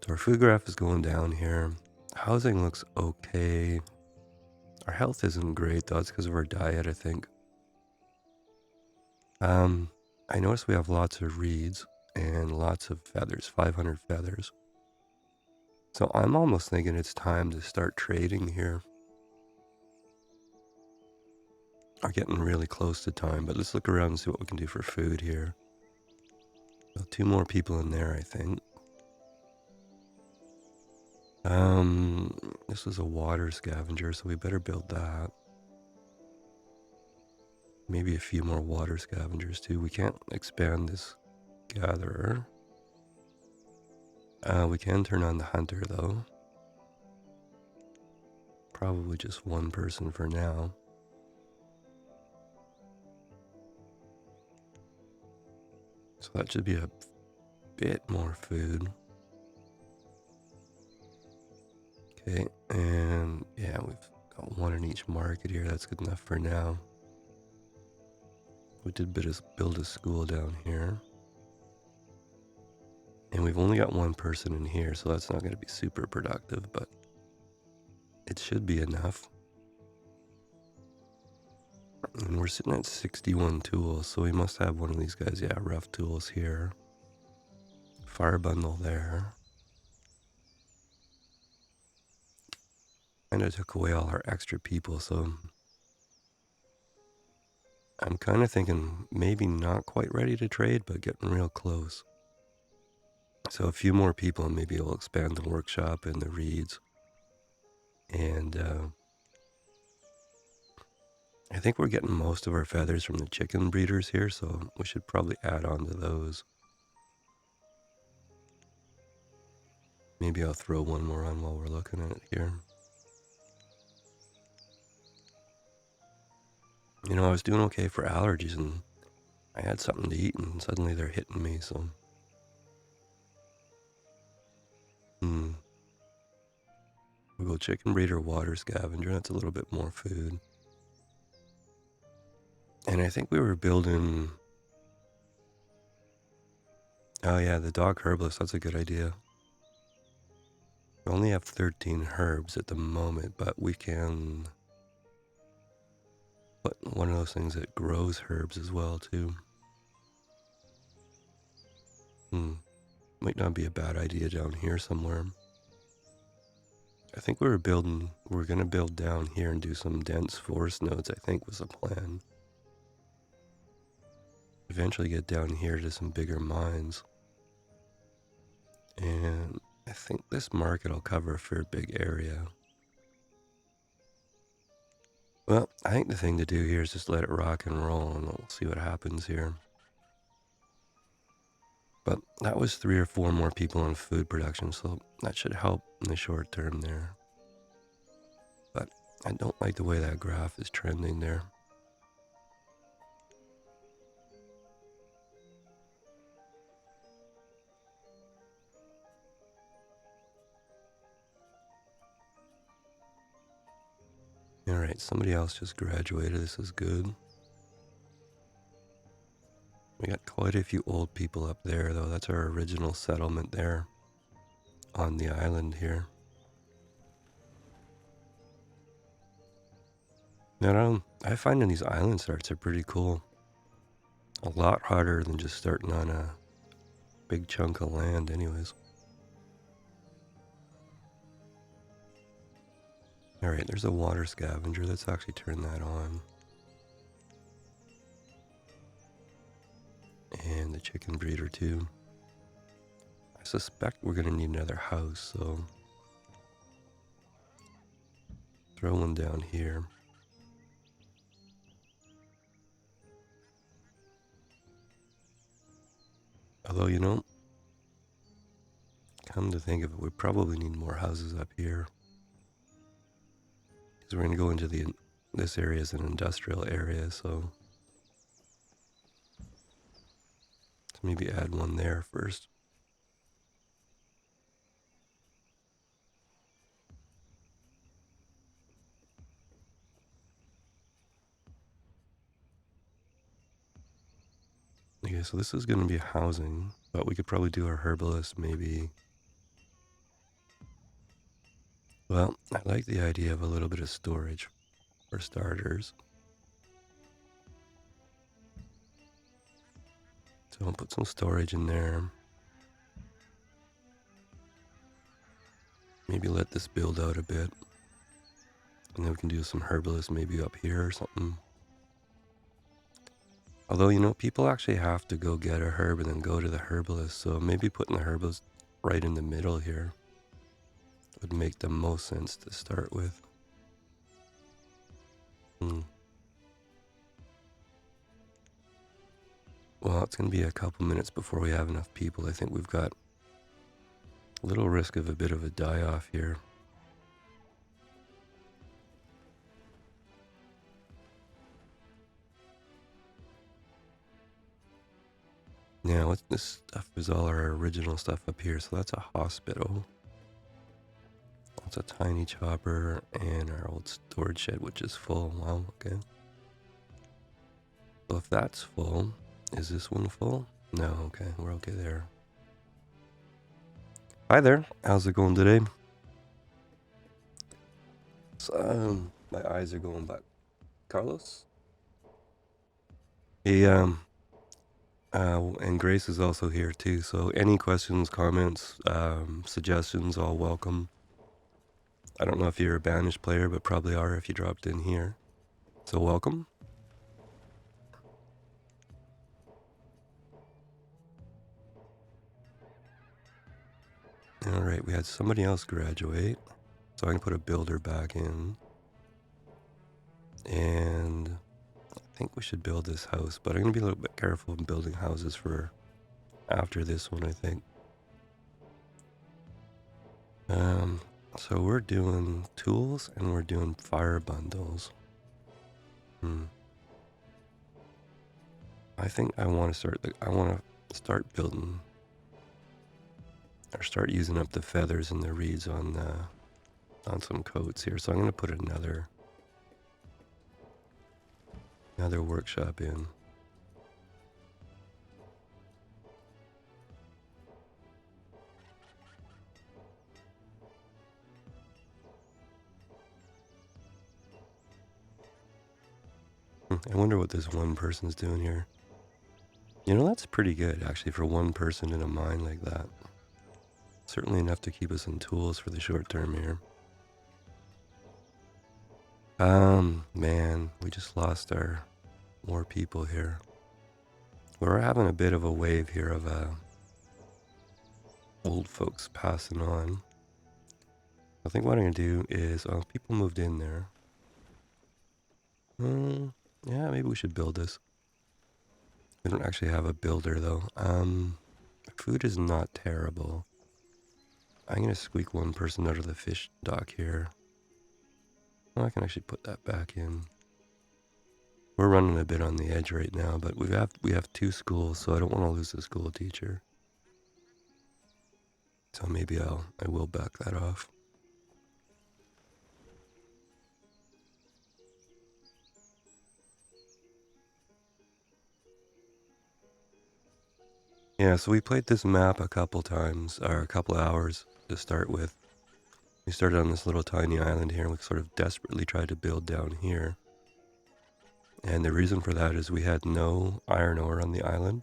So our food graph is going down here. Housing looks okay. Our health isn't great though. It's because of our diet, I think. I noticed we have lots of reeds and lots of feathers, 500 feathers. So I'm almost thinking it's time to start trading here. We're getting really close to time, but let's look around and see what we can do for food here. So 2 more people in there, I think. This is a water scavenger, so we better build that. Maybe a few more water scavengers too. We can't expand this gatherer. We can turn on the hunter though. Probably just 1 person for now. So that should be a bit more food. Okay, and yeah, we've got 1 in each market here. That's good enough for now. We did build a school down here. And we've only got 1 person in here, so that's not going to be super productive, but it should be enough. And we're sitting at 61 tools, so we must have one of these guys. Yeah, rough tools here. Fire bundle there. Kind of took away all our extra people, so I'm kind of thinking maybe not quite ready to trade, but getting real close. So a few more people and maybe we'll expand the workshop and the reeds. And I think we're getting most of our feathers from the chicken breeders here, so we should probably add on to those. Maybe I'll throw 1 more on while we're looking at it here. You know, I was doing okay for allergies and I had something to eat and suddenly they're hitting me, so. We'll go chicken breeder, water scavenger. That's a little bit more food. And I think we were building... Oh yeah, the dog herbalist. That's a good idea. We only have 13 herbs at the moment, but we can put one of those things that grows herbs as well, too. Might not be a bad idea down here somewhere. I think we're going to build down here and do some dense forest nodes, I think was the plan. Eventually get down here to some bigger mines. And I think this market will cover a fair big area. Well, I think the thing to do here is just let it rock and roll and we'll see what happens here. But that was 3 or 4 more people in food production, so that should help in the short term there. But I don't like the way that graph is trending there. Alright, somebody else just graduated. This is good. We got quite a few old people up there, though. That's our original settlement there on the island here. Now, I find these island starts are pretty cool. A lot harder than just starting on a big chunk of land anyways. Alright, there's a water scavenger. Let's actually turn that on. And the chicken breeder too. I suspect we're going to need another house, so throw 1 down here. Although, you know, come to think of it, we probably need more houses up here. Because we're going to go into this area as an industrial area, so let's maybe add 1 there first. Okay, so this is going to be housing, but we could probably do our herbalist maybe Well, I like the idea of a little bit of storage for starters. So I'll put some storage in there. Maybe let this build out a bit. And then we can do some herbalist maybe up here or something. Although, you know, people actually have to go get a herb and then go to the herbalist. So maybe putting the herbalist right in the middle here would make the most sense to start with. Well, it's going to be a couple minutes before we have enough people. I think we've got a little risk of a bit of a die-off here. Now, what's this stuff is all our original stuff up here. So that's a hospital. That's a tiny chopper and our old storage shed, which is full. Wow, okay. So if that's full, is this one full? No, okay, we're okay there. Hi there, how's it going today? So, my eyes are going back. Carlos? Hey, and Grace is also here too, so any questions, comments, suggestions, all welcome. I don't know if you're a Banished player, but probably are if you dropped in here. So welcome. Alright, we had somebody else graduate, so I can put a builder back in. And I think we should build this house, but I'm going to be a little bit careful in building houses for after this one, I think. So we're doing tools and we're doing fire bundles. I think I want to start building or start using up the feathers and the reeds on some coats here. So I'm going to put another workshop in. I wonder what this one person's doing here. You know, that's pretty good actually for one person in a mine like that. Certainly enough to keep us in tools for the short term here. Man, we just lost our more people here. We're having a bit of a wave here of old folks passing on. I think what I'm gonna do is, people moved in there. Yeah, maybe we should build this. We don't actually have a builder though. Food is not terrible. I'm gonna squeak one person out of the fish dock here. Well, I can actually put that back in. We're running a bit on the edge right now, but we have two schools, so I don't want to lose the school teacher. So maybe I will back that off. Yeah, so we played this map a couple times, or a couple hours to start with. We started on this little tiny island here, and we sort of desperately tried to build down here. And the reason for that is we had no iron ore on the island,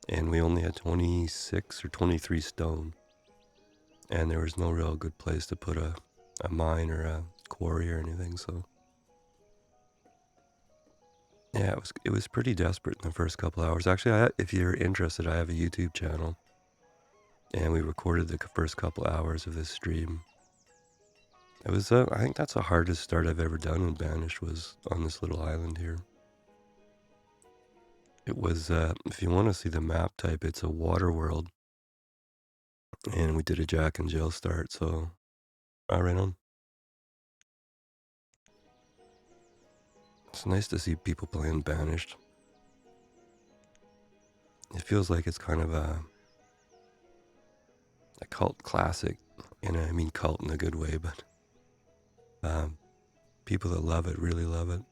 and we only had 26 or 23 stone. And there was no real good place to put a mine or a quarry or anything, so... Yeah, it was pretty desperate in the first couple hours. Actually, if you're interested, I have a YouTube channel, and we recorded the first couple hours of this stream. It was, I think that's the hardest start I've ever done in Banished, was on this little island here. It was, if you want to see the map type, it's a water world. And we did a Jack and Jill start, so... right on. It's nice to see people playing Banished. It feels like it's kind of a cult classic, and I mean cult in a good way, but people that love it really love it.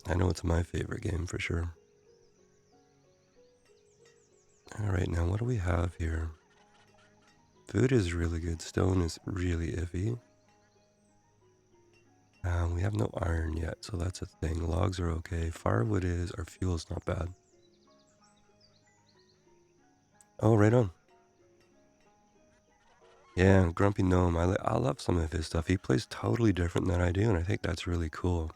I know it's my favorite game for sure. All right, now what do we have here? Food is really good. Stone is really iffy. We have no iron yet, so that's a thing. Logs are okay. Firewood is, our fuel's not bad. Oh, right on. Yeah, Grumpy Gnome. I love some of his stuff. He plays totally different than I do, and I think that's really cool.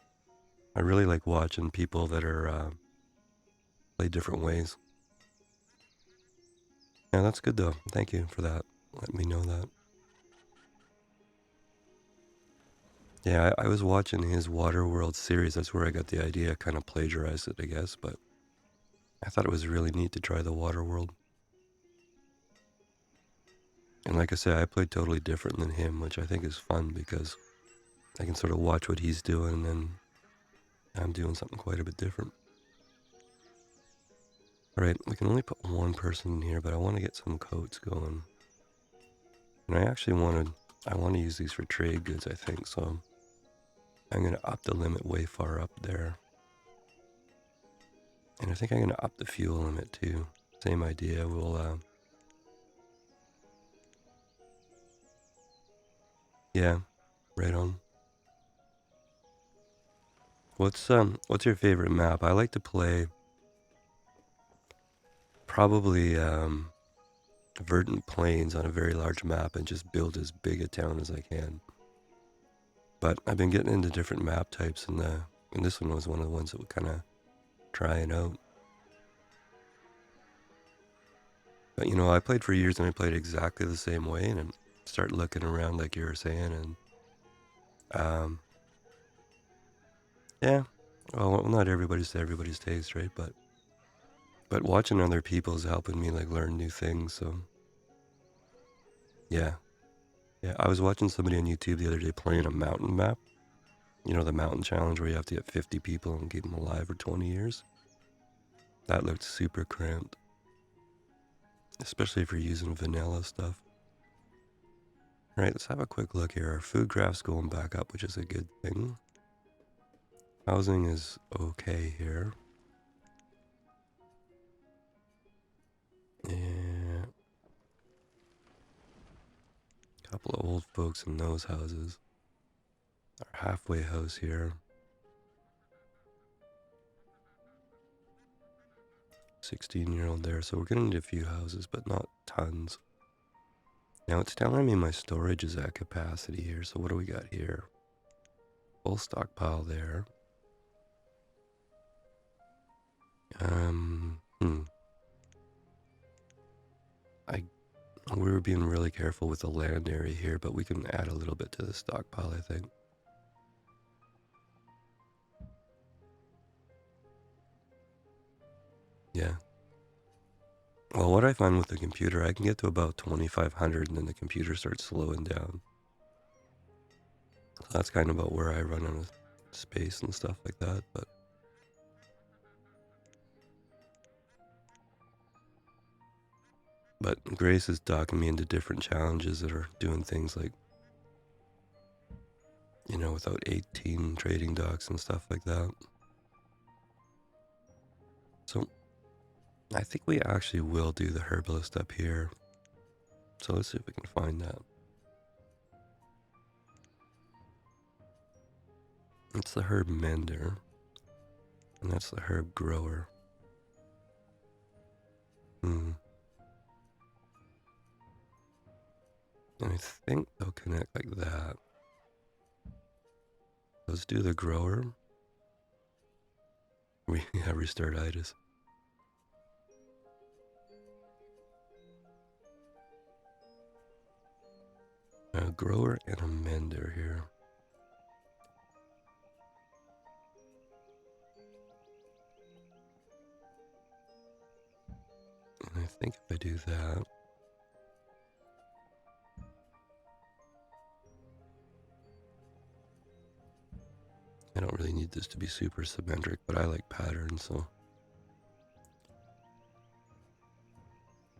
I really like watching people that are play different ways. Yeah, that's good though. Thank you for that. Let me know that. Yeah, I was watching his Waterworld series. That's where I got the idea. Kind of plagiarized it, I guess, but I thought it was really neat to try the Waterworld. And like I said, I played totally different than him, which I think is fun because I can sort of watch what he's doing and then I'm doing something quite a bit different. All right, we can only put one person in here, but I want to get some coats going. And I want to use these for trade goods, I think, so I'm going to up the limit way far up there. And I think I'm going to up the fuel limit too. Same idea, yeah, right on. What's your favorite map? I like to play probably Verdant Plains on a very large map and just build as big a town as I can. But I've been getting into different map types, and this one was one of the ones that we're kind of trying out. But you know, I played for years and I played exactly the same way, and I start looking around like you were saying, and yeah, well, not everybody's taste, right? But watching other people is helping me like learn new things. So yeah, yeah. I was watching somebody on YouTube the other day playing a mountain map. You know, the mountain challenge where you have to get 50 people and keep them alive for 20 years. That looked super cramped, especially if you're using vanilla stuff. All right, let's have a quick look here. Our food graph's going back up, which is a good thing. Housing is okay here. Yeah. A couple of old folks in those houses. Our halfway house here. 16-year-old there, so we're gonna need a few houses, but not tons. Now it's telling me my storage is at capacity here, so what do we got here? Full stockpile there. We were being really careful with the land area here, but we can add a little bit to the stockpile, I think. Yeah. Well, what I find with the computer, I can get to about 2,500 and then the computer starts slowing down. So that's kind of about where I run out of space and stuff like that, but Grace is docking me into different challenges that are doing things like, you know, without 18 trading docks and stuff like that. So I think we actually will do the herbalist up here. So let's see if we can find that. It's the herb mender, and that's the herb grower. And I think they'll connect like that. Let's do the grower. Restart itis. A grower and a mender here. And I think if I do that, I don't really need this to be super symmetric, but I like patterns, so.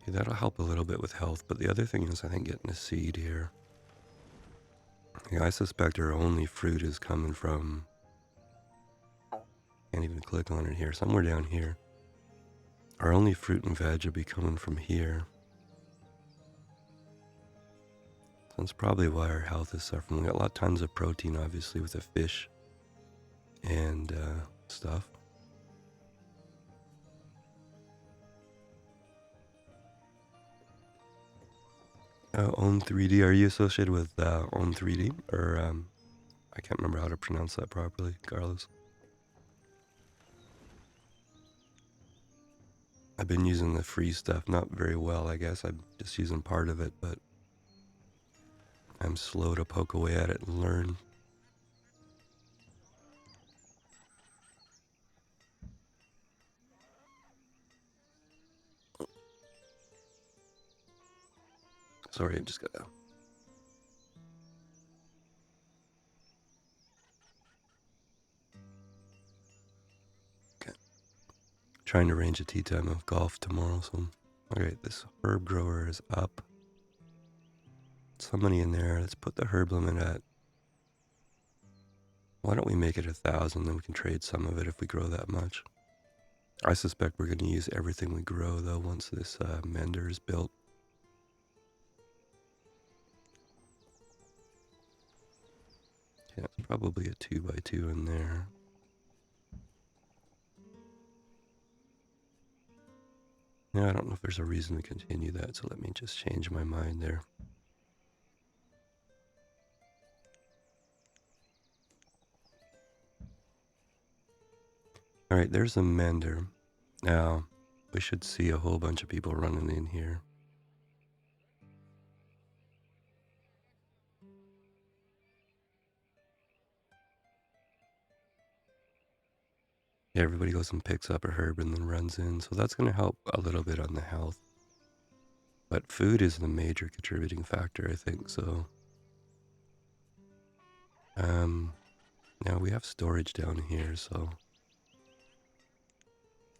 Okay, that'll help a little bit with health, but the other thing is I think getting a seed here. Yeah, I suspect our only fruit is coming from, can't even click on it here, somewhere down here. Our only fruit and veg will be coming from here. That's probably why our health is suffering. We got a lot of tons of protein, obviously, with the fish and stuff. Own 3D. Are you associated with Own 3D? Or I can't remember how to pronounce that properly, Carlos. I've been using the free stuff, not very well, I guess. I'm just using part of it, but I'm slow to poke away at it and learn. Sorry, I just gotta... Okay. Trying to arrange a tea time of golf tomorrow, so... Okay, this herb grower is up. Some money in there. Let's put the herb limit at... Why don't we make it 1,000, then we can trade some of it if we grow that much. I suspect we're going to use everything we grow, though, once this mender is built. Yeah, it's probably a 2x2 in there. Yeah, I don't know if there's a reason to continue that, so let me just change my mind there. Alright, there's a mender. Now, we should see a whole bunch of people running in here. Yeah, everybody goes and picks up a herb and then runs in, so that's going to help a little bit on the health. But food is the major contributing factor, I think, so... Now we have storage down here, so...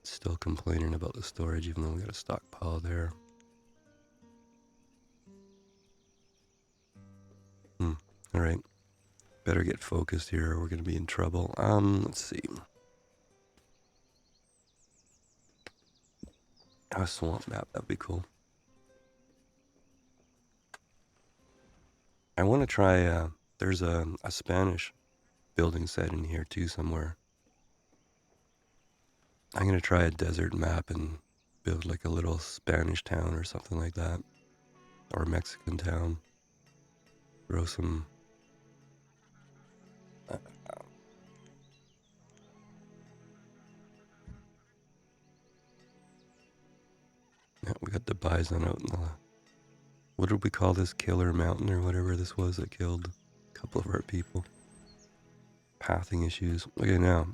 Still complaining about the storage, even though we got a stockpile there. Alright. Better get focused here or we're going to be in trouble. Let's see. A swamp map, that'd be cool. I want to try, there's a Spanish building set in here too somewhere. I'm going to try a desert map and build like a little Spanish town or something like that. Or a Mexican town. Grow some... Yeah, we got the bison out in the... What did we call this? Killer Mountain or whatever this was that killed a couple of our people. Pathing issues. Okay, now,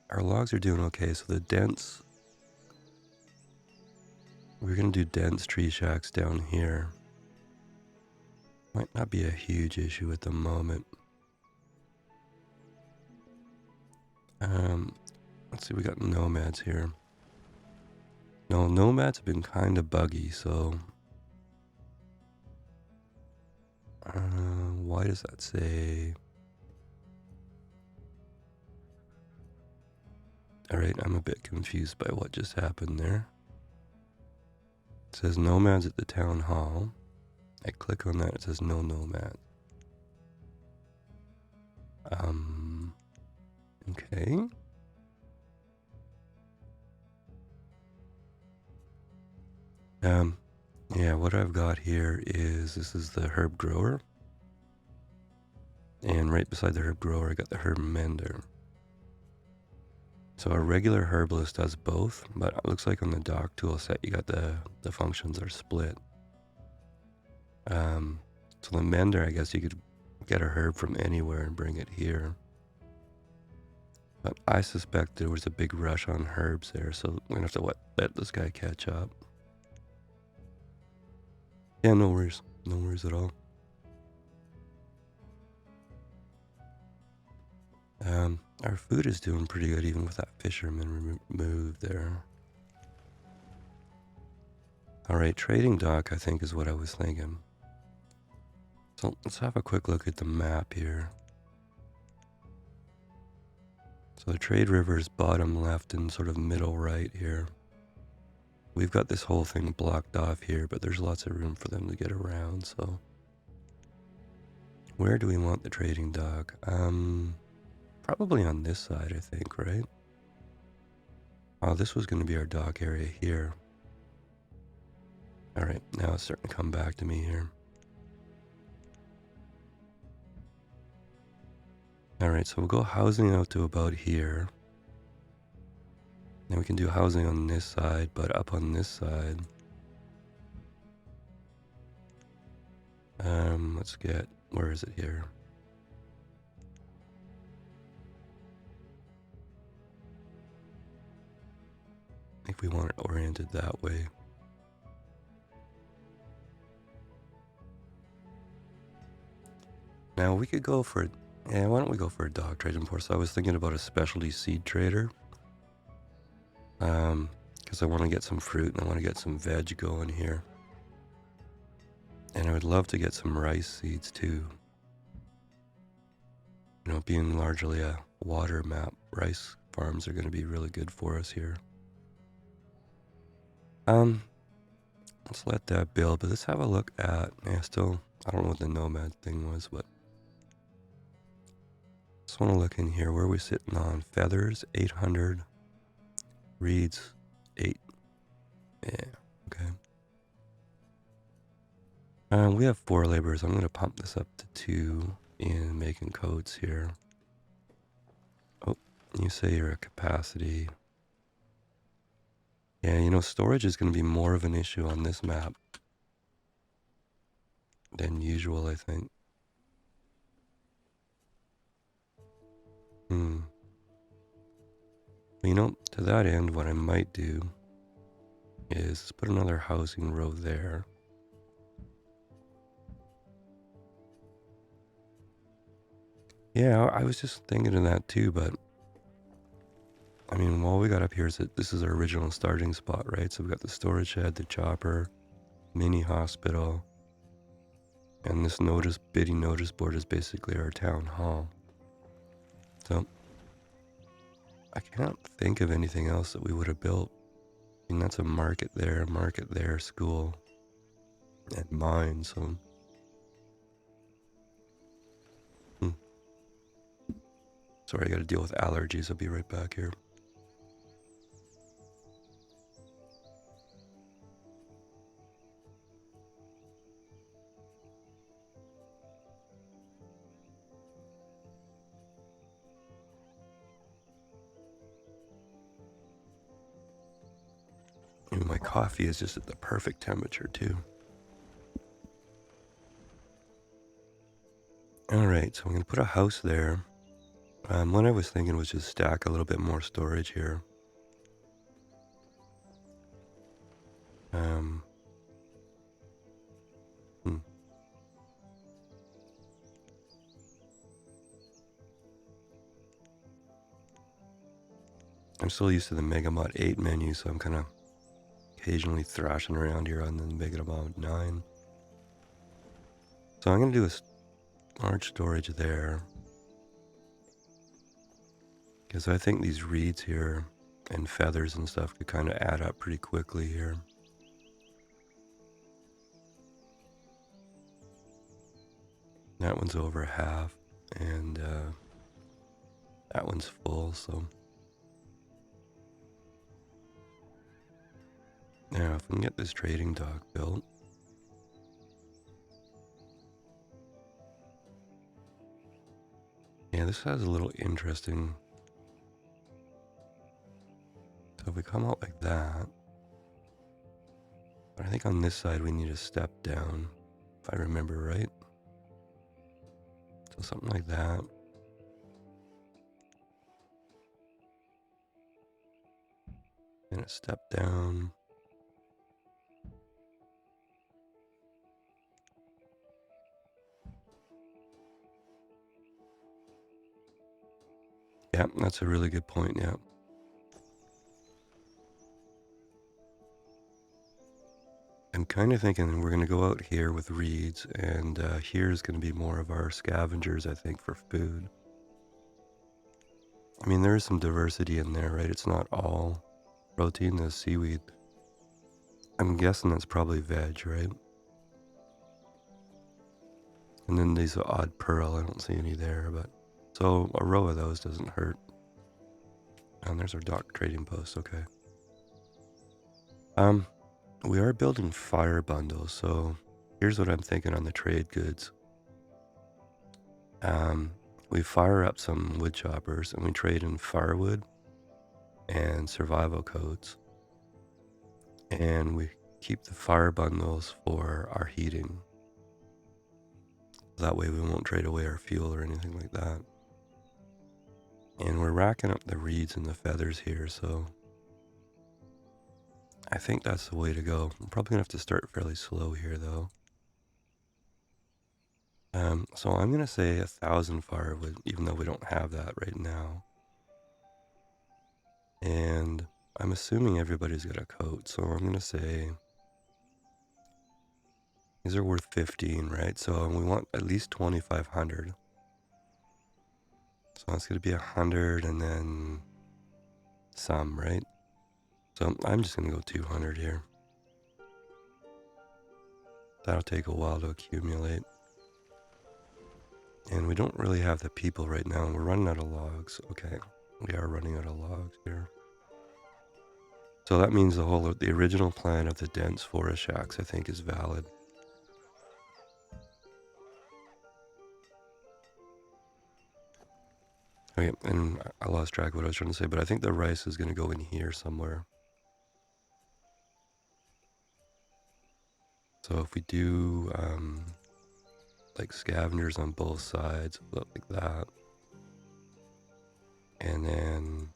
our logs are doing okay, so the dense... We're going to do dense tree shacks down here. Might not be a huge issue at the moment. Let's see, we got nomads here. No, nomads have been kind of buggy, so... why does that say... Alright, I'm a bit confused by what just happened there. It says nomads at the town hall. I click on that, it says no nomads. Okay. Yeah, what I've got here is, this is the herb grower. And right beside the herb grower, I got the herb mender. So a regular herbalist does both, but it looks like on the dock tool set, you got the functions are split. So the mender, I guess you could get a herb from anywhere and bring it here. But I suspect there was a big rush on herbs there, so we're gonna have to let this guy catch up. Yeah, no worries. No worries at all. Our food is doing pretty good even with that fisherman removed there. Alright, trading dock I think is what I was thinking. So let's have a quick look at the map here. So the trade river is bottom left and sort of middle right here. We've got this whole thing blocked off here, but there's lots of room for them to get around, so... Where do we want the trading dock? Probably on this side, I think, right? Oh, this was going to be our dock area here. All right, now it's starting to come back to me here. All right, so we'll go housing out to about here. Then we can do housing on this side, but up on this side. Let's get, where is it here? If we want it oriented that way. Now we could go for, yeah, why don't we go for a dog trading force? I was thinking about a specialty seed trader. Because I want to get some fruit and I want to get some veg going here. And I would love to get some rice seeds too. You know, being largely a water map, rice farms are going to be really good for us here. Let's let that build, but let's have a look at, yeah, still, I don't know what the nomad thing was, but just want to look in here. Where are we sitting on? Feathers, 800. Reeds, 8. Yeah, okay. We have 4 laborers. I'm going to pump this up to 2 in making coats here. Oh, you say you're at capacity. Yeah, you know, storage is going to be more of an issue on this map than usual, I think. You know, to that end, what I might do is put another housing row there. Yeah, I was just thinking of that too, but I mean, all we got up here is that this is our original starting spot, right? So we've got the storage shed, the chopper, mini hospital, and this bidding notice board is basically our town hall. So I can't think of anything else that we would have built. I mean, that's a market there, school, and mine, so. Sorry, I gotta deal with allergies. I'll be right back here. And my coffee is just at the perfect temperature too. All right, so I'm gonna put a house there. What I was thinking was just stack a little bit more storage here. I'm still used to the Megamod 8 menu, so I'm kind of occasionally thrashing around here on the Megamod 9. So I'm going to do a large storage there. Because I think these reeds here and feathers and stuff could kind of add up pretty quickly here. That one's over half, and that one's full, so. Now, if we can get this trading dock built. Yeah, this has a little interesting. So if we come out like that, but I think on this side we need a step down, if I remember right. So something like that. And a step down. Yeah, that's a really good point, yeah. I'm kind of thinking we're going to go out here with reeds, and here's going to be more of our scavengers, I think, for food. I mean, there is some diversity in there, right? It's not all protein, the seaweed. I'm guessing that's probably veg, right? And then these odd pearl, I don't see any there, but so a row of those doesn't hurt. And there's our dock trading post, okay. We are building fire bundles, so here's what I'm thinking on the trade goods. We fire up some wood choppers and we trade in firewood and survival codes. And we keep the fire bundles for our heating. That way we won't trade away our fuel or anything like that. And we're racking up the reeds and the feathers here, so I think that's the way to go. I'm probably gonna have to start fairly slow here though. So I'm gonna say 1,000 firewood, even though we don't have that right now. And I'm assuming everybody's got a coat, so I'm gonna say these are worth 15, right? So we want at least 2,500. So it's gonna be 100 and then some, right? So I'm just gonna go 200 here. That'll take a while to accumulate. And we don't really have the people right now. We're running out of logs. Okay, we are running out of logs here. So that means the original plan of the dense forest shacks, I think, is valid. Okay, and I lost track of what I was trying to say, but I think the rice is going to go in here somewhere. So if we do like scavengers on both sides, like that, and then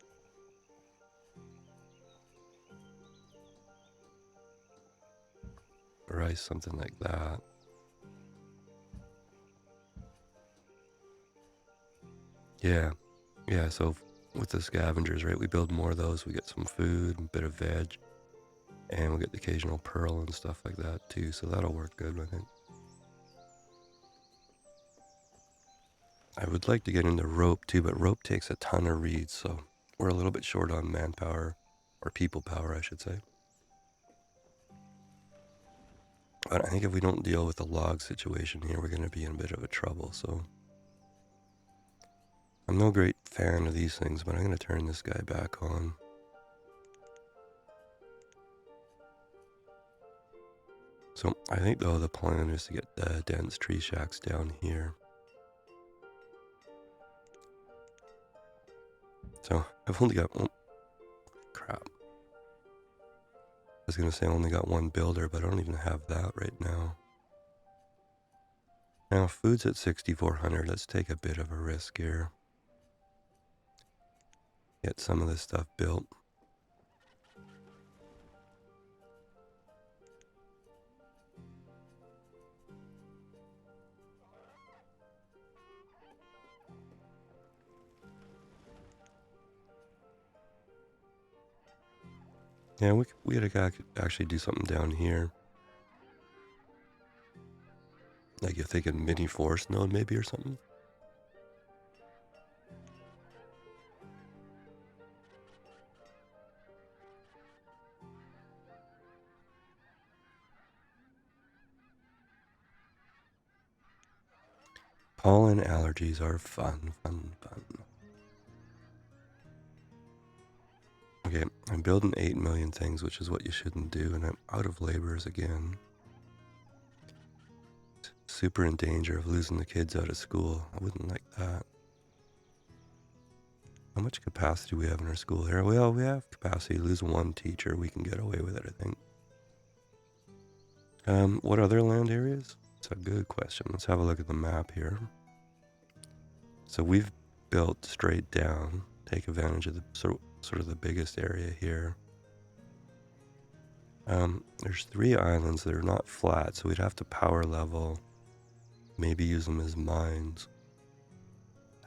rice, something like that. Yeah, so with the scavengers, right, we build more of those, we get some food, a bit of veg, and we get the occasional pearl and stuff like that too, so that'll work good, I think. I would like to get into rope too, but rope takes a ton of reeds, so we're a little bit short on manpower, or people power, I should say. But I think if we don't deal with the log situation here, we're going to be in a bit of a trouble, so I'm no great fan of these things, but I'm going to turn this guy back on. So I think, though, the plan is to get the dense tree shacks down here. So I've only got one. Crap. I was going to say I only got one builder, but I don't even have that right now. Now, food's at 6,400. Let's take a bit of a risk here. Get some of this stuff built. Yeah, we gotta actually do something down here. Like you're thinking mini forest node maybe or something? Pollen allergies are fun. Okay, I'm building 8 million things, which is what you shouldn't do, and I'm out of laborers again. Super in danger of losing the kids out of school. I wouldn't like that. How much capacity do we have in our school here? Well, we have capacity to lose one teacher. We can get away with it, I think. What other land areas? It's a good question. Let's have a look at the map here. So we've built straight down, take advantage of the sort of the biggest area here. There's 3 islands that are not flat, so we'd have to power level, maybe use them as mines.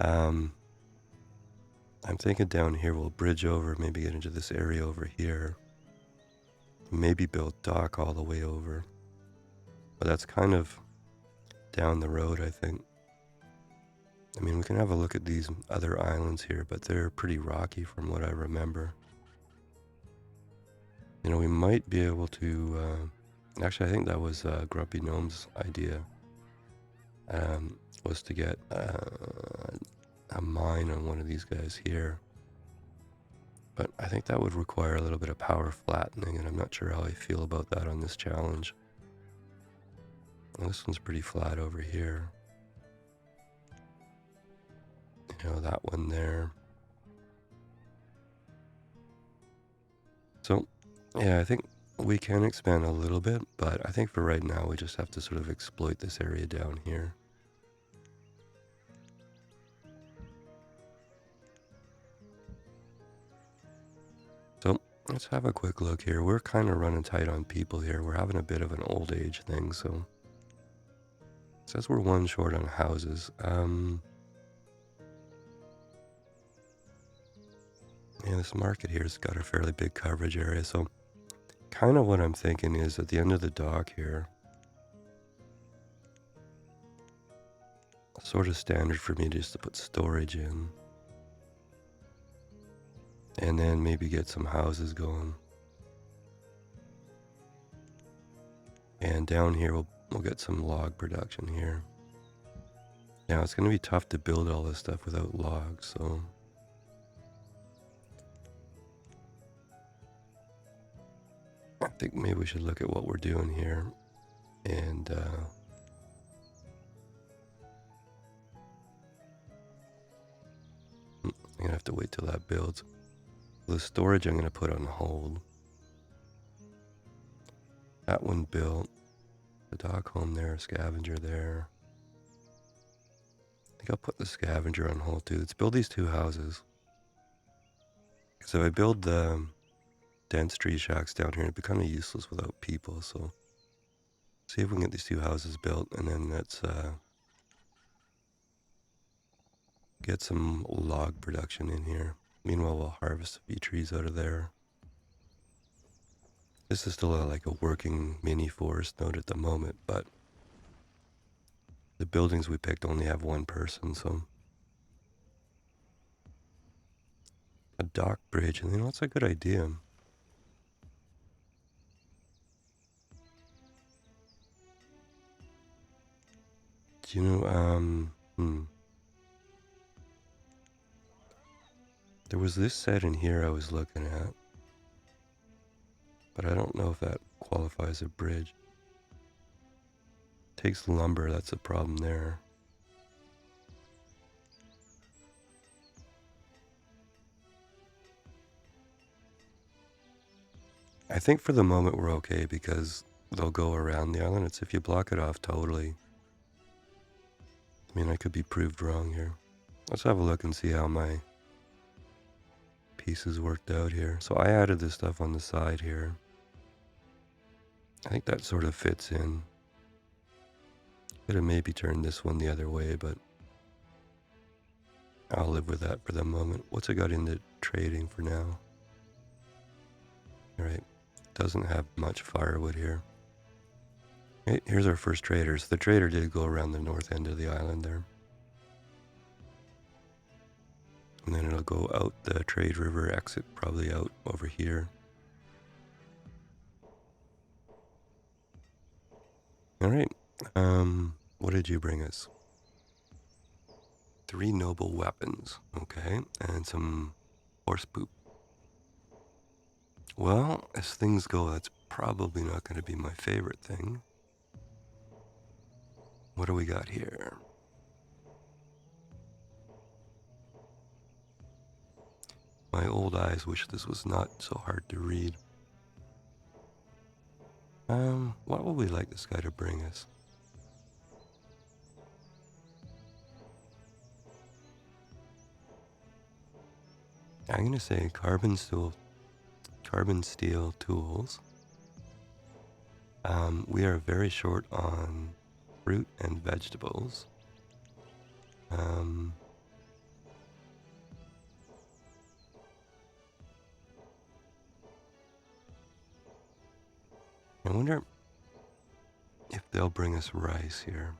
I'm thinking down here we'll bridge over, maybe get into this area over here. Maybe build dock all the way over. But that's kind of down the road, I think. I mean, we can have a look at these other islands here, but they're pretty rocky from what I remember. You know, we might be able to... actually, I think that was Grumpy Gnome's idea. was to get a mine on one of these guys here. But I think that would require a little bit of power flattening, and I'm not sure how I feel about that on this challenge. Well, this one's pretty flat over here. You know, that one there. So, yeah, I think we can expand a little bit, but I think for right now we just have to sort of exploit this area down here. So let's have a quick look here. We're kind of running tight on people here. We're having a bit of an old age thing, so it says we're one short on houses. Yeah, this market here's got a fairly big coverage area, so kind of what I'm thinking is at the end of the dock here, sort of standard for me just to put storage in. And then maybe get some houses going. And down here we'll get some log production here. Now it's going to be tough to build all this stuff without logs, so I think maybe we should look at what we're doing here. And I'm going to have to wait till that builds. The storage I'm going to put on hold. That one built. The dock home there, scavenger there. I think I'll put the scavenger on hold too. Let's build these two houses. Because if I build the dense tree shacks down here, it'd be kind of useless without people. So see if we can get these two houses built, and then let's get some log production in here. Meanwhile, we'll harvest a few trees out of there. This is still like a working mini forest node at the moment, but the buildings we picked only have one person, so a dock bridge, and you know, that's a good idea. Do you know, there was this set in here I was looking at, but I don't know if that qualifies a bridge. Takes lumber, that's a problem there. I think for the moment we're okay because they'll go around the island. It's if you block it off totally. I mean, I could be proved wrong here. Let's have a look and see how my pieces worked out here. So I added this stuff on the side here. I think that sort of fits in. Could have maybe turned this one the other way, but I'll live with that for the moment. What's it got into trading for now? All right, doesn't have much firewood here. Okay, here's our first traders. The trader did go around the north end of the island there. And then it'll go out the trade river, exit probably out over here. All right, what did you bring us? 3 noble weapons, okay, and some horse poop. Well, as things go, that's probably not going to be my favorite thing. What do we got here? My old eyes wish this was not so hard to read. What would we like this guy to bring us? I'm going to say carbon steel tools. We are very short on fruit and vegetables. I wonder if they'll bring us rice here.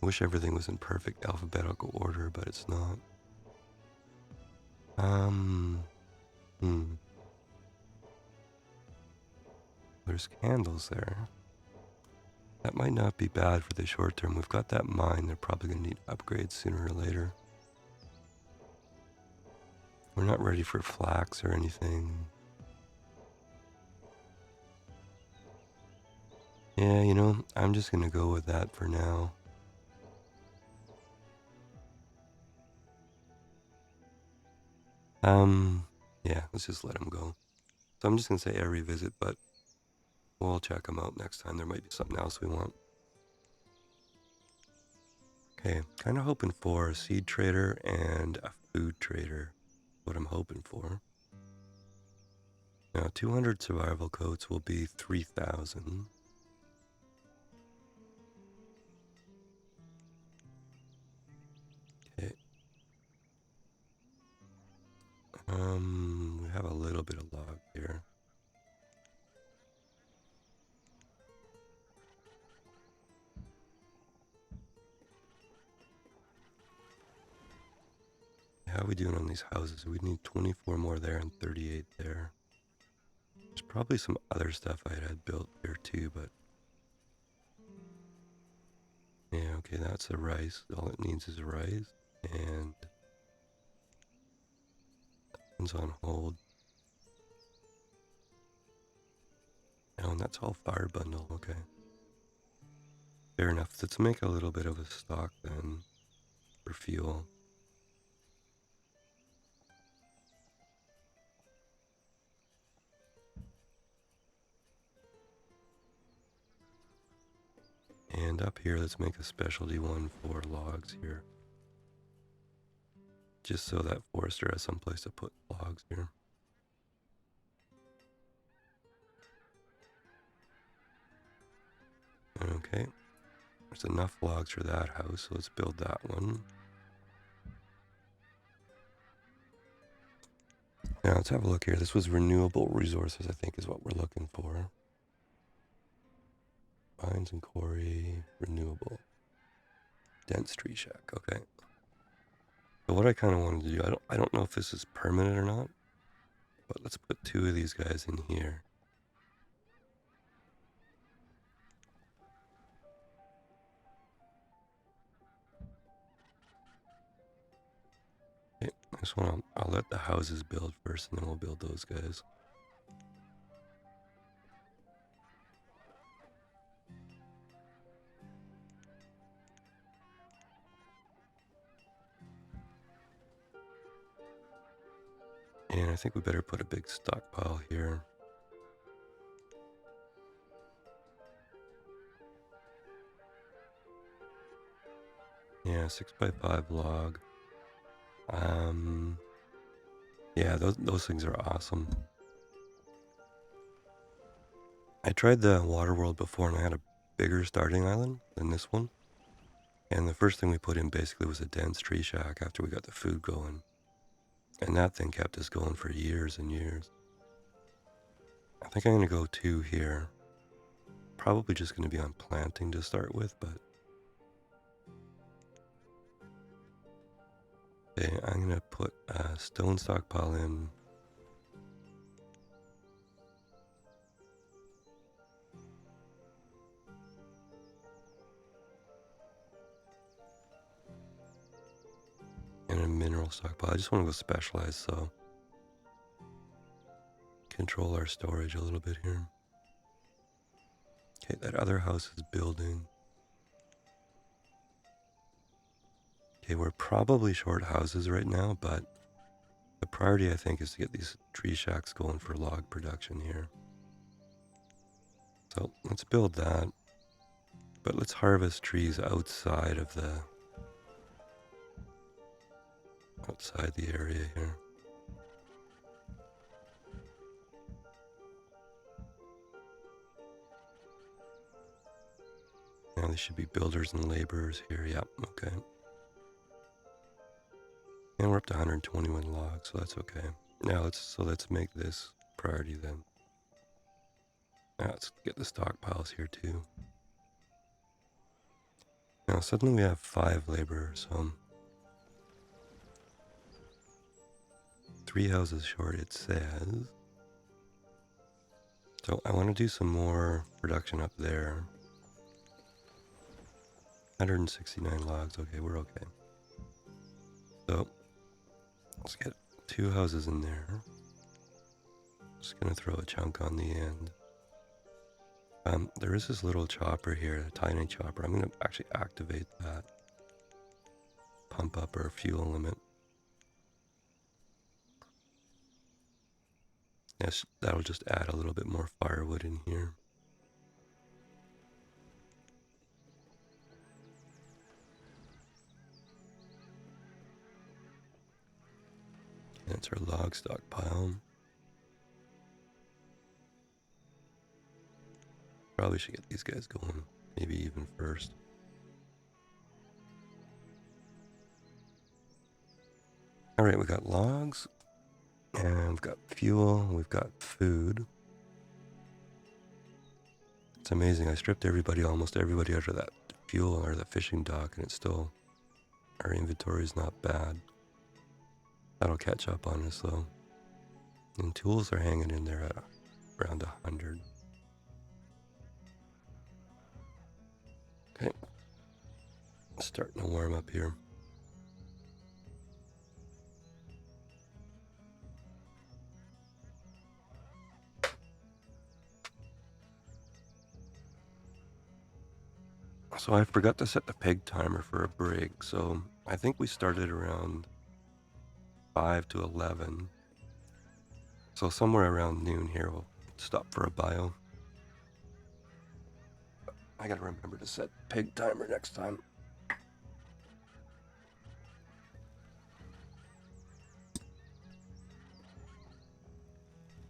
Wish everything was in perfect alphabetical order, but it's not. There's candles there. That might not be bad for the short term. We've got that mine. They're probably going to need upgrades sooner or later. We're not ready for flax or anything. Yeah, you know, I'm just going to go with that for now. Yeah, let's just let them go. So I'm just going to say every visit, but we'll check them out next time. There might be something else we want. Okay, kind of hoping for a seed trader and a food trader. What I'm hoping for. Now, 200 survival coats will be 3,000. Okay. We have a little bit of log here. How are we doing on these houses? We need 24 more there and 38 there. There's probably some other stuff I had built here too, but yeah, okay, that's the rice. All it needs is rice, and it's on hold. Oh, and that's all fire bundle, okay. Fair enough. Let's make a little bit of a stock then for fuel. And up here, let's make a specialty one for logs here. Just so that forester has someplace to put logs here. Okay, there's enough logs for that house, so let's build that one. Now let's have a look here. This was renewable resources, I think is what we're looking for. Mines and quarry, renewable. Dense tree shack, okay. So what I kind of wanted to do, I don't know if this is permanent or not, but let's put 2 of these guys in here. Okay, this one I'll let the houses build first, and then we'll build those guys. And I think we better put a big stockpile here. Yeah, 6x5 log. Yeah, those things are awesome. I tried the water world before, and I had a bigger starting island than this one. And the first thing we put in basically was a dense tree shack after we got the food going. And that thing kept us going for years and years. I think I'm going to go 2 here. Probably just going to be on planting to start with, but... Okay, I'm going to put a stone stockpile in. And a mineral stockpile. I just want to go specialized, so... Control our storage a little bit here. Okay, that other house is building. Okay, we're probably short houses right now, but the priority, I think, is to get these tree shacks going for log production here. So let's build that, but let's harvest trees outside of the area here. Now there should be builders and laborers here. Yep, okay. And we're up to 121 logs, so that's okay. Now let's make this priority then. Now let's get the stockpiles here too. Now suddenly we have 5 laborers, so 3 houses short, it says. So I want to do some more production up there. 169 logs. Okay, we're okay. So let's get 2 houses in there. Just gonna throw a chunk on the end. There is this little chopper here, a tiny chopper. I'm gonna actually activate that. Pump up our fuel limit. Yes, that'll just add a little bit more firewood in here. That's our log stockpile. Probably should get these guys going, maybe even first. All right, we got logs, and we've got fuel, we've got food. It's amazing. I stripped almost everybody out of that fuel or the fishing dock, and it's still, our inventory is not bad. That'll catch up on us though. And tools are hanging in there at around 100. Okay, starting to warm up here. So I forgot to set the peg timer for a break, so I think we started around 5 to 11. So somewhere around noon here we'll stop for a bio. I gotta remember to set peg timer next time.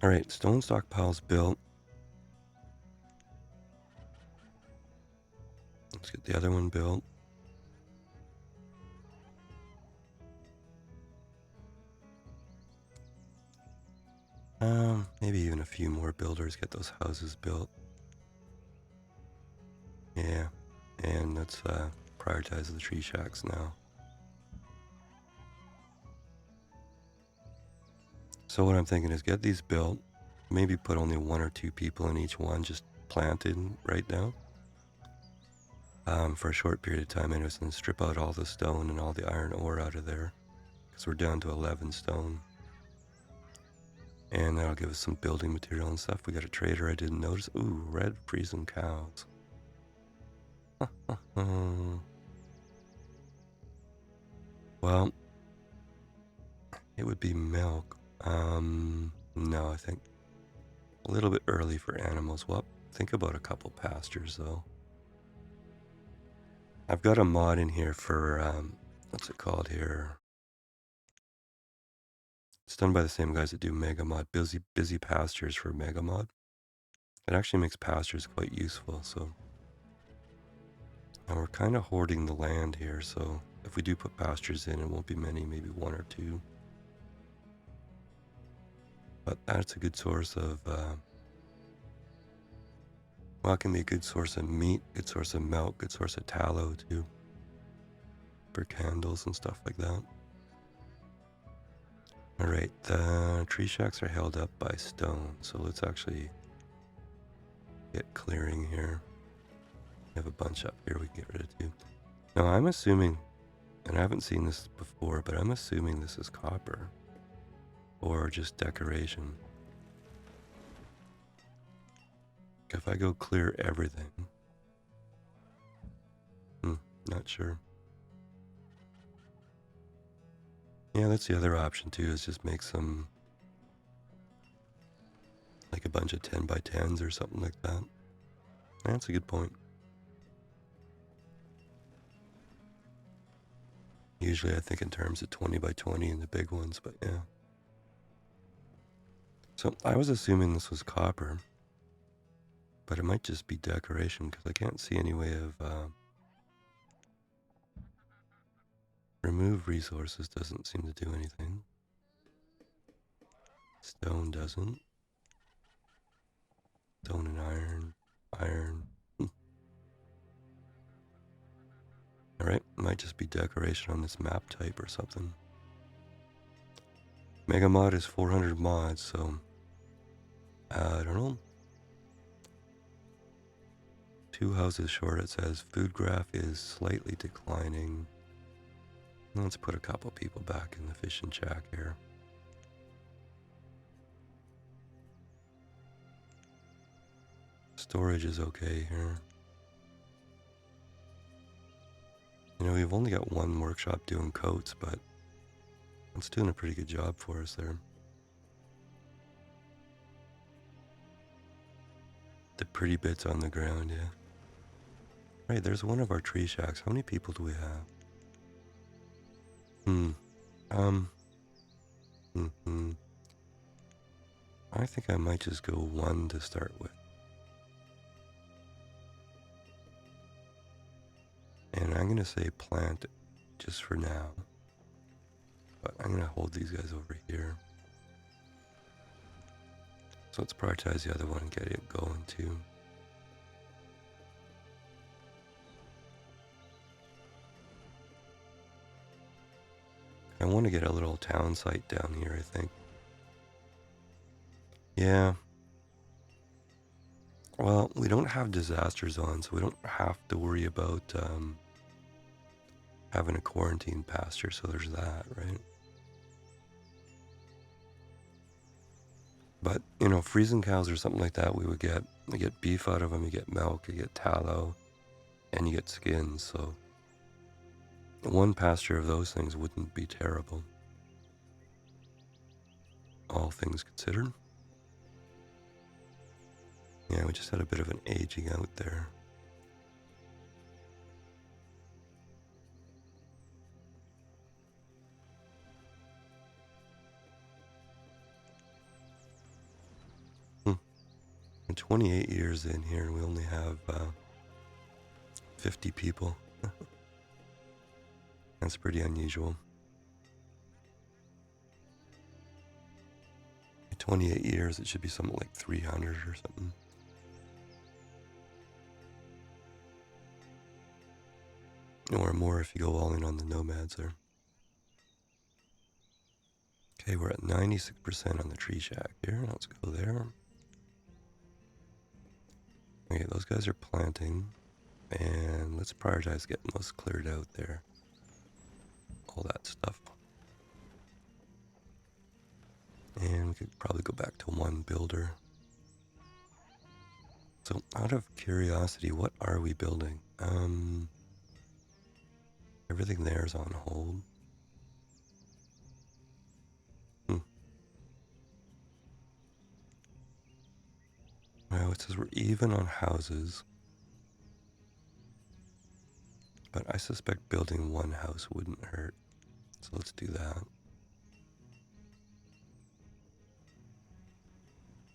Alright, stone stockpile's built. Let's get the other one built. Maybe even a few more builders get those houses built. Yeah, and let's prioritize the tree shacks now. So what I'm thinking is get these built, maybe put only 1 or 2 people in each one, just planted right now. For a short period of time anyways, and strip out all the stone and all the iron ore out of there, because we're down to 11 stone. And that'll give us some building material and stuff. We got a trader I didn't notice. Ooh, red freezing cows. Well, it would be milk. No, I think a little bit early for animals. Well, think about a couple pastures though. I've got a mod in here for, what's it called here? It's done by the same guys that do Mega Mod, busy pastures for Mega Mod. It actually makes pastures quite useful, so. And we're kind of hoarding the land here, so if we do put pastures in, it won't be many, maybe 1 or 2. But that's a good source of, well, it can be a good source of meat, good source of milk, good source of tallow too, for candles and stuff like that. All right, the tree shacks are held up by stone, so let's actually get clearing here. We have a bunch up here we can get rid of too. Now I'm assuming, and I haven't seen this before, but I'm assuming this is copper or just decoration. If I go clear everything, not sure. Yeah, that's the other option too, is just make some, like a bunch of 10 by 10s or something like that. That's a good point. Usually I think in terms of 20 by 20 in the big ones, but yeah. So I was assuming this was copper, but it might just be decoration because I can't see any way of, remove resources doesn't seem to do anything. Stone doesn't. Stone and iron. Alright, might just be decoration on this map type or something. Mega mod is 400 mods, so I don't know. 2 houses short, it says food graph is slightly declining. Let's put a couple people back in the fishing shack here. Storage is okay here. You know, we've only got one workshop doing coats, but it's doing a pretty good job for us there. The pretty bits on the ground, yeah. Right, there's one of our tree shacks. How many people do we have? I think I might just go 1 to start with. And I'm gonna say plant just for now. But I'm gonna hold these guys over here. So let's prioritize the other one and get it going too. I want to get a little town site down here, I think. Yeah. Well, we don't have disaster zones, so we don't have to worry about having a quarantine pasture, so there's that, right? But, you know, freezing cows or something like that, you get beef out of them, you get milk, you get tallow, and you get skins, so one pasture of those things wouldn't be terrible, all things considered. Yeah, we just had a bit of an aging out there. And 28 years in here, and we only have 50 people. That's pretty unusual. 28 years, it should be something like 300 or something. Or more if you go all in on the nomads there. Okay, we're at 96% on the tree shack here. Let's go there. Okay, those guys are planting. And let's prioritize getting those cleared out there. All that stuff. And we could probably go back to 1 builder. So out of curiosity, what are we building? Everything there is on hold. Well, it says we're even on houses. But I suspect building 1 house wouldn't hurt. So let's do that.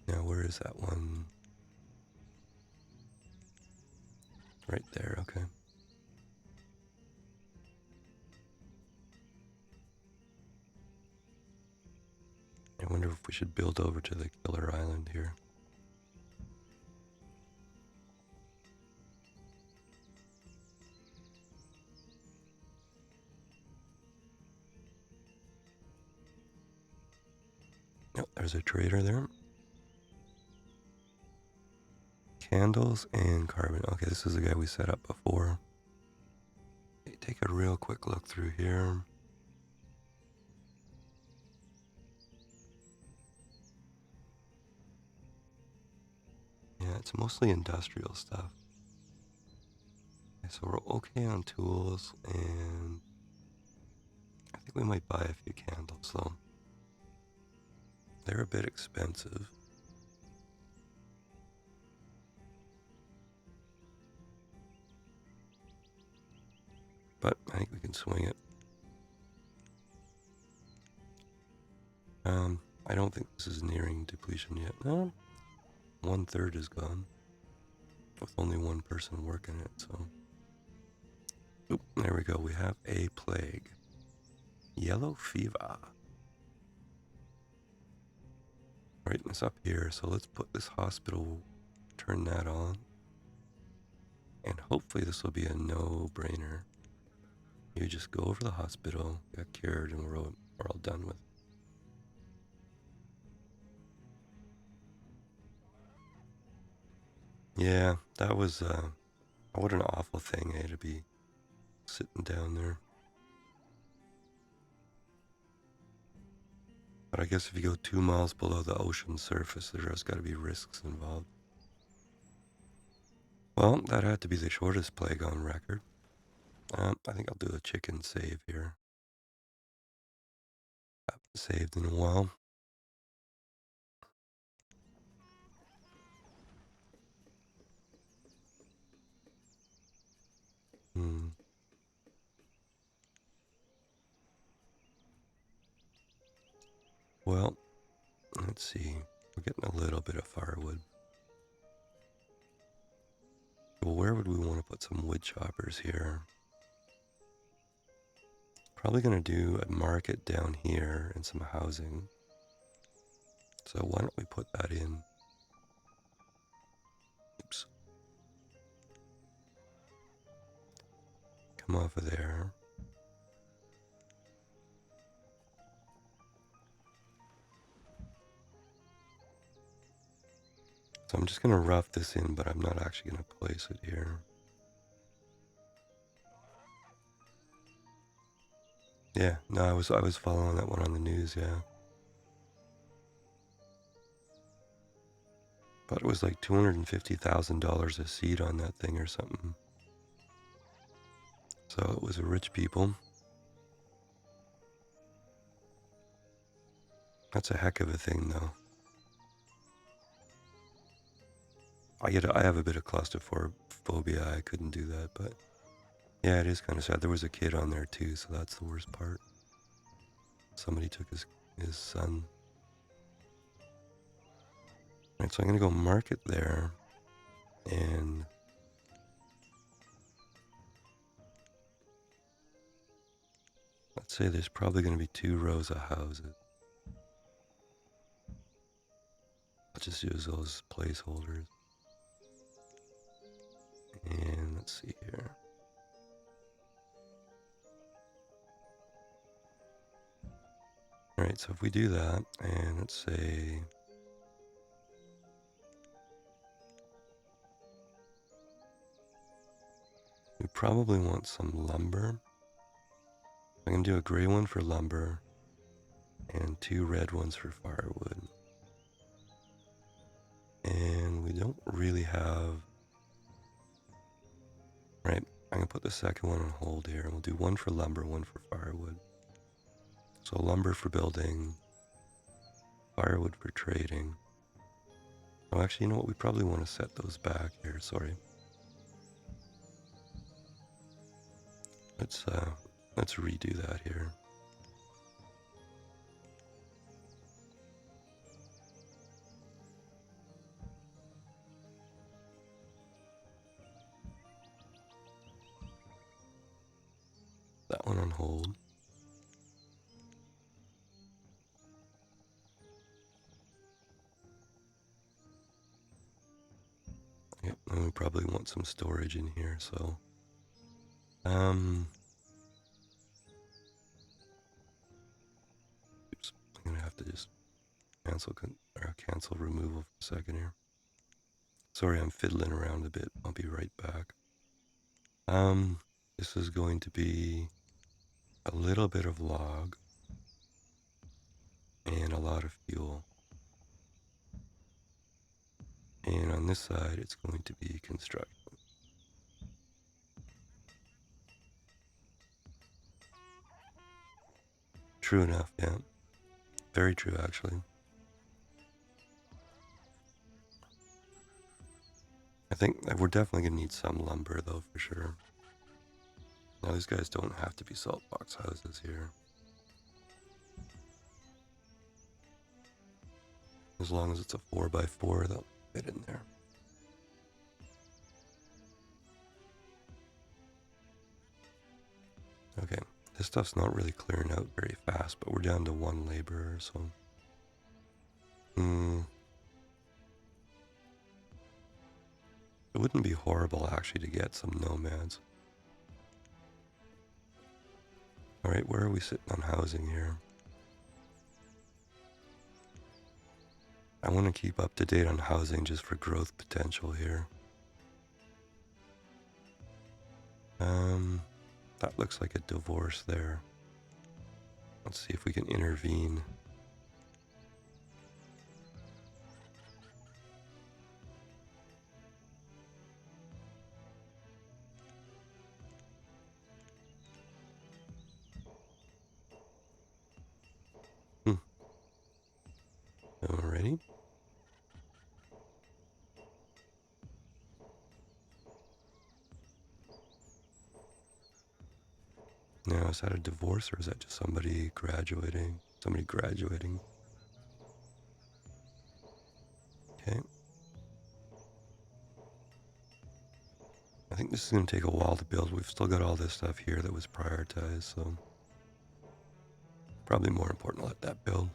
Now, where is that one? Right there, okay. I wonder if we should build over to the killer island here. Yep, there's a trader there. Candles and carbon. Okay, this is the guy we set up before. Okay, take a real quick look through here. Yeah, it's mostly industrial stuff. Okay, so we're okay on tools, and I think we might buy a few candles though. They're a bit expensive. But I think we can swing it. I don't think this is nearing depletion yet. No, 1/3 is gone. With only 1 person working it, so. Oop, there we go. We have a plague. Yellow fever. Right, it's up here, so let's put this hospital, turn that on. And hopefully this will be a no-brainer. You just go over to the hospital, get cured, and we're all done with it. Yeah, that was Oh, what an awful thing, to be sitting down there. But I guess if you go 2 miles below the ocean surface, there's got to be risks involved. Well, that had to be the shortest plague on record. I think I'll do a chicken save here. Haven't saved in a while. Well, let's see. We're getting a little bit of firewood. Well, where would we want to put some wood choppers here? Probably going to do a market down here and some housing. So why don't we put that in? Oops. Come off of there. So I'm just going to rough this in, but I'm not actually going to place it here. Yeah, no, I was following that one on the news, yeah. But it was like $250,000 a seed on that thing or something. So it was a rich people. That's a heck of a thing, though. I have a bit of claustrophobia. I couldn't do that, but yeah, it is kind of sad. There was a kid on there too, so that's the worst part. Somebody took his son. All right, so I'm gonna go market there, and let's say there's probably gonna be 2 rows of houses. I'll just use those placeholders. And let's see here. All right, so if we do that, and let's say we probably want some lumber. I'm gonna do a gray one for lumber and 2 red ones for firewood. And we don't really have, right, I'm gonna put the second one on hold here, and we'll do 1 for lumber, 1 for firewood. So lumber for building, firewood for trading. Oh, actually, you know what? We probably want to set those back here. Sorry. Let's redo that here. That one on hold. Yep, and we probably want some storage in here, so oops, I'm gonna have to just cancel removal for a second here. Sorry, I'm fiddling around a bit. I'll be right back. This is going to be a little bit of log and a lot of fuel. And on this side, it's going to be construction. True enough, yeah. Very true, actually. I think that we're definitely going to need some lumber, though, for sure. Now, these guys don't have to be salt box houses here. As long as it's a 4x4, they'll fit in there. Okay, this stuff's not really clearing out very fast, but we're down to 1 laborer, so... It wouldn't be horrible, actually, to get some nomads. Alright, where are we sitting on housing here? I want to keep up to date on housing just for growth potential here. That looks like a divorce there. Let's see if we can intervene. Alrighty. Now, is that a divorce or is that just somebody graduating? Somebody graduating. Okay. I think this is going to take a while to build. We've still got all this stuff here that was prioritized, so probably more important to let that build.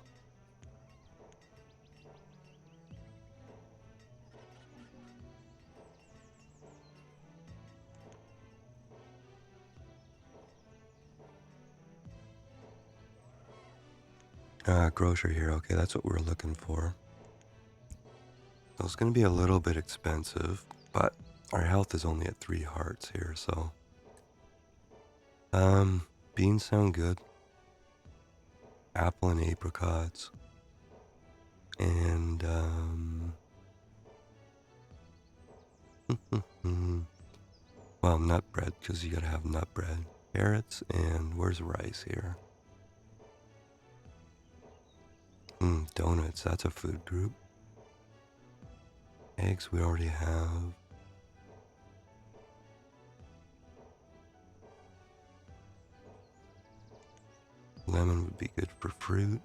Grocery here. Okay, that's what we're looking for. So it's going to be a little bit expensive, but our health is only at 3 hearts here, so. Beans sound good. Apple and apricots. And, well, nut bread, because you gotta have nut bread. Carrots, and where's rice here? Donuts, that's a food group. Eggs we already have. Lemon would be good for fruit.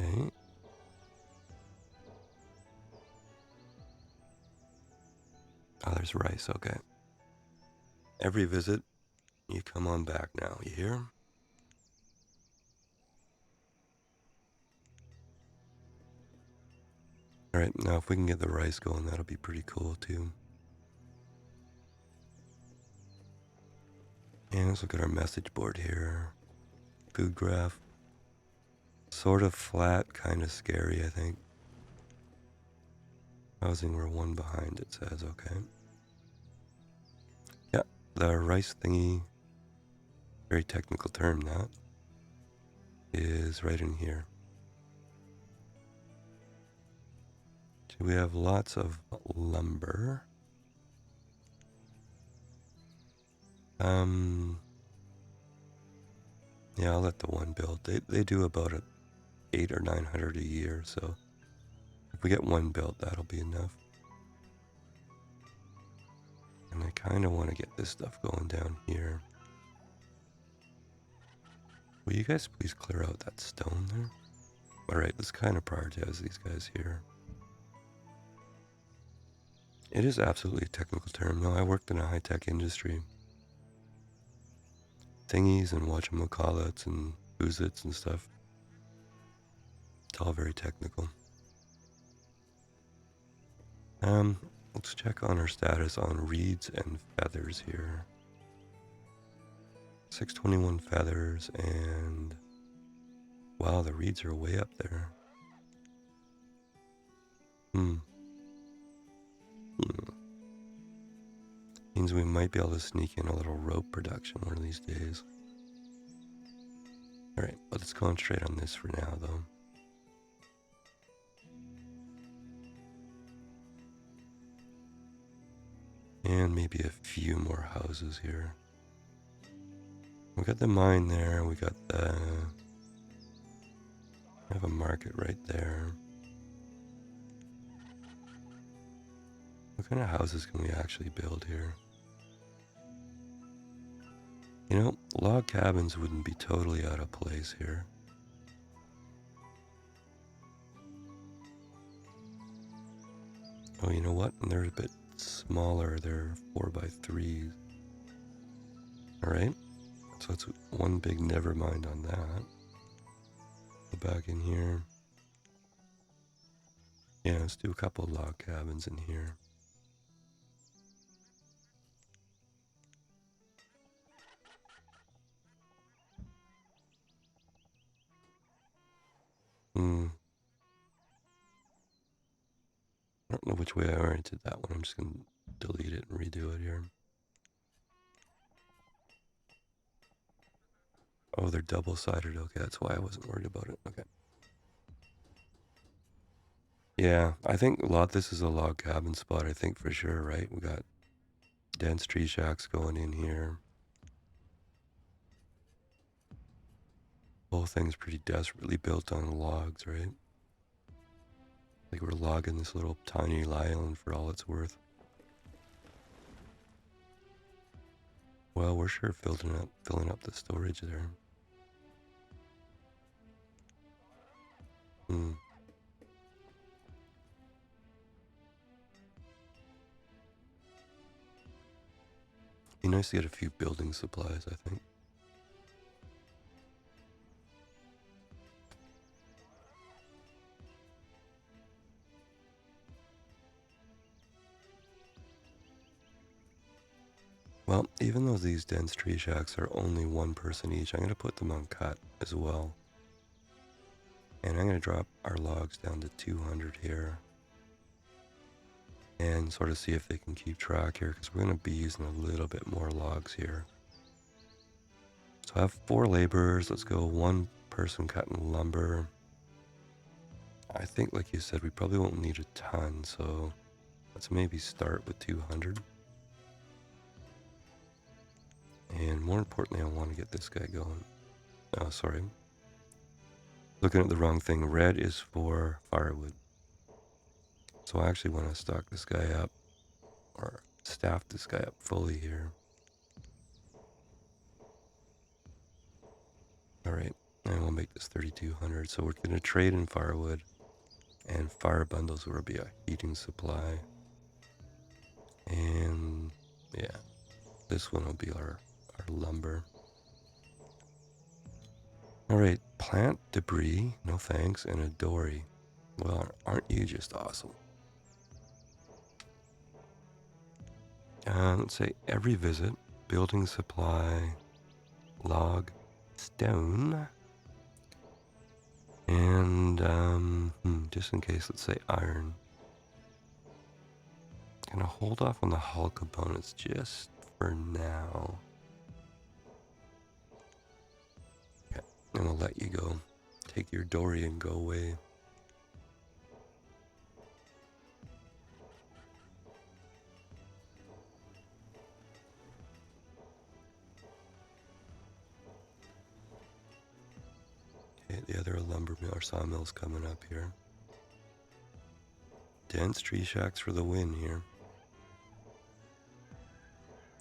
Okay. Oh, there's rice, okay. Every visit, you come on back now, you hear? Alright, now if we can get the rice going, that'll be pretty cool too. And let's look at our message board here. Food graph. Sort of flat, kind of scary, I think. Housing, we're 1 behind, it says, okay. Yeah, the rice thingy, very technical term, that is right in here. So we have lots of lumber. Yeah, I'll let the one build. They do about 800 or 900 a year, so if we get one built, that'll be enough. And I kind of want to get this stuff going down here. Will you guys please clear out that stone there? Alright, let's kind of prioritize these guys here. It is absolutely a technical term. No, I worked in a high-tech industry. Thingies and whatchamacallits and who's-its and stuff. It's all very technical. Let's check on our status on reeds and feathers here. 621 feathers, and wow, the reeds are way up there. Means we might be able to sneak in a little rope production one of these days. Alright, let's concentrate on this for now, though. And maybe a few more houses here. We got the mine there, we got the... We have a market right there. What kind of houses can we actually build here? You know, log cabins wouldn't be totally out of place here. Oh, you know what? They're a bit smaller. They're 4x3s. Alright. So it's one big never mind on that. Go back in here. Yeah, let's do a couple log cabins in here. I don't know which way I oriented that one. I'm just going to delete it and redo it here. Oh, they're double-sided. Okay, that's why I wasn't worried about it. Okay. Yeah, I think this is a log cabin spot, I think for sure, right? We got dense tree shacks going in here. Whole thing's pretty desperately built on logs, right? Like we're logging this little tiny island for all it's worth. Well, we're sure filling up the storage there. Hmm. Be nice to get a few building supplies, I think. Well, even though these dense tree shacks are only one person each, I'm going to put them on cut as well. And I'm going to drop our logs down to 200 here. And sort of see if they can keep track here, because we're going to be using a little bit more logs here. So I have 4 laborers. Let's go 1 person cutting lumber. I think, like you said, we probably won't need a ton, so let's maybe start with 200. And more importantly, I want to get this guy going. Oh, sorry. Looking at the wrong thing. Red is for firewood. So I actually want to stock this guy up, or staff this guy up fully here. Alright, and we'll make this 3,200. So we're going to trade in firewood, and fire bundles will be a heating supply. And yeah, this one will be our lumber. Alright, plant debris, no thanks, and a dory. Well, aren't you just awesome? Let's say every visit, building supply, log, stone, and just in case, let's say iron. Gonna hold off on the hull components just for now. Okay, and I'll let you go. Take your dory and go away. Okay, the other lumber mill or sawmill's coming up here. Dense tree shacks for the win here.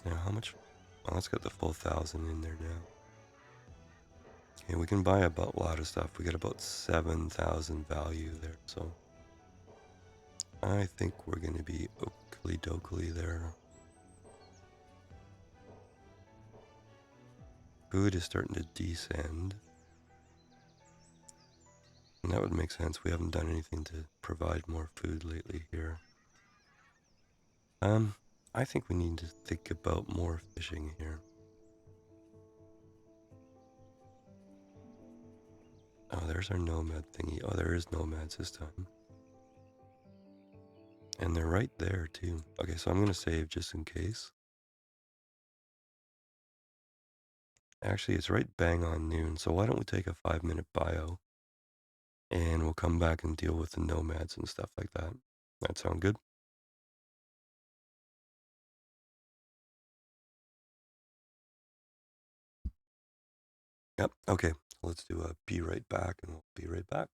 Now, how much? Well, let's get the full 1,000 in there now. Okay, we can buy about a lot of stuff. We get about 7,000 value there, so I think we're gonna be oakley dokley there. Food is starting to descend. And that would make sense. We haven't done anything to provide more food lately here. I think we need to think about more fishing here. Oh, there's our nomad thingy. Oh, there is nomads this time. And they're right there, too. Okay, so I'm going to save just in case. Actually, it's right bang on noon, so why don't we take a 5-minute bio? And we'll come back and deal with the nomads and stuff like that. That sound good? Yep, okay. Let's do a be right back, and we'll be right back.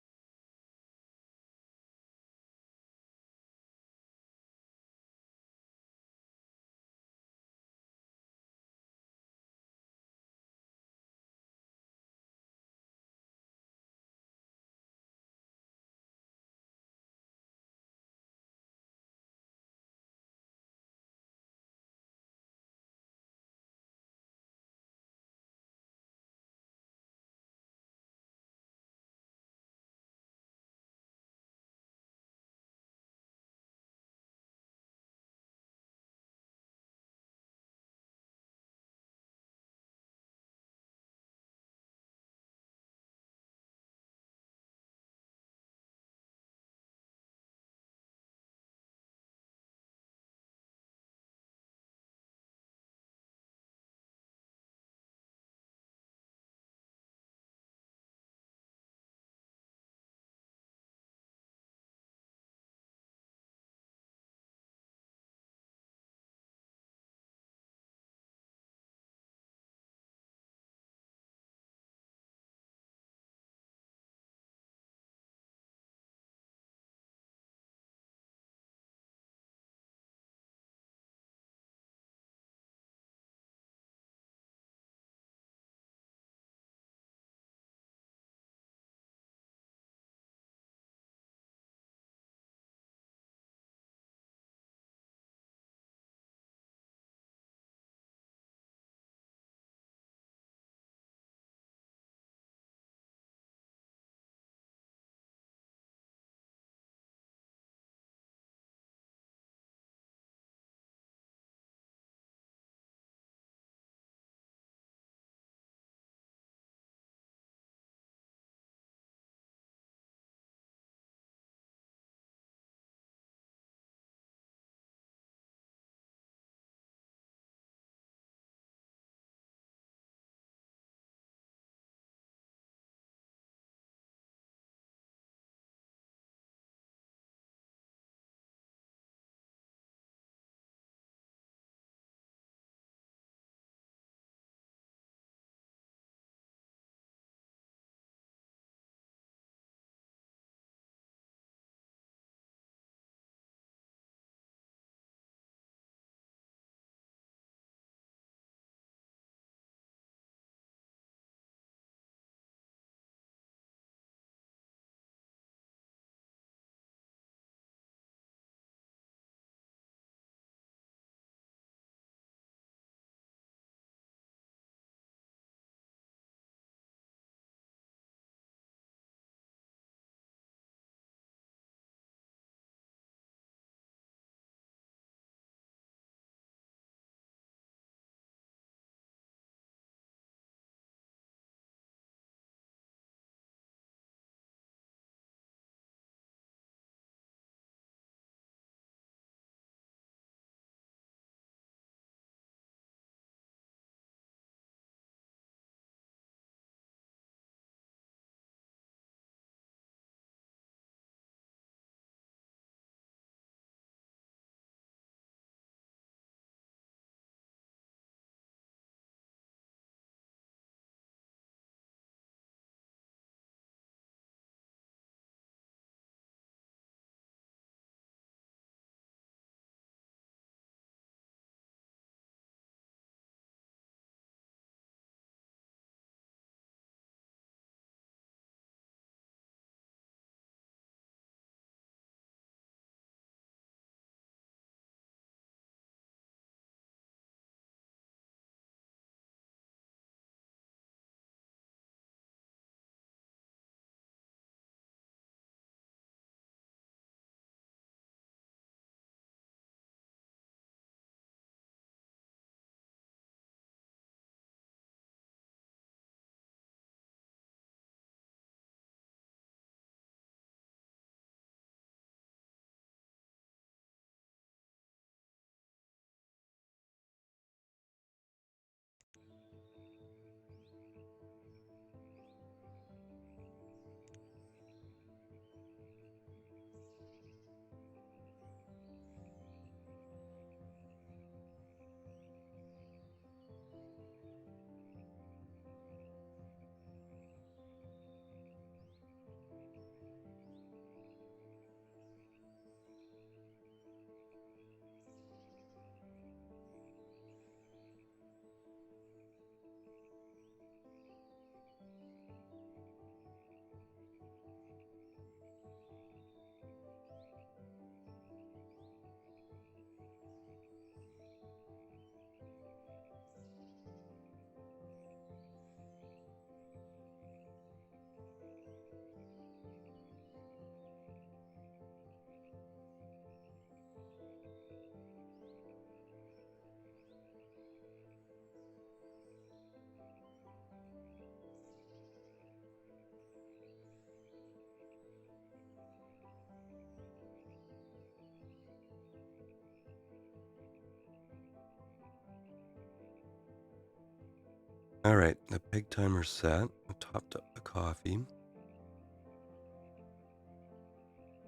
All right, the pig timer's set. I topped up the coffee.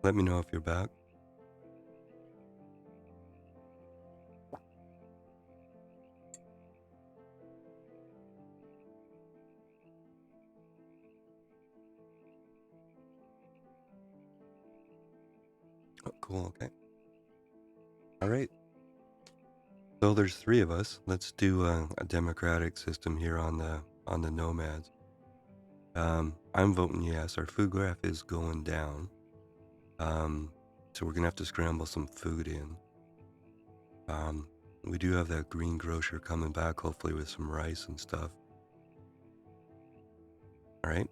Let me know if you're back. Oh, cool. Okay. All right. So there's 3 of us. Let's do a democratic system here on the nomads. I'm voting yes. Our food graph is going down. So we're gonna have to scramble some food in. We do have that green grocer coming back, hopefully with some rice and stuff. All right.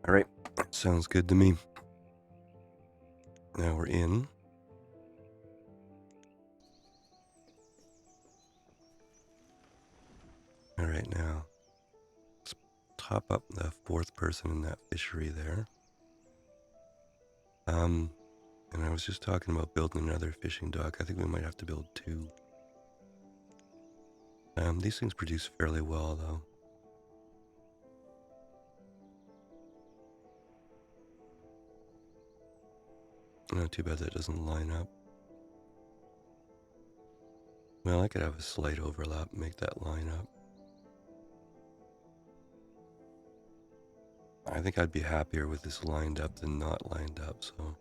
All right. Sounds good to me. Now we're in. All right, now let's top up the 4th person in that fishery there. And I was just talking about building another fishing dock. I think we might have to build 2. These things produce fairly well, though. Not too bad that doesn't line up. Well, I could have a slight overlap and make that line up. I think I'd be happier with this lined up than not lined up, so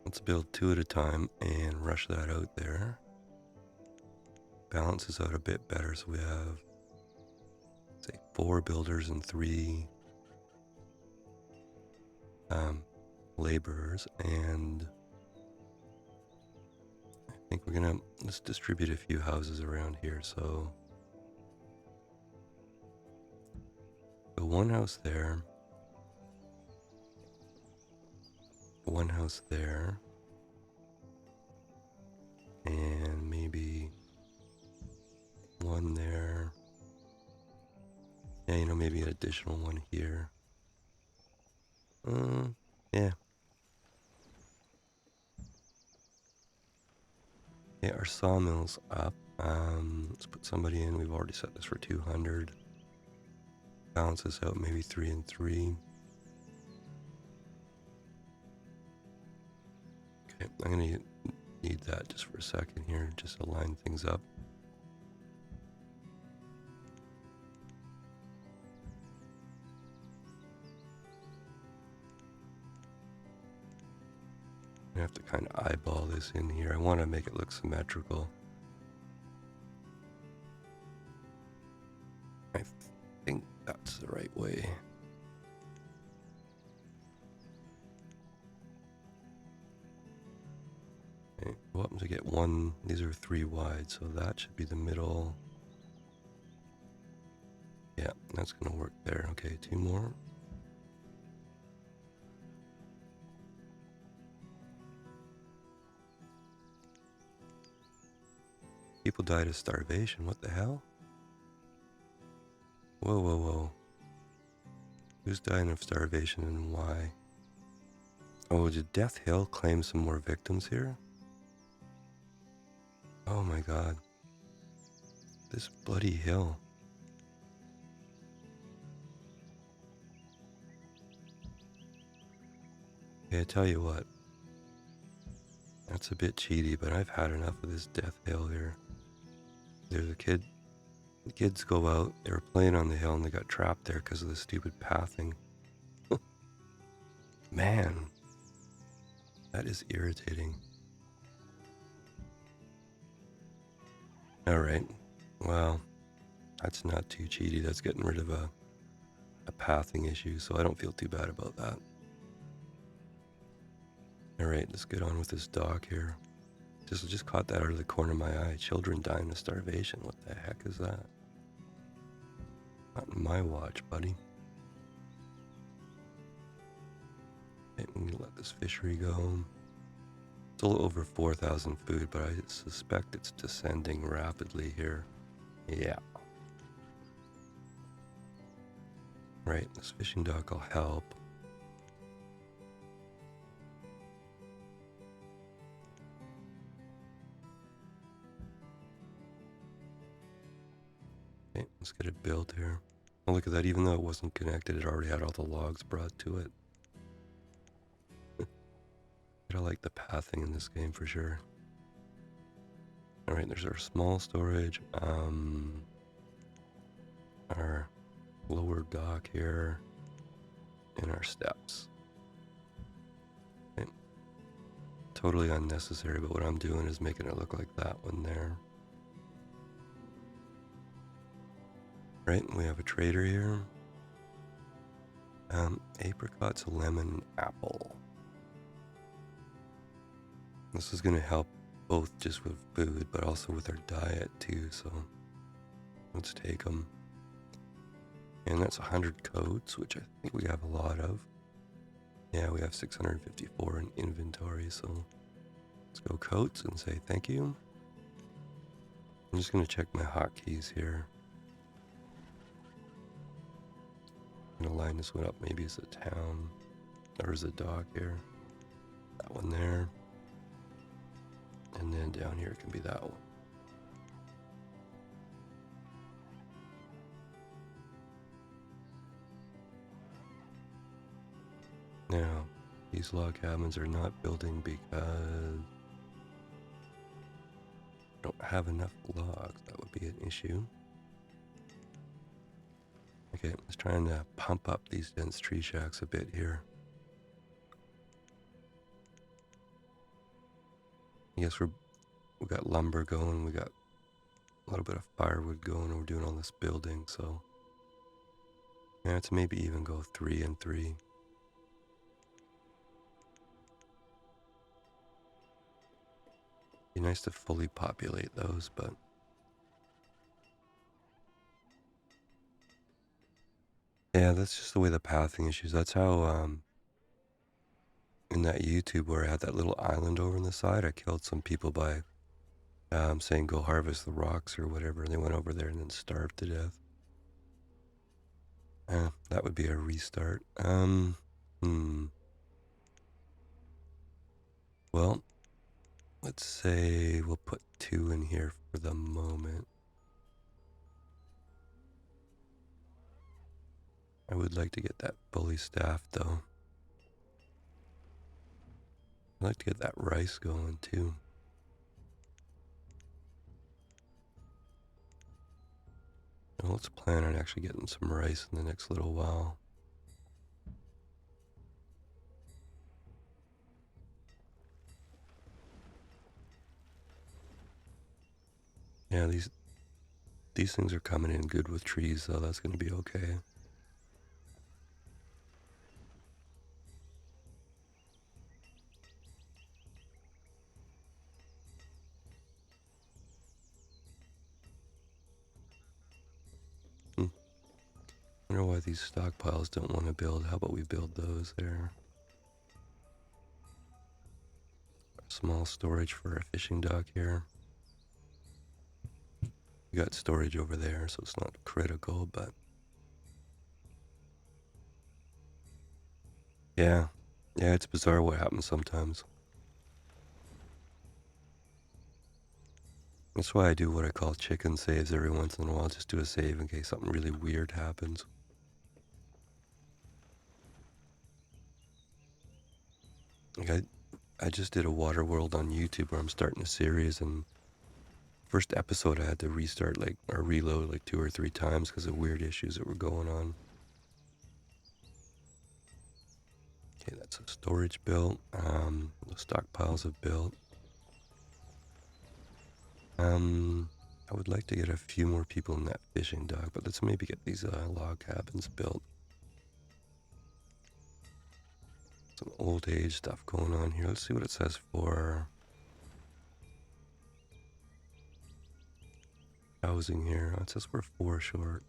let's build 2 at a time and rush that out there. Balances out a bit better, so we have, say, 4 builders and 3 laborers, and I think let's distribute a few houses around here. So 1 house there, 1 house there, and maybe 1 there. Yeah, maybe an additional 1 here. Yeah. Yeah, our sawmill's up. Let's put somebody in. We've already set this for 200. Balance this out, maybe 3 and 3. Okay, I'm gonna need that just for a second here, just to line things up. I have to kind of eyeball this in here. I want to make it look symmetrical. I think that's the right way. Okay, what happens to get 1? These are 3 wide, so that should be the middle. Yeah, that's gonna work there. Okay, 2 more. People died of starvation. What the hell? Whoa, whoa, whoa. Who's dying of starvation and why? Oh, did Death Hill claim some more victims here? Oh my god. This bloody hill. Okay, I tell you what. That's a bit cheaty, but I've had enough of this Death Hill here. There's a kid. The kids go out. They were playing on the hill and they got trapped there because of the stupid pathing. Man, that is irritating. Alright, well, that's not too cheaty. That's getting rid of a pathing issue, so I don't feel too bad about that. Alright, let's get on with this dock here. Just caught that out of the corner of my eye. Children dying of starvation. What the heck is that? Not in my watch, buddy. Okay, I'm gonna let this fishery go. It's a little over 4,000 food, but I suspect it's descending rapidly here. Yeah. Right, this fishing dock will help. get it built here. Oh, look at that. Even though it wasn't connected, it already had all the logs brought to it. I like the pathing in this game for sure. All right, there's our small storage. Our lower dock here, and our steps. Okay. Totally unnecessary, but what I'm doing is making it look like that one there. Right, we have a trader here. Apricots, lemon, apple. This is going to help both just with food, but also with our diet too, so let's take them. And that's 100 coats, which I think we have a lot of. Yeah, we have 654 in inventory, so let's go coats and say thank you. I'm just going to check my hotkeys here. I'm going to line this one up maybe as a town, or as a dock here. That one there. And then down here it can be that one. Now, these log cabins are not building because I don't have enough logs. That would be an issue. Okay, let's try and pump up these dense tree shacks a bit here. Yes, we got lumber going, we got a little bit of firewood going, and we're doing all this building, so yeah, let's maybe even go 3 and 3. Be nice to fully populate those, but yeah, that's just the way the pathing issues. That's how in that YouTube where I had that little island over on the side, I killed some people by saying go harvest the rocks or whatever, and they went over there and then starved to death. That would be a restart. Well, let's say we'll put 2 in here for the moment. I would like to get that fully staffed though. I'd like to get that rice going too. Well, let's plan on actually getting some rice in the next little while. Yeah, these things are coming in good with trees, so that's going to be okay. I wonder why these stockpiles don't want to build. How about we build those there? Small storage for a fishing dock here. We got storage over there, so it's not critical, but yeah, it's bizarre what happens sometimes. That's why I do what I call chicken saves every once in a while. Just do a save in case something really weird happens. Like I just did a water world on YouTube where I'm starting a series, and first episode I had to restart or reload like 2 or 3 times because of weird issues that were going on. Okay, that's a storage built. The stockpiles have built. I would like to get a few more people in that fishing dock, but let's maybe get these log cabins built. Some old age stuff going on here. Let's see what it says for housing here. It says we're 4 short.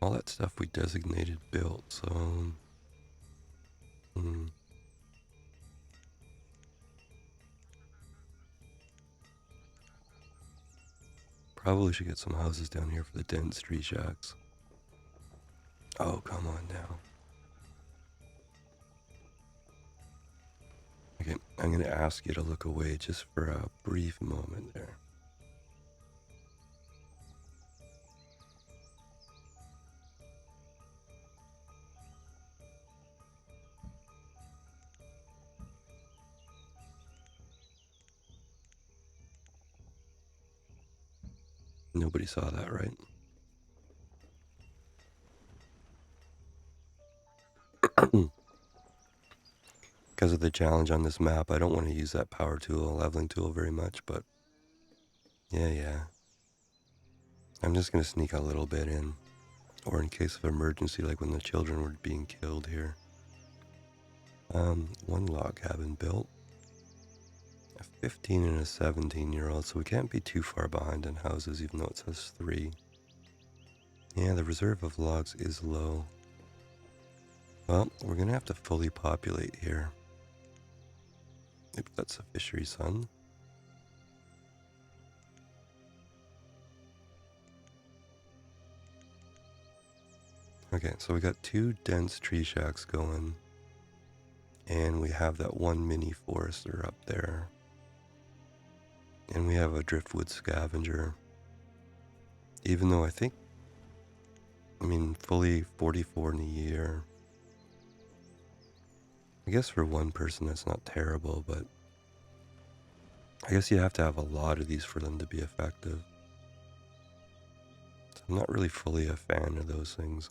All that stuff we designated built, so probably should get some houses down here for the dense tree shacks. Oh, come on now. Okay, I'm going to ask you to look away just for a brief moment there. Nobody saw that, right? Because of the challenge on this map, I don't want to use that power tool, leveling tool very much, but yeah. I'm just going to sneak a little bit in, or in case of emergency, like when the children were being killed here. One log cabin built. A 15 and a 17-year-old, so we can't be too far behind in houses, even though it says 3. Yeah, the reserve of logs is low. Well, we're going to have to fully populate here. Oops, that's a fishery sun. Okay, so we got 2 dense tree shacks going. And we have that 1 mini forester up there. And we have a driftwood scavenger. Even though fully 44 in a year. I guess for one person that's not terrible, but I guess you have to have a lot of these for them to be effective. So I'm not really fully a fan of those things.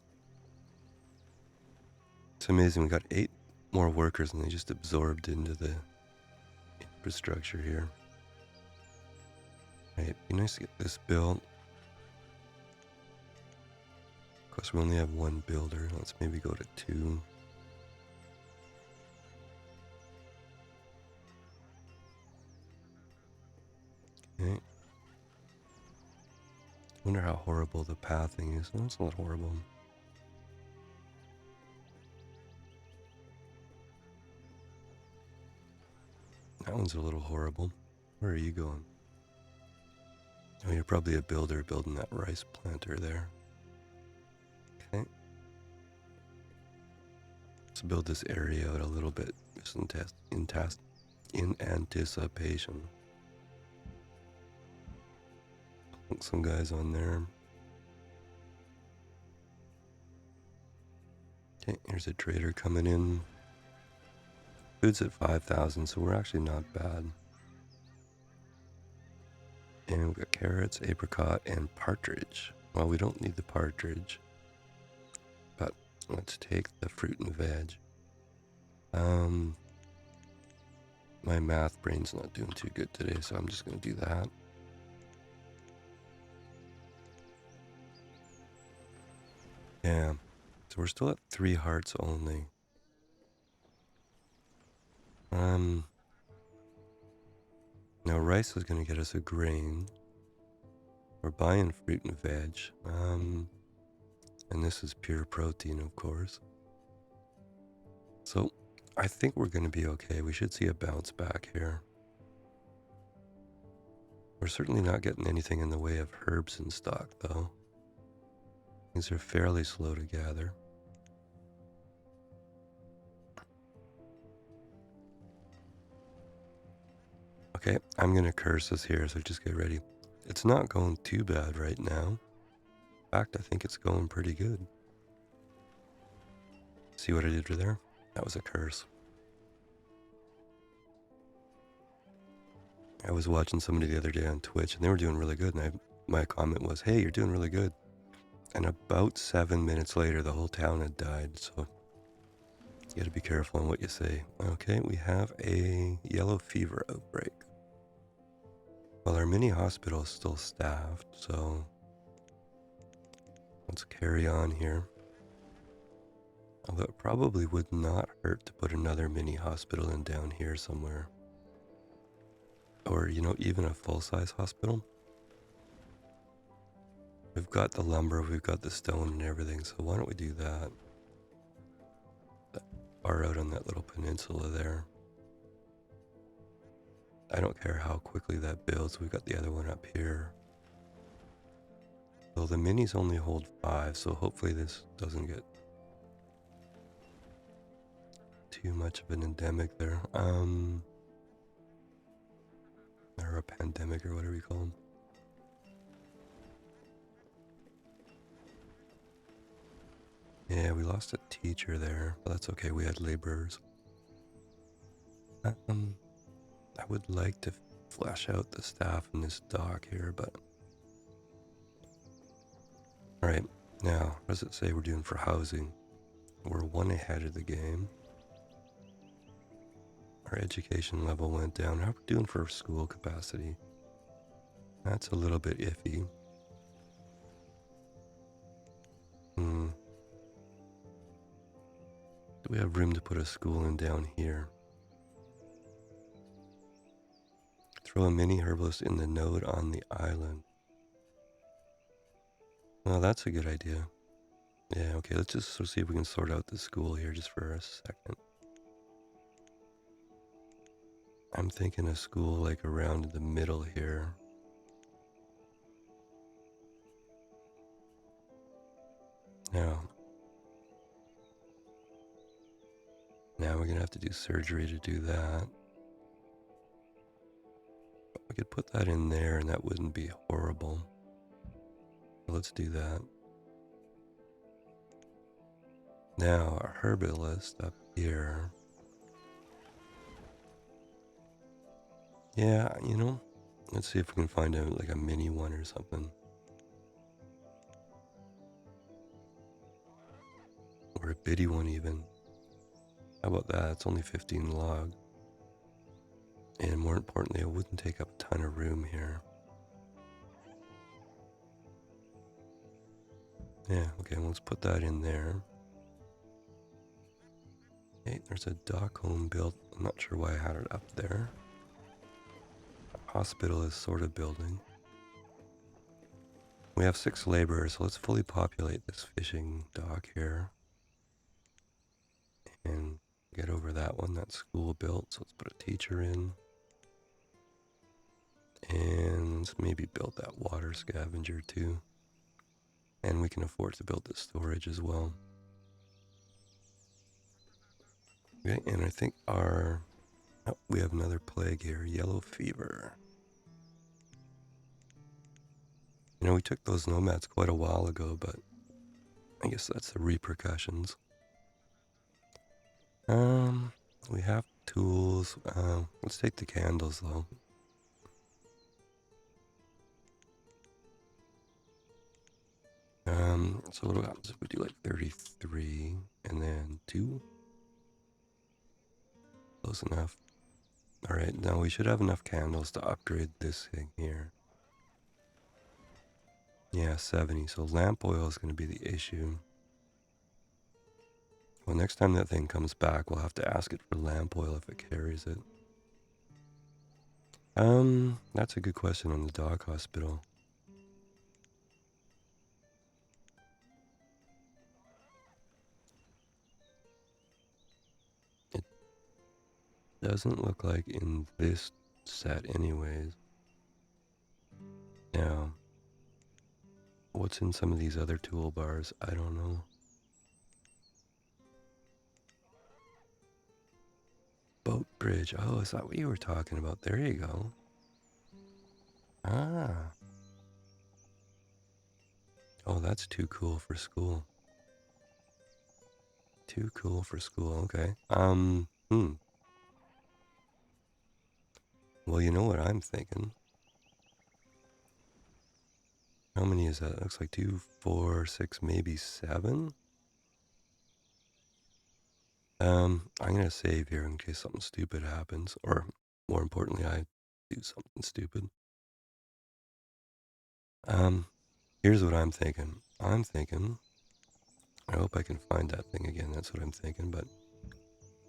It's amazing, we got 8 more workers and they just absorbed into the infrastructure here. Right, be nice to get this built. Of course, we only have 1 builder. Let's maybe go to 2. Okay. Wonder how horrible the pathing is. No, it's not horrible. That one's a little horrible. Where are you going? Oh, you're probably a builder building that rice planter there. Okay. Let's build this area out a little bit just in anticipation. Put some guys on there. Okay, here's a trader coming in. Food's at 5,000, so we're actually not bad. And we've got carrots, apricot, and partridge. Well, we don't need the partridge, but let's take the fruit and veg. My math brain's not doing too good today, so I'm just going to do that. Yeah, so we're still at 3 hearts only. Now rice is going to get us a grain. We're buying fruit and veg. And this is pure protein, of course. So I think we're going to be okay. We should see a bounce back here. We're certainly not getting anything in the way of herbs in stock, though. These are fairly slow to gather. Okay, I'm going to curse us here, so just get ready. It's not going too bad right now. In fact, I think it's going pretty good. See what I did there? That was a curse. I was watching somebody the other day on Twitch, and they were doing really good, and my comment was, hey, you're doing really good. And about 7 minutes later, the whole town had died, so you gotta be careful on what you say. Okay, we have a yellow fever outbreak. Well, our mini hospital is still staffed, so let's carry on here. Although it probably would not hurt to put another mini hospital in down here somewhere. Or, even a full-size hospital. We've got the lumber, we've got the stone and everything, so why don't we do that? Far out on that little peninsula there. I don't care how quickly that builds, we've got the other one up here. So the minis only hold 5, so hopefully this doesn't get too much of an endemic there. Or a pandemic or whatever you call them. Yeah, we lost a teacher there, but that's okay, we had laborers. I would like to flesh out the staff in this dock here, but All right, now, what does it say we're doing for housing? We're one ahead of the game. Our education level went down. How are we doing for school capacity? That's a little bit iffy. Do we have room to put a school in down here? Throw a mini herbalist in the node on the island. Well, that's a good idea. Yeah, okay, let's just see if we can sort out the school here just for a second. I'm thinking a school like around the middle here. Now we're gonna have to do surgery to do that. We could put that in there and that wouldn't be horrible. Let's do that. Now, a herbalist up here. Yeah, you know, let's see if we can find like a mini one or something. Or a bitty one even. How about that? It's only 15 log. And more importantly, it wouldn't take up a ton of room here. Yeah, okay, let's put that in there. Hey, there's a dock home built. I'm not sure why I had it up there. A hospital is sort of building. We have 6 laborers, so let's fully populate this fishing dock here. And get over that one, that school built, so let's put a teacher in. And let's maybe build that water scavenger too. And we can afford to build the storage as well. Okay, and I think we have another plague here, yellow fever. You know, we took those nomads quite a while ago, but I guess that's the repercussions. We have tools. Let's take the candles though. So what happens if we do like 33 and then 2? Close enough. All right, now we should have enough candles to upgrade this thing here. Yeah, 70. So lamp oil is going to be the issue. Well, next time that thing comes back, we'll have to ask it for lamp oil if it carries it. That's a good question on the dog hospital. It doesn't look like in this set anyways. Now, what's in some of these other toolbars? I don't know. Boat bridge. Oh, is that what you were talking about? There you go. Ah. Oh, that's too cool for school. Too cool for school. Okay. Well, you know what I'm thinking. How many is that? Looks like 2, 4, 6, maybe 7. I'm gonna save here in case something stupid happens, or more importantly, I do something stupid. Here's what I'm thinking. I hope I can find that thing again. That's what I'm thinking. But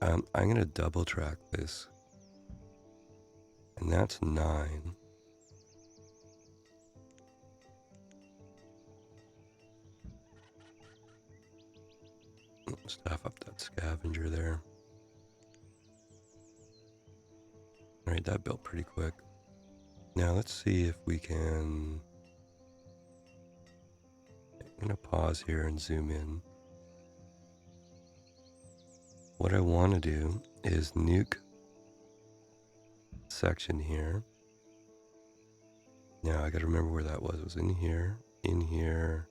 I'm gonna double track this, and that's 9. Staff up that scavenger there. All right, that built pretty quick. Now let's see if we can. I'm gonna pause here and zoom in. What I want to do is nuke section here. Now I gotta remember where that was. It was in here, in here.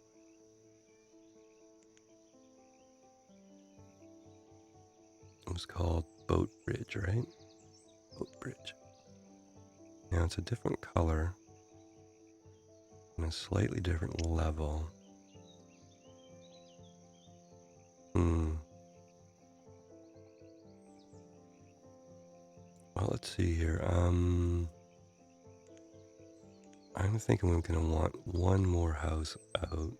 It was called Boat Bridge, right? Boat Bridge. Now it's a different color and a slightly different level. Well, let's see here. I'm thinking we're gonna want one more house out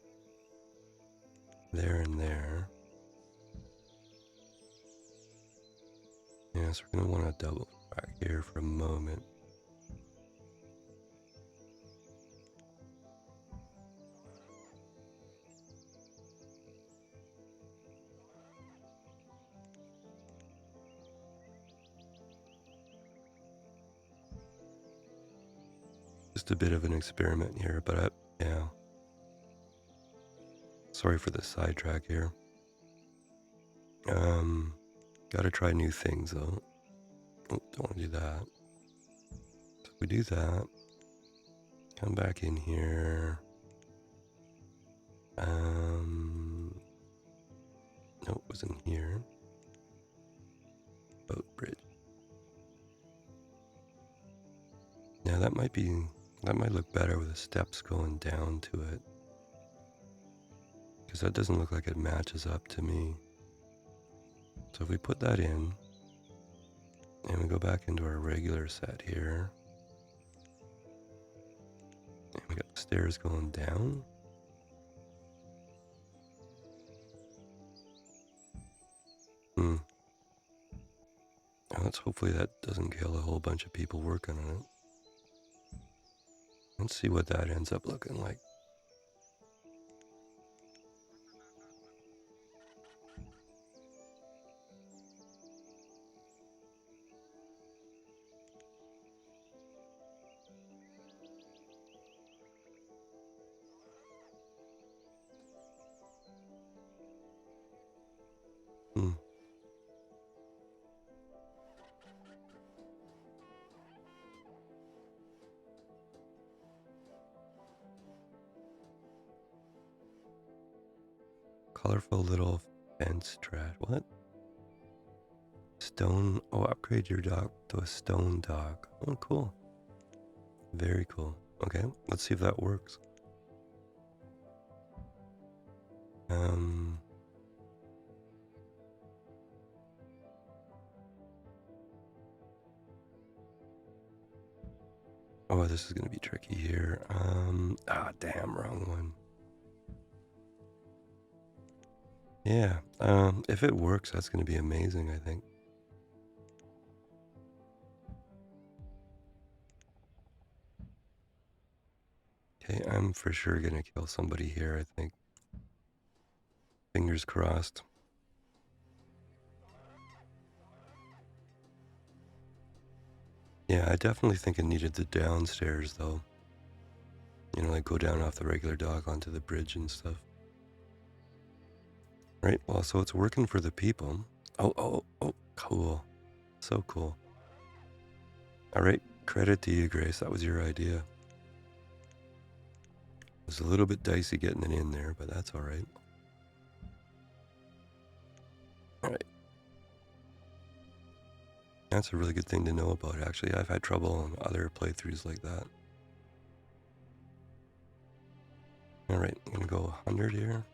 there and there. Yeah, so we're gonna want to double back here for a moment. Just a bit of an experiment here, but yeah. Sorry for the sidetrack here. Gotta try new things though. Oh, don't want to do that. So we do that. Come back in here. No, it wasn't here. Boat bridge. Yeah, that might look better with the steps going down to it. Because that doesn't look like it matches up to me. So if we put that in, and we go back into our regular set here, and we got the stairs going down. Let's hopefully that doesn't kill a whole bunch of people working on it. Let's see what that ends up looking like. Colorful little fence strat. What? Stone. Oh, upgrade your dock to a stone dock. Oh, cool. Very cool. Okay, let's see if that works. Oh, this is gonna be tricky here. Damn, wrong one. Yeah, if it works, that's gonna be amazing, I think. Okay, I'm for sure gonna kill somebody here, I think. Fingers crossed. Yeah, I definitely think it needed the downstairs, though. You know, like go down off the regular dock onto the bridge and stuff. Right, well, so it's working for the people. Oh, cool. So cool. All right, credit to you, Grace. That was your idea. It was a little bit dicey getting it in there, but that's all right. All right. That's a really good thing to know about, actually. I've had trouble on other playthroughs like that. All right, I'm going to go 100 here.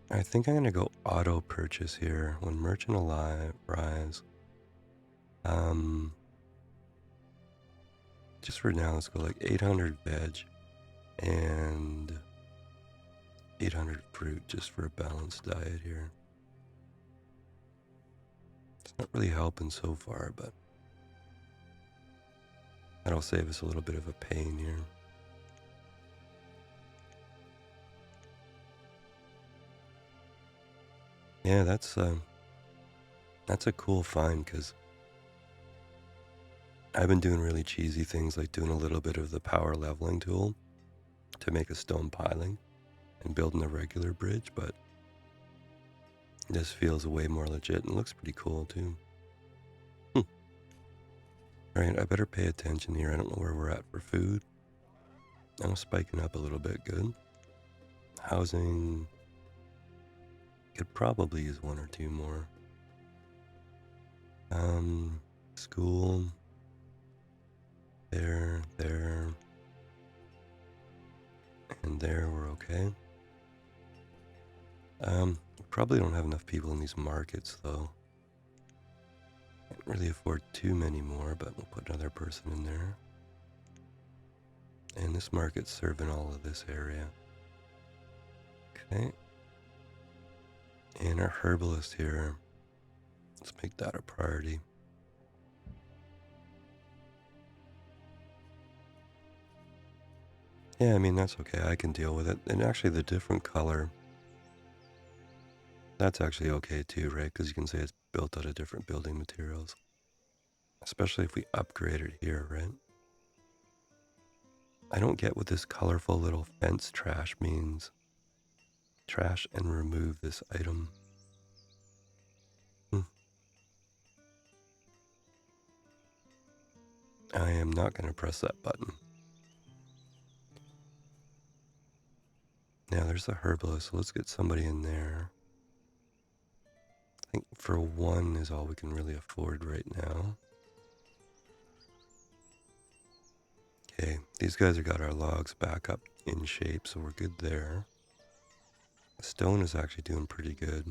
I think I'm going to go auto purchase here. When merchant arrives. Just for now, let's go like 800 veg and 800 fruit just for a balanced diet here. It's not really helping so far, but that'll save us a little bit of a pain here. Yeah, that's a cool find because I've been doing really cheesy things like doing a little bit of the power leveling tool to make a stone piling and building a regular bridge, but this feels way more legit and looks pretty cool too. Alright, I better pay attention here. I don't know where we're at for food. I'm spiking up a little bit. Good. Housing. Could probably use one or two more. School. There. And there, we're okay. probably don't have enough people in these markets, though. Can't really afford too many more, but we'll put another person in there. And this market's serving all of this area. Okay. And our herbalist here, let's make that a priority. Yeah, I mean, that's okay. I can deal with it. And actually, the different color, that's actually okay too, right? Because you can say it's built out of different building materials. Especially if we upgrade it here, right? I don't get what this colorful little fence trash means. Trash and remove this item. I am not going to press that button. Now there's the herbalist, so let's get somebody in there. I think for one is all we can really afford right now. Okay, these guys have got our logs back up in shape, so we're good there. Stone is actually doing pretty good.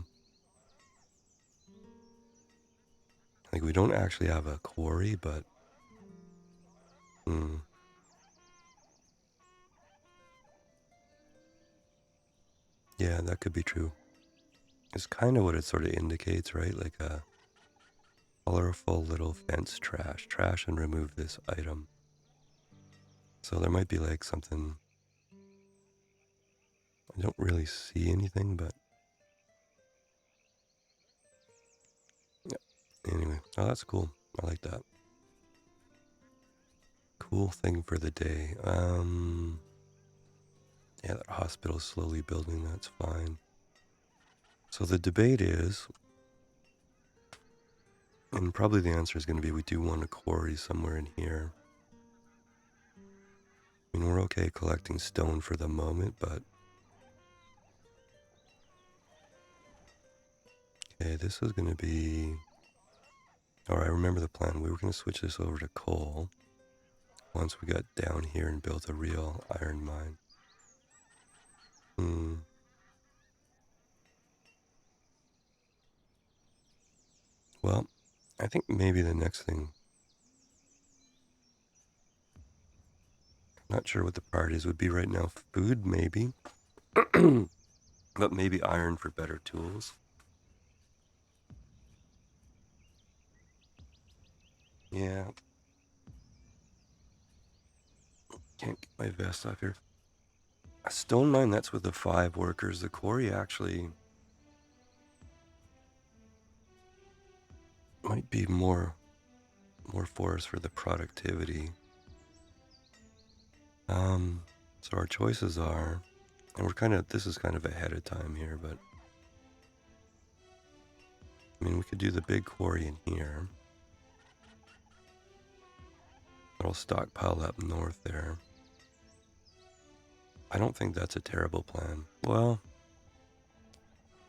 Like, we don't actually have a quarry, but... yeah, that could be true. It's kind of what it sort of indicates, right? Like a colorful little fence trash. Trash and remove this item. So there might be like something... I don't really see anything, but... yeah. Anyway, oh, that's cool. I like that. Cool thing for the day. Yeah, that hospital's slowly building. That's fine. So the debate is, and probably the answer is going to be we do want a quarry somewhere in here. I mean, we're okay collecting stone for the moment, but... okay, this is going to be... alright, I remember the plan. We were going to switch this over to coal once we got down here and built a real iron mine. Well, I think maybe the next thing... not sure what the priorities would be right now. Food, maybe. But maybe iron for better tools. Yeah. Can't get my vest off here. A stone mine, that's with the 5 workers. The quarry actually might be more for us for the productivity. So our choices are, and we're kind of, this is kind of ahead of time here, but I mean, we could do the big quarry in here. It'll stockpile up north there. I don't think that's a terrible plan. Well,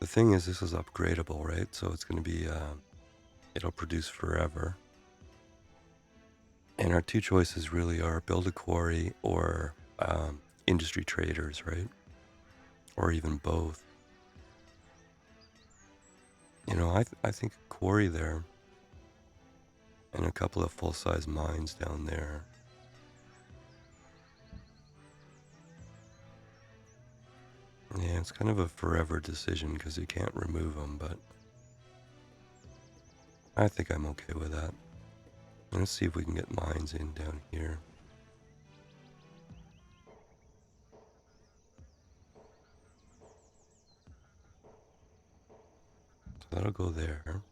the thing is, this is upgradable, right? So it's going to be, it'll produce forever. And our 2 choices really are build a quarry or industry traders, right? Or even both. You know, I think a quarry there and a couple of full-size mines down there. Yeah, it's kind of a forever decision because you can't remove them, but I think I'm okay with that. Let's see if we can get mines in down here. So that'll go there.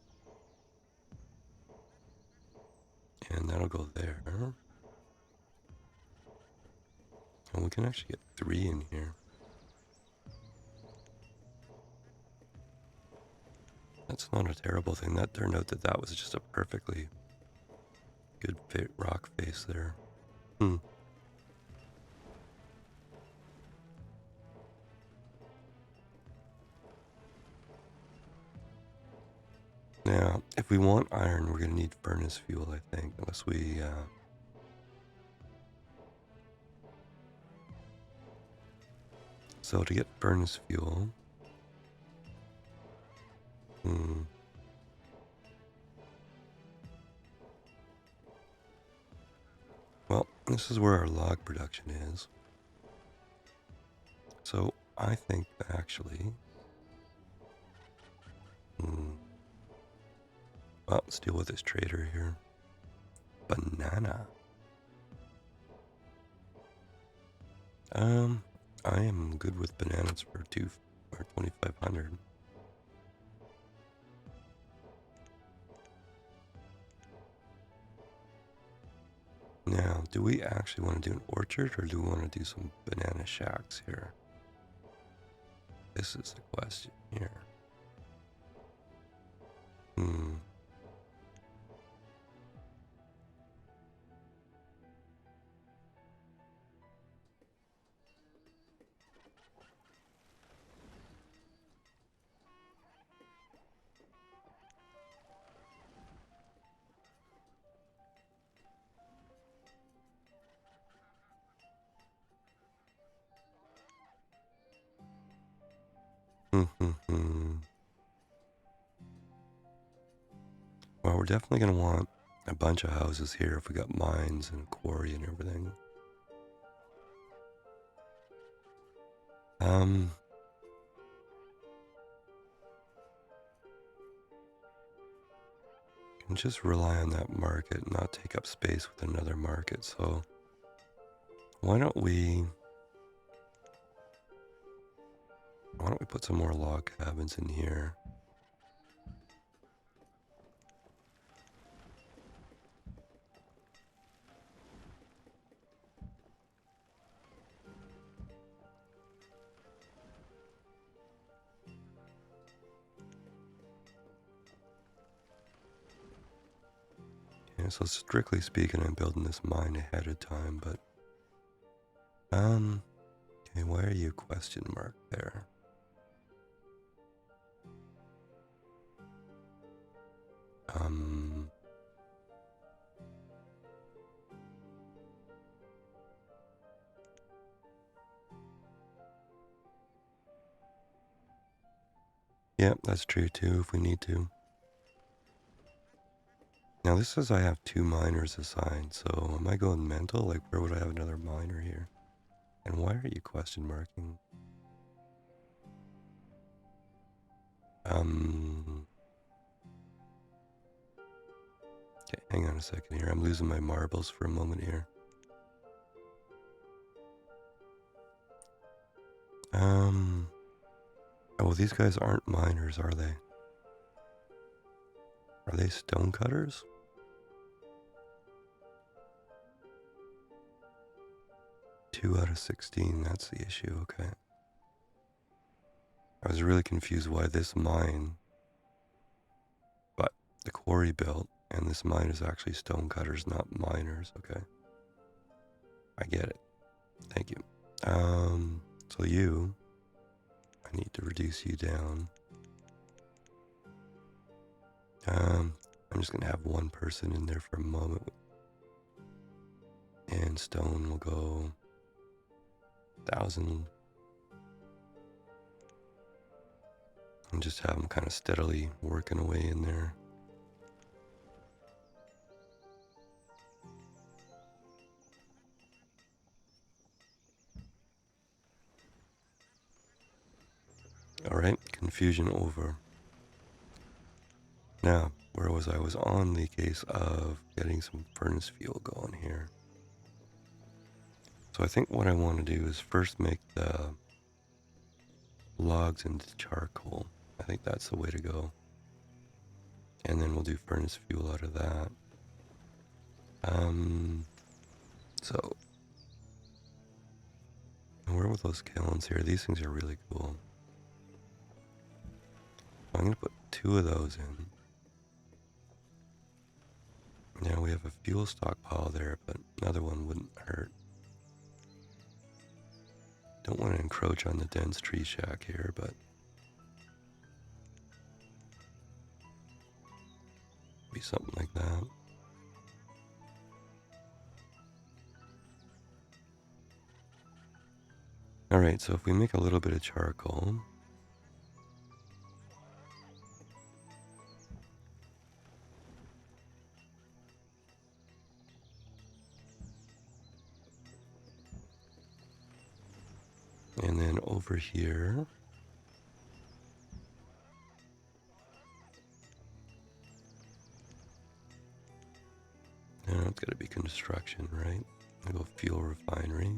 And that'll go there. And we can actually get 3 in here. That's not a terrible thing. That turned out that was just a perfectly good rock face there. Now, if we want iron, we're going to need furnace fuel, I think, unless we... So to get furnace fuel, Hmm. Well, this is where our log production is. So I think actually, well, let's deal with this trader here. Banana. I am good with bananas for 2,500. Now, do we actually want to do an orchard or do we want to do some banana shacks here? This is the question here. Hmm. Well, we're definitely going to want a bunch of houses here if we got mines and a quarry and everything. Can just rely on that market and not take up space with another market. So why don't we put some more log cabins in here? Yeah, so strictly speaking, I'm building this mine ahead of time, but okay, why are you question mark there? Yeah, that's true too, if we need to. Now this says I have 2 miners assigned, so am I going mental? Like, where would I have another miner here? And why are you question marking? Okay, hang on a second here. I'm losing my marbles for a moment here. Oh, these guys aren't miners, are they? Are they stone cutters? Two out of 16, that's the issue, okay. I was really confused why this mine, but the quarry built, and this mine is actually stone cutters, not miners, okay. I get it. Thank you. So you, I need to reduce you down. I'm just gonna have one person in there for a moment. And stone will go 1,000. And just have them kind of steadily working away in there. All right, confusion over. Now, where was I? I was on the case of getting some furnace fuel going here. So I think what I want to do is first make the logs into charcoal. I think that's the way to go. And then we'll do furnace fuel out of that. So where were those kilns here? These things are really cool. I'm going to put 2 of those in. Now we have a fuel stockpile there, but another one wouldn't hurt. Don't want to encroach on the dense tree shack here, but be something like that. Alright, so if we make a little bit of charcoal, over here. It's got to be construction, right? I'll go fuel refinery.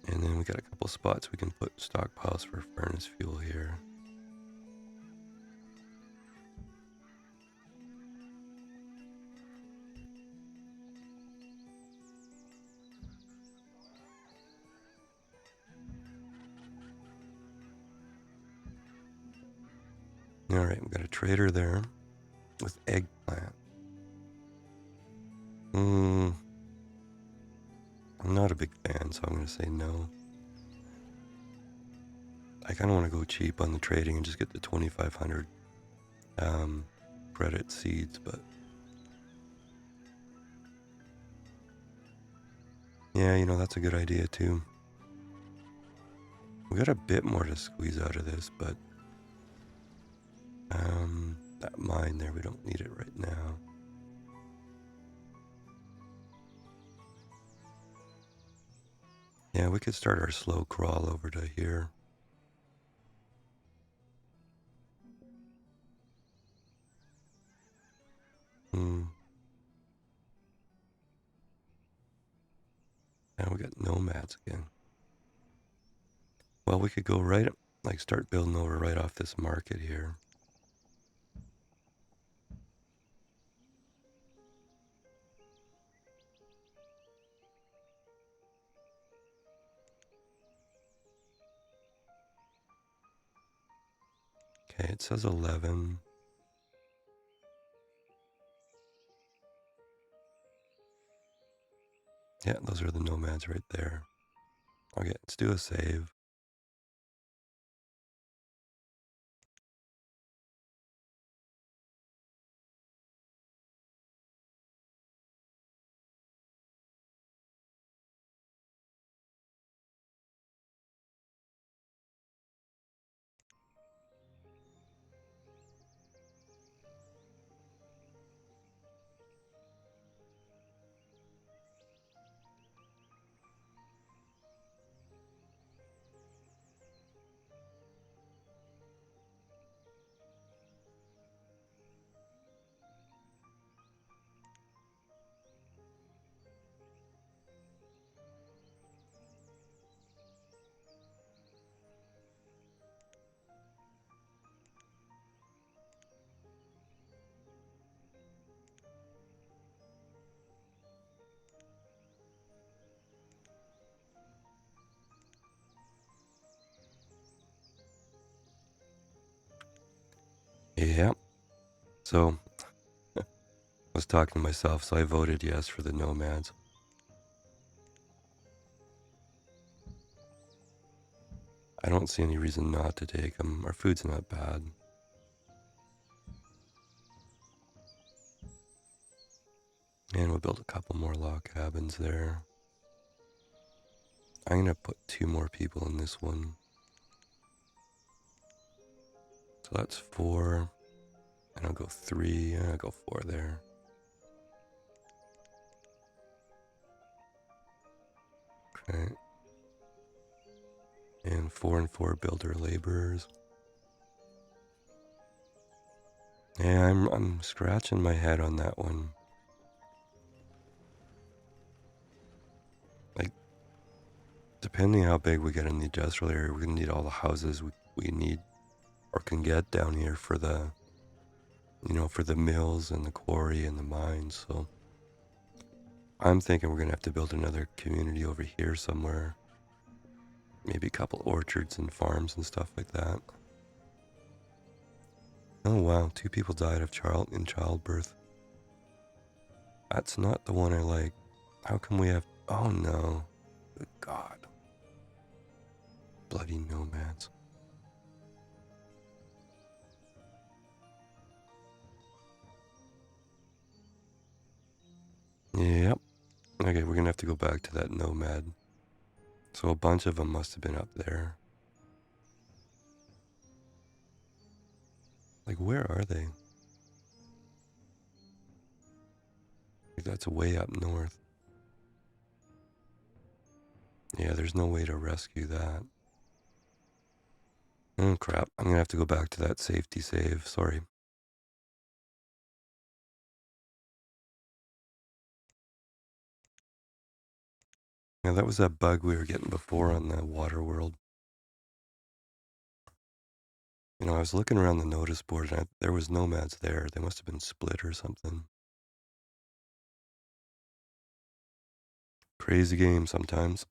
And then we got a couple spots we can put stockpiles for furnace fuel here. Alright, we got a trader there with eggplant. I'm not a big fan, so I'm going to say no. I kind of want to go cheap on the trading and just get the 2,500 credit seeds, but yeah, you know, that's a good idea too. We got a bit more to squeeze out of this, but that mine there, we don't need it right now. Yeah, we could start our slow crawl over to here. Now we got nomads again. Well, we could go right, like start building over right off this market here. Okay, it says 11. Yeah, those are the nomads right there. Okay, let's do a save. Yeah. So, I was talking to myself, so I voted yes for the nomads. I don't see any reason not to take them. Our food's not bad. And we'll build a couple more log cabins there. I'm going to put 2 more people in this one. So that's 4. And I'll go 3. And I'll go 4 there. Okay. And 4 and 4 builder laborers. Yeah, I'm scratching my head on that one. Like, depending how big we get in the industrial area, we're going to need all the houses we need or can get down here for the, you know, for the mills and the quarry and the mines. So I'm thinking we're going to have to build another community over here somewhere. Maybe a couple orchards and farms and stuff like that. Oh wow, 2 people died of in childbirth. That's not the one I like. How come we have... Oh no. Good God. Bloody nomads. Yep. Okay, we're gonna have to go back to that nomad. So a bunch of them must have been up there. Like, where are they? Like, that's way up north. Yeah, there's no way to rescue that. Oh, crap. I'm gonna have to go back to that safety save. Sorry. Yeah, that was that bug we were getting before on the water world. You know, I was looking around the notice board and there was nomads there. They must have been split or something. Crazy game sometimes.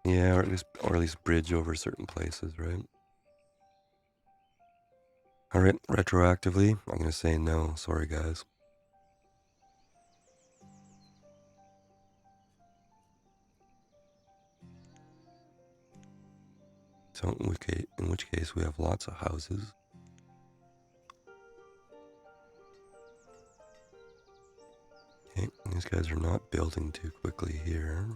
Yeah, or at least bridge over certain places, right? All right, retroactively, I'm gonna say no. Sorry, guys. So in which case we have lots of houses. Okay, these guys are not building too quickly here.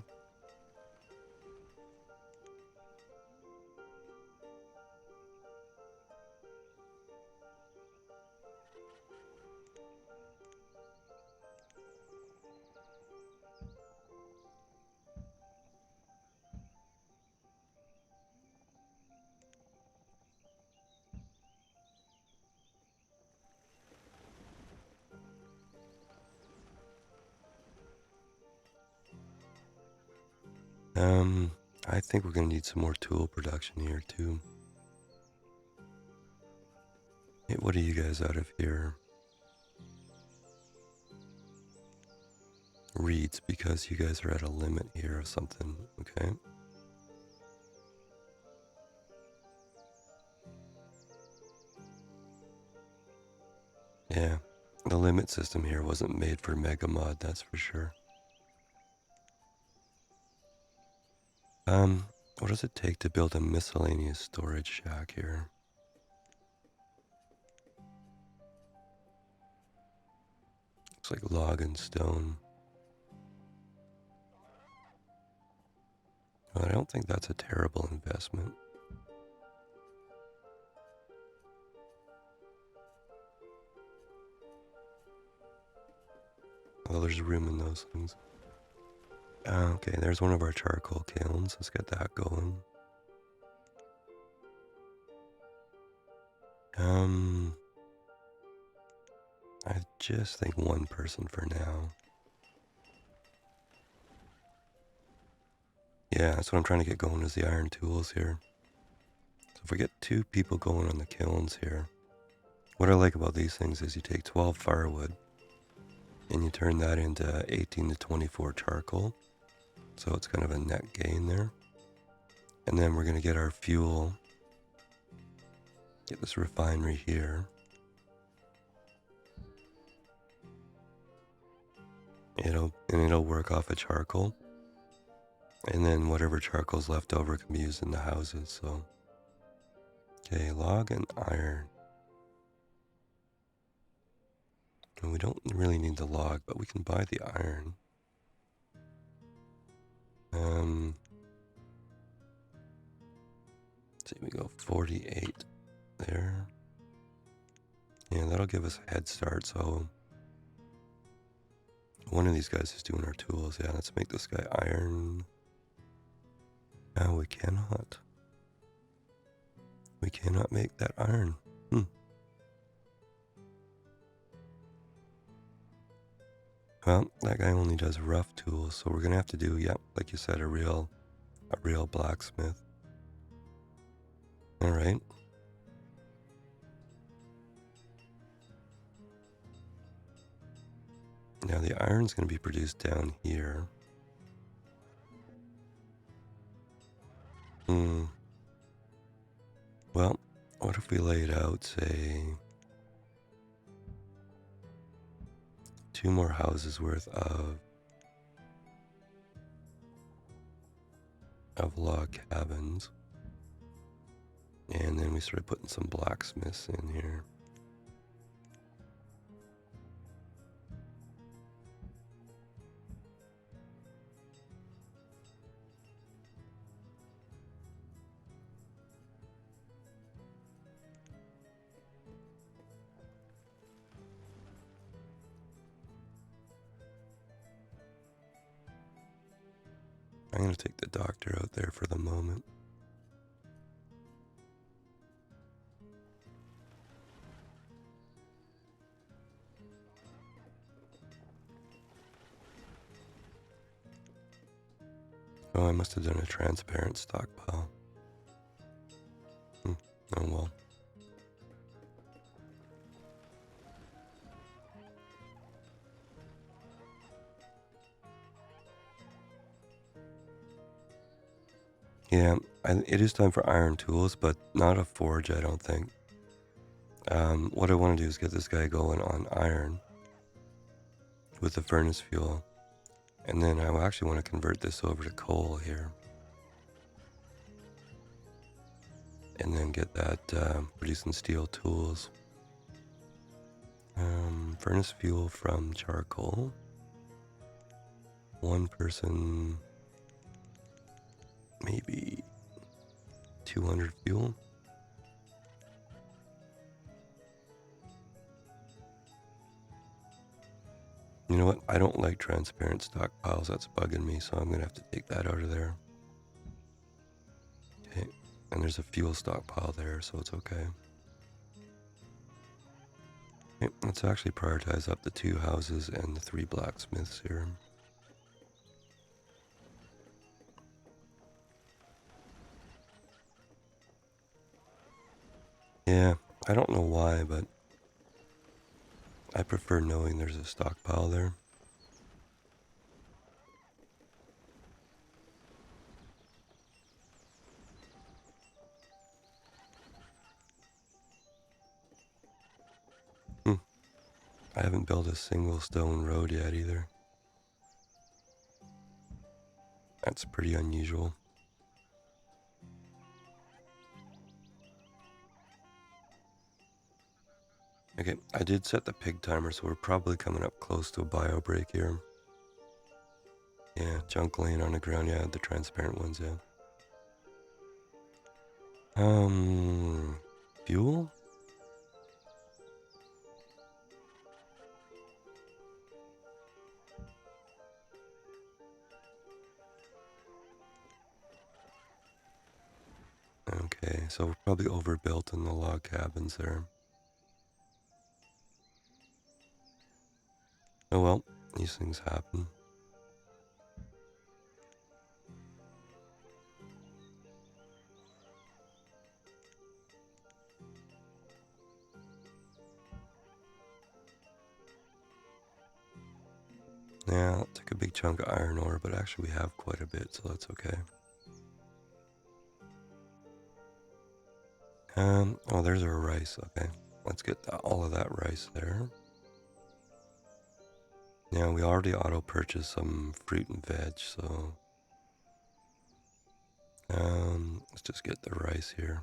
I think we're gonna need some more tool production here too. Hey, what are you guys out of here? Reeds, because you guys are at a limit here or something, okay? Yeah, the limit system here wasn't made for Mega Mod, that's for sure. What does it take to build a miscellaneous storage shack here? Looks like log and stone. Well, I don't think that's a terrible investment. Well, there's room in those things. Okay, there's one of our charcoal kilns. Let's get that going. I just think one person for now. Yeah, that's what I'm trying to get going is the iron tools here. So if we get 2 people going on the kilns here, what I like about these things is you take 12 firewood and you turn that into 18 to 24 charcoal. So it's kind of a net gain there. And then we're going to get our fuel, get this refinery here. It'll work off of charcoal. And then whatever charcoal's left over can be used in the houses, so. Okay, log and iron. And we don't really need the log, but we can buy the iron. See, we go 48 there. Yeah, that'll give us a head start, so one of these guys is doing our tools. Yeah, let's make this guy iron. No, we cannot. We cannot make that iron. Well, that guy only does rough tools, so we're gonna have to do, yeah, like you said, a real blacksmith. All right. Now the iron's gonna be produced down here. Well, what if we laid out, say, 2 more houses worth of log cabins, and then we started putting some blacksmiths in here. I'm gonna take the doctor out there for the moment. Oh, I must have done a transparent stockpile. Oh well. Yeah, it is time for iron tools, but not a forge, I don't think. What I want to do is get this guy going on iron with the furnace fuel. And then I actually want to convert this over to coal here. And then get that producing steel tools. Furnace fuel from charcoal. One person, maybe 200 fuel. You know what? I don't like transparent stockpiles. That's bugging me, so I'm going to have to take that out of there. Okay, and there's a fuel stockpile there, so it's okay. Okay, let's actually prioritize up the 2 houses and the 3 blacksmiths here. Yeah, I don't know why, but I prefer knowing there's a stockpile there. I haven't built a single stone road yet either. That's pretty unusual. Okay, I did set the pig timer, so we're probably coming up close to a bio break here. Yeah, junk laying on the ground, yeah, the transparent ones, yeah. Fuel? Okay, so we're probably overbuilt in the log cabins there. Oh well, these things happen. Yeah, it took a big chunk of iron ore, but actually we have quite a bit, so that's okay. Oh, there's our rice, okay. Let's get all of that rice there. Yeah, we already auto-purchased some fruit and veg, so... let's just get the rice here.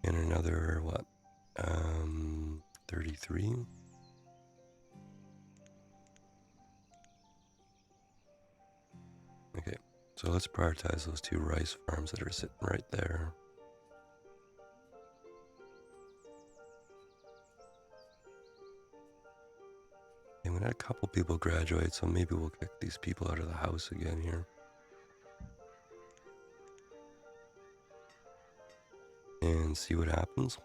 And another, what? 33? Okay, so let's prioritize those 2 rice farms that are sitting right there. And we had a couple people graduate, so maybe we'll kick these people out of the house again here. And see what happens.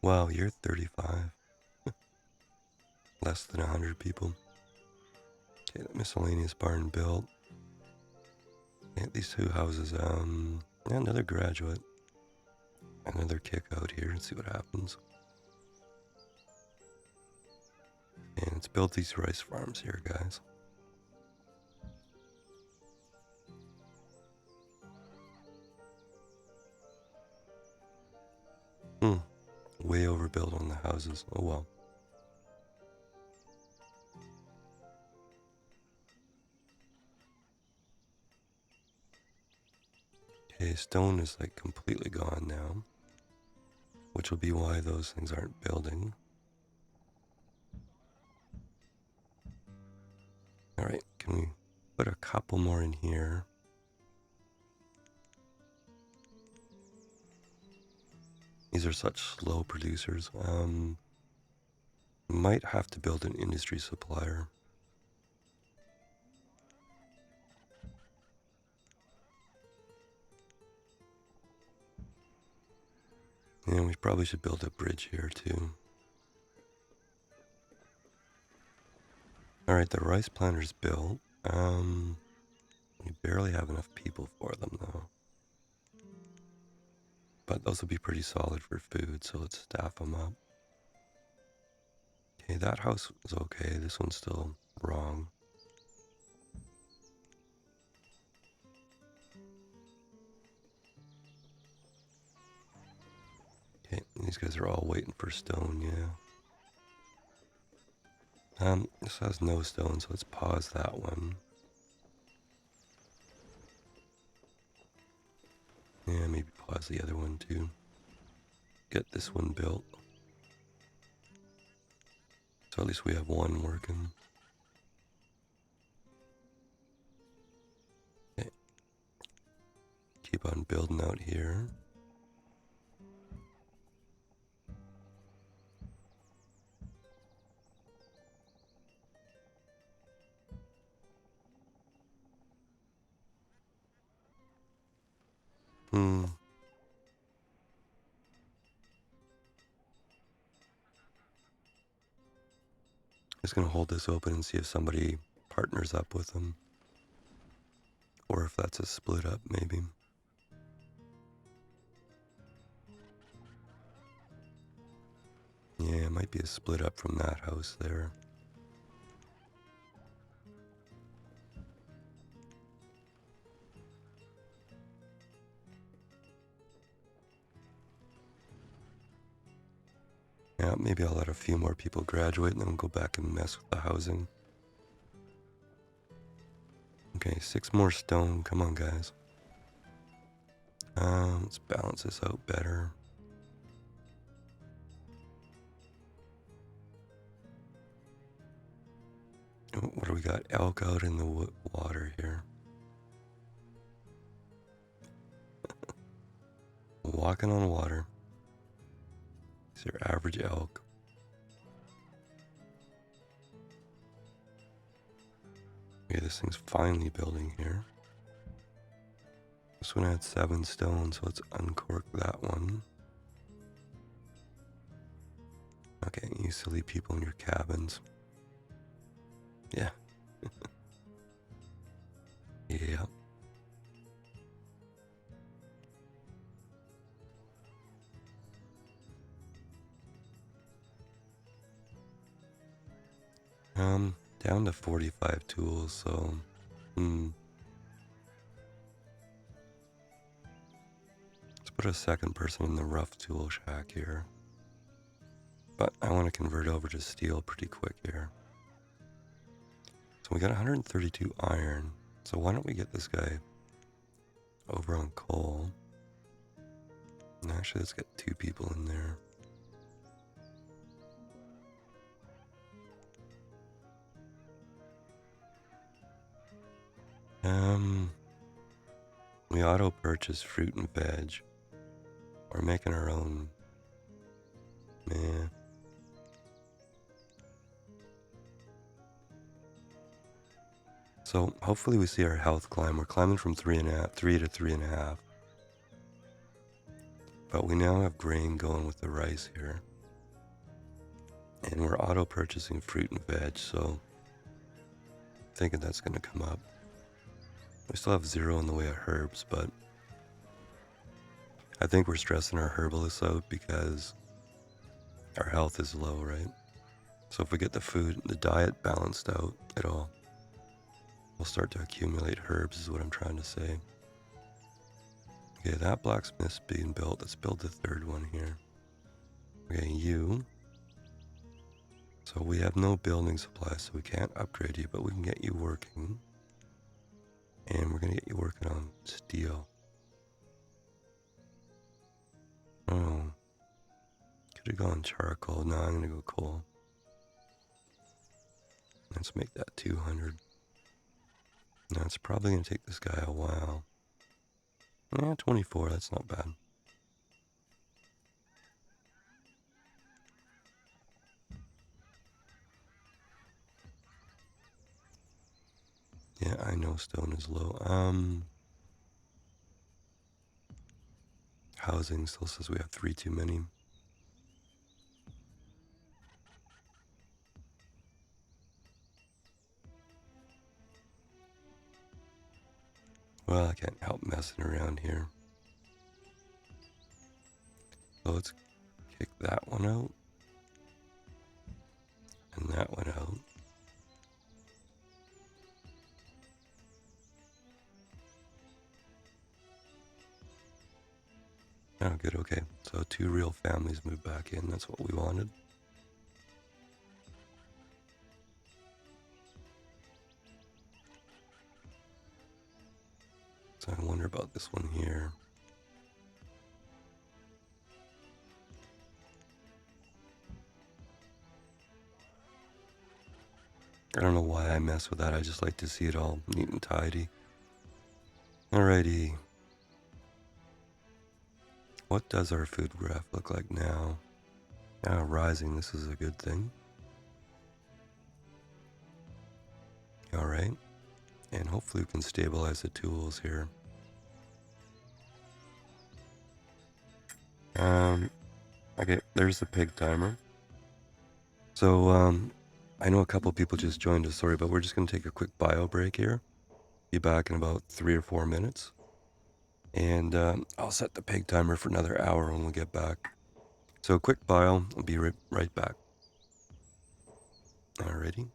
Wow, you're 35. Less than 100 people. Okay, the miscellaneous barn built. Okay, these 2 houses, another graduate. Another kick out here and see what happens. And let's build these rice farms here, guys. Way overbuilt on the houses. Oh well. Okay, stone is like completely gone now, which will be why those things aren't building. Alright, can we put a couple more in here? These are such slow producers. Might have to build an industry supplier. And we probably should build a bridge here too. Alright, the rice planter's built. We barely have enough people for them though. But those will be pretty solid for food, so let's staff them up. Okay, that house is okay. This one's still wrong. Okay, these guys are all waiting for stone, yeah. This has no stone, so let's pause that one. Yeah, maybe pause the other one too. Get this one built. So at least we have one working. Okay. Keep on building out here. Just gonna hold this open and see if somebody partners up with them. Or if that's a split up, maybe. Yeah, it might be a split up from that house there. Yeah, maybe I'll let a few more people graduate and then we'll go back and mess with the housing. Okay, 6 more stone. Come on, guys. Let's balance this out better. What do we got? Elk out in the water here. Walking on water. These are average elk. Okay, this thing's finally building here. This one had 7 stone, so let's uncork that one. Okay, you silly people in your cabins. Yeah. Yeah. Down to 45 tools, so let's put a second person in the rough tool shack here. But I want to convert over to steel pretty quick here. So we got 132 iron. So why don't we get this guy over on coal? And actually, let's get 2 people in there. We auto purchase fruit and veg. We're making our own. Man. So hopefully we see our health climb. We're climbing from 3 to 3.5. But we now have grain going with the rice here. And we're auto purchasing fruit and veg, so I'm thinking that's gonna come up. We still have 0 in the way of herbs, but I think we're stressing our herbalists out because our health is low, right? So if we get the diet balanced out, we'll start to accumulate herbs is what I'm trying to say. Okay, that blacksmith's being built. Let's build the 3rd one here. Okay, you. So we have no building supplies, so we can't upgrade you, but we can get you working. And we're gonna get you working on steel. Oh. Could have gone charcoal. No, I'm gonna go coal. Let's make that 200. Now it's probably gonna take this guy a while. Yeah, 24, that's not bad. Yeah, I know stone is low. Housing still says we have 3 too many. Well, I can't help messing around here. So let's kick that one out. And that one out. Oh, good, okay. So 2 real families moved back in. That's what we wanted. So I wonder about this one here. I don't know why I mess with that. I just like to see it all neat and tidy. Alrighty. What does our food graph look like now? Now rising, this is a good thing. Alright. And hopefully we can stabilize the tools here. Okay, there's the pig timer. So, I know a couple people just joined us, sorry, but we're just going to take a quick bio break here. Be back in about 3 or 4 minutes. And I'll set the pig timer for another hour when we get back. So, quick bio, I'll be right back. Alrighty.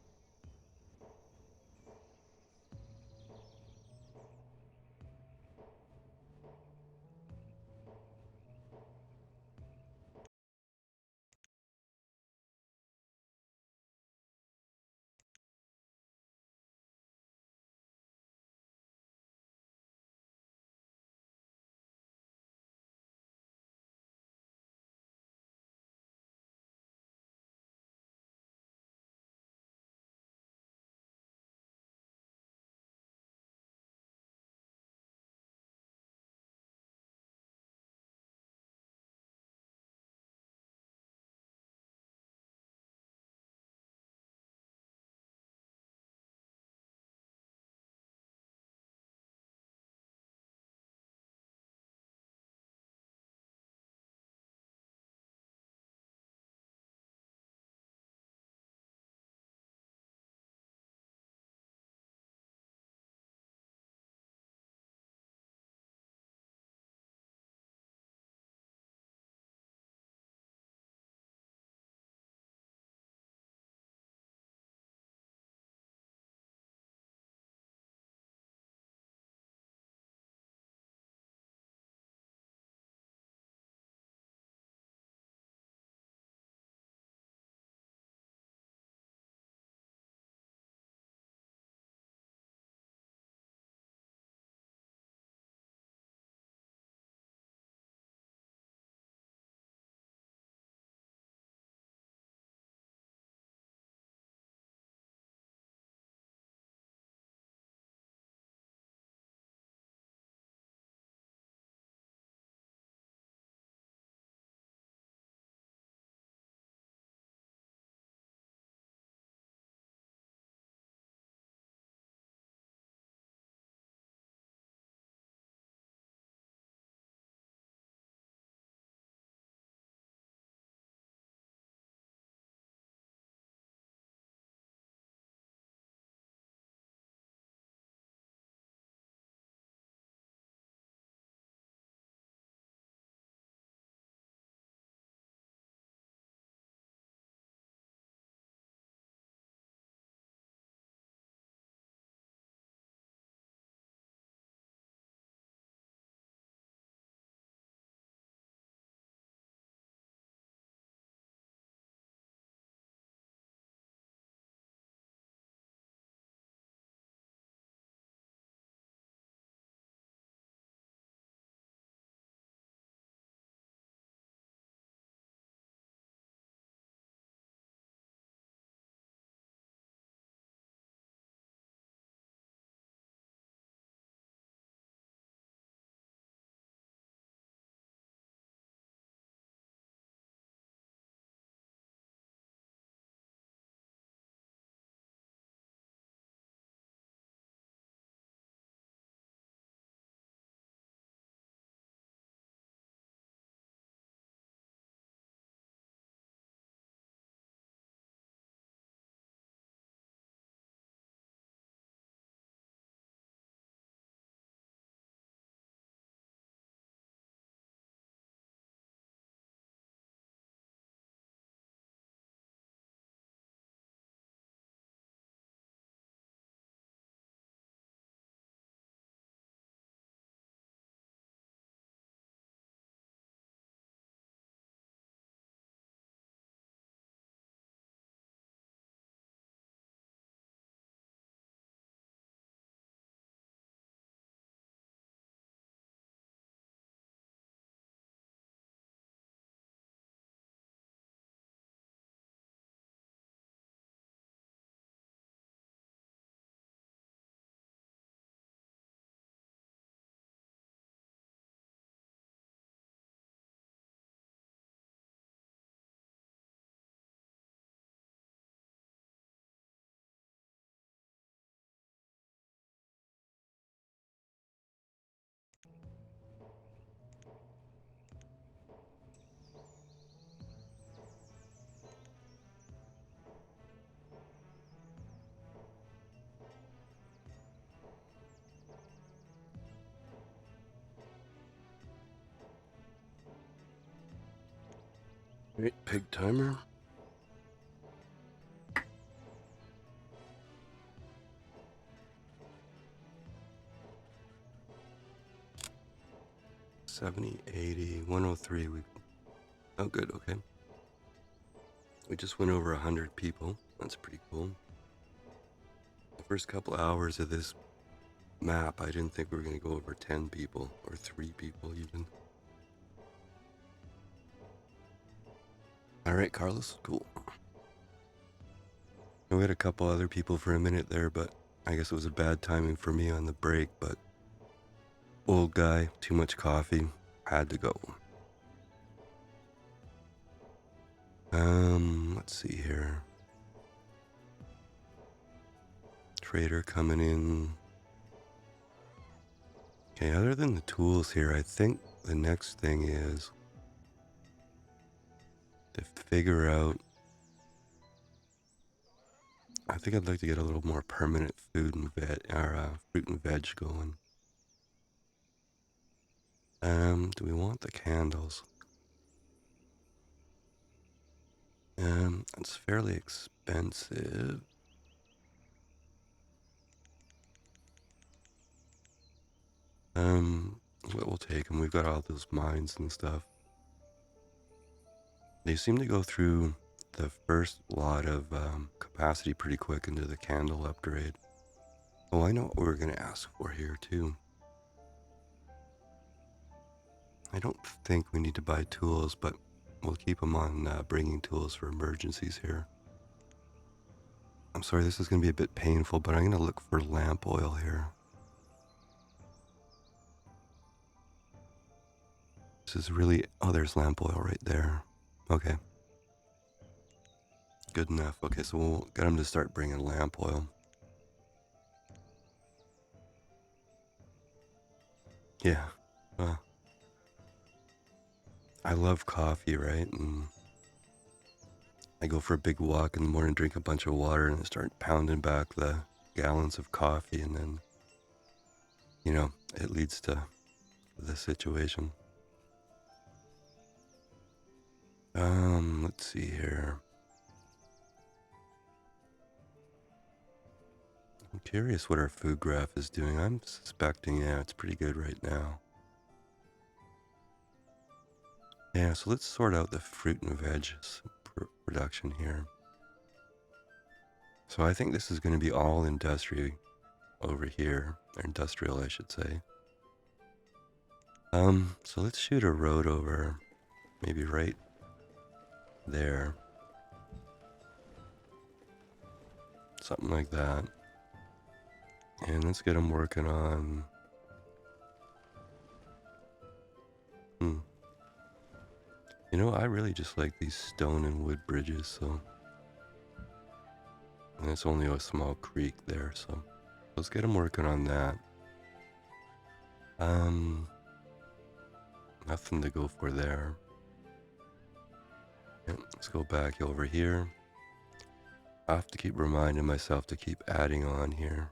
Right, pig timer. $70, $80, $103. Oh, good. Okay. We just went over 100 people. That's pretty cool. The first couple hours of this map, I didn't think we were going to go over 10 people or 3 people even. All right, Carlos. Cool. We had a couple other people for a minute there, but I guess it was a bad timing for me on the break, but old guy, too much coffee, had to go. Let's see here. Trader coming in. Okay, other than the tools here, I think the next thing is to figure out. I think I'd like to get a little more permanent food and fruit and veg going. Do we want the candles? It's fairly expensive. We'll take them. We've got all those mines and stuff. They seem to go through the first lot of capacity pretty quick into the candle upgrade. Oh, I know what we're going to ask for here, too. I don't think we need to buy tools, but we'll keep them on bringing tools for emergencies here. I'm sorry, this is going to be a bit painful, but I'm going to look for lamp oil here. This is really... Oh, there's lamp oil right there. Okay. Good enough. Okay, so we'll get them to start bringing lamp oil. Yeah. I love coffee, right? And I go for a big walk in the morning, drink a bunch of water, and start pounding back the gallons of coffee, and then, you know, it leads to this situation. Let's see here. I'm curious what our food graph is doing. I'm suspecting, yeah, it's pretty good right now. Yeah, so let's sort out the fruit and veg production here. So I think this is going to be all industrial over here, or industrial, I should say. So let's shoot a road over, maybe right there. Something like that. And let's get them working on... You know, I really just like these stone and wood bridges, so... And it's only a small creek there, so... Let's get them working on that. Nothing to go for there. Yeah, let's go back over here. I have to keep reminding myself to keep adding on here.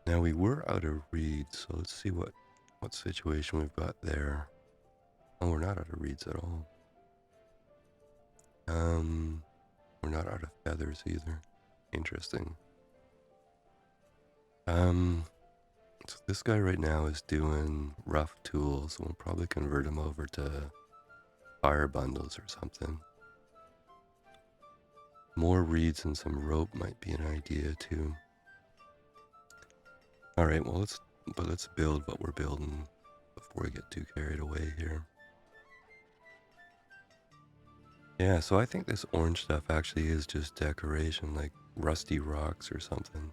Now we were out of reeds, so let's see what situation we've got there. Oh, we're not out of reeds at all. We're not out of feathers either. Interesting. So this guy right now is doing rough tools. We'll probably convert him over to fire bundles or something. More reeds and some rope might be an idea too. All right, well let's build what we're building before we get too carried away here. Yeah, so I think this orange stuff actually is just decoration, like rusty rocks or something.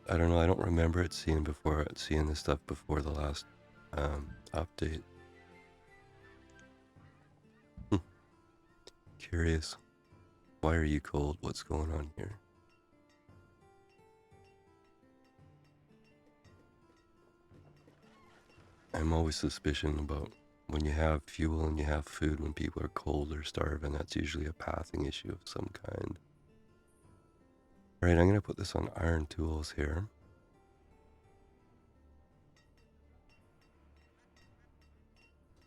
I don't know, I don't remember seeing this stuff before the last update. Curious. Why are you cold? What's going on here? I'm always suspicious about when you have fuel and you have food when people are cold or starving, that's usually a pathing issue of some kind. All right, I'm going to put this on iron tools here.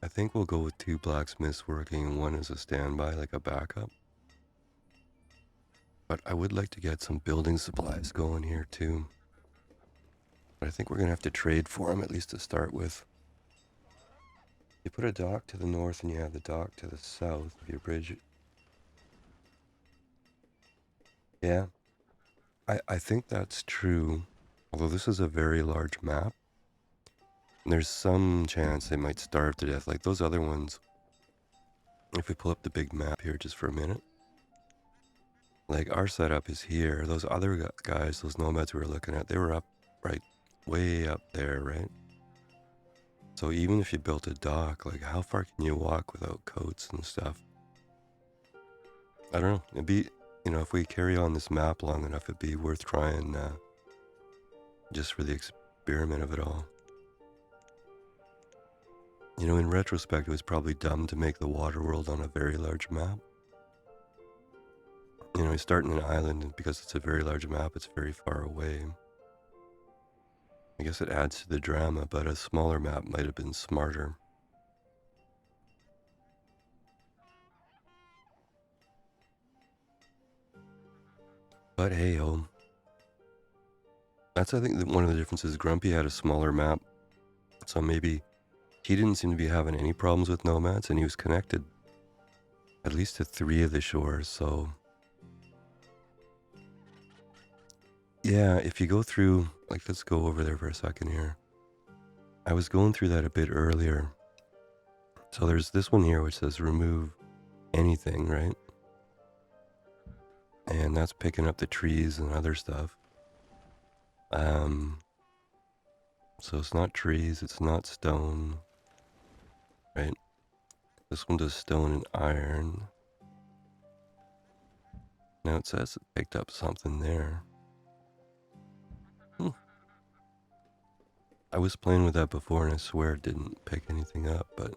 I think we'll go with 2 blacksmiths working and 1 as a standby, like a backup. But I would like to get some building supplies going here too. But I think we're going to have to trade for them, at least to start with. You put a dock to the north and you have the dock to the south of your bridge. Yeah, I think that's true. Although this is a very large map. And there's some chance they might starve to death. Like those other ones, if we pull up the big map here just for a minute. Like our setup is here. Those other guys, those nomads we were looking at, they were up, right, way up there, right? So even if you built a dock, like how far can you walk without coats and stuff? I don't know. It'd be, you know, if we carry on this map long enough, it'd be worth trying just for the experiment of it all. You know, in retrospect, it was probably dumb to make the water world on a very large map. You know, you start in an island, and because it's a very large map, it's very far away. I guess it adds to the drama, but a smaller map might have been smarter. But hey-oh. That's, I think, one of the differences. Grumpy had a smaller map, so maybe he didn't seem to be having any problems with nomads, and he was connected at least to 3 of the shores, so... Yeah, if you go through, like, let's go over there for a second here. I was going through that a bit earlier. So there's this one here which says remove anything, right? And that's picking up the trees and other stuff. So it's not trees, it's not stone, right? This one does stone and iron. Now it says it picked up something there. I was playing with that before and I swear it didn't pick anything up, but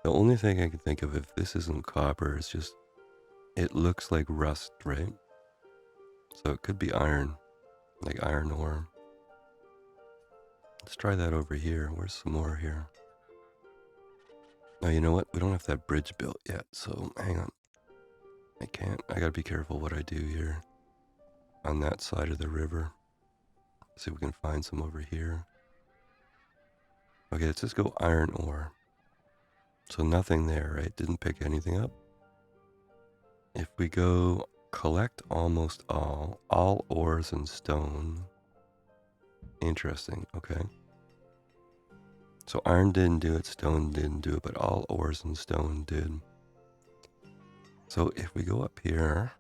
the only thing I can think of, if this isn't copper, is just, it looks like rust, right? So it could be iron, like iron ore. Let's try that over here. Where's some more here? Oh, you know what? We don't have that bridge built yet, so hang on. I can't. I gotta be careful what I do here on that side of the river. See if we can find some over here. Okay, let's just go iron ore. So nothing there, right? Didn't pick anything up. If we go collect almost all ores and stone. Interesting, okay. So iron didn't do it, stone didn't do it, but all ores and stone did. So if we go up here,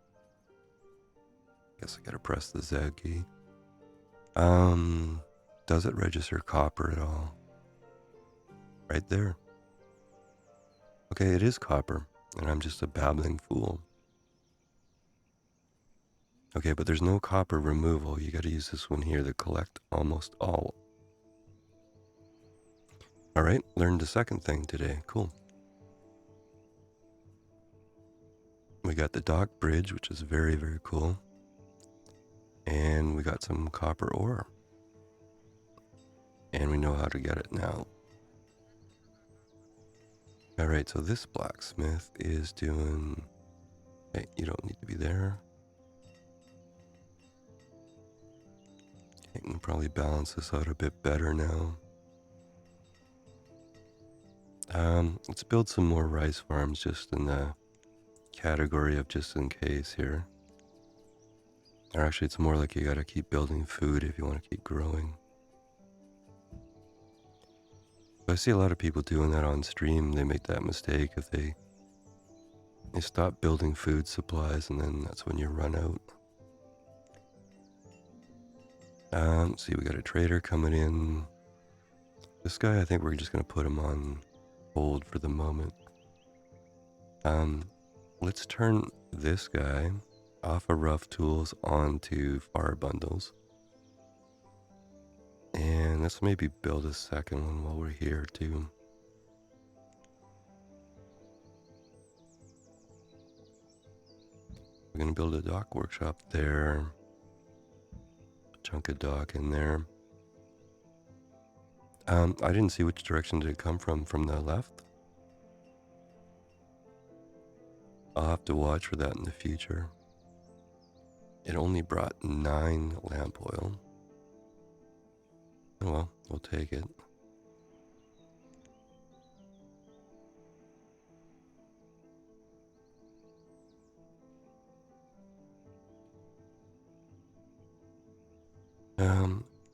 I guess I gotta press the Z key. Does it register copper at all? Right there. Okay, it is copper, and I'm just a babbling fool. Okay, but there's no copper removal. You gotta use this one here, the collect almost all. All right, learned a second thing today. Cool. We got the dock bridge, which is very, very cool. And we got some copper ore. And we know how to get it now. All right, so this blacksmith is doing... Hey, you don't need to be there. I can probably balance this out a bit better now. Let's build some more rice farms just in the category of just in case here. Or actually, it's more like you gotta keep building food if you want to keep growing. I see a lot of people doing that on stream. They make that mistake if they stop building food supplies, and then that's when you run out. See, we got a trader coming in. This guy, I think we're just gonna put him on hold for the moment. Let's turn this guy off of rough tools onto fire bundles. And let's maybe build a second one while we're here too. We're going to build a dock workshop there. Chunk of dock in there. I didn't see which direction did it come from the left. I'll have to watch for that in the future. It only brought 9 lamp oil. Oh well, we'll take it.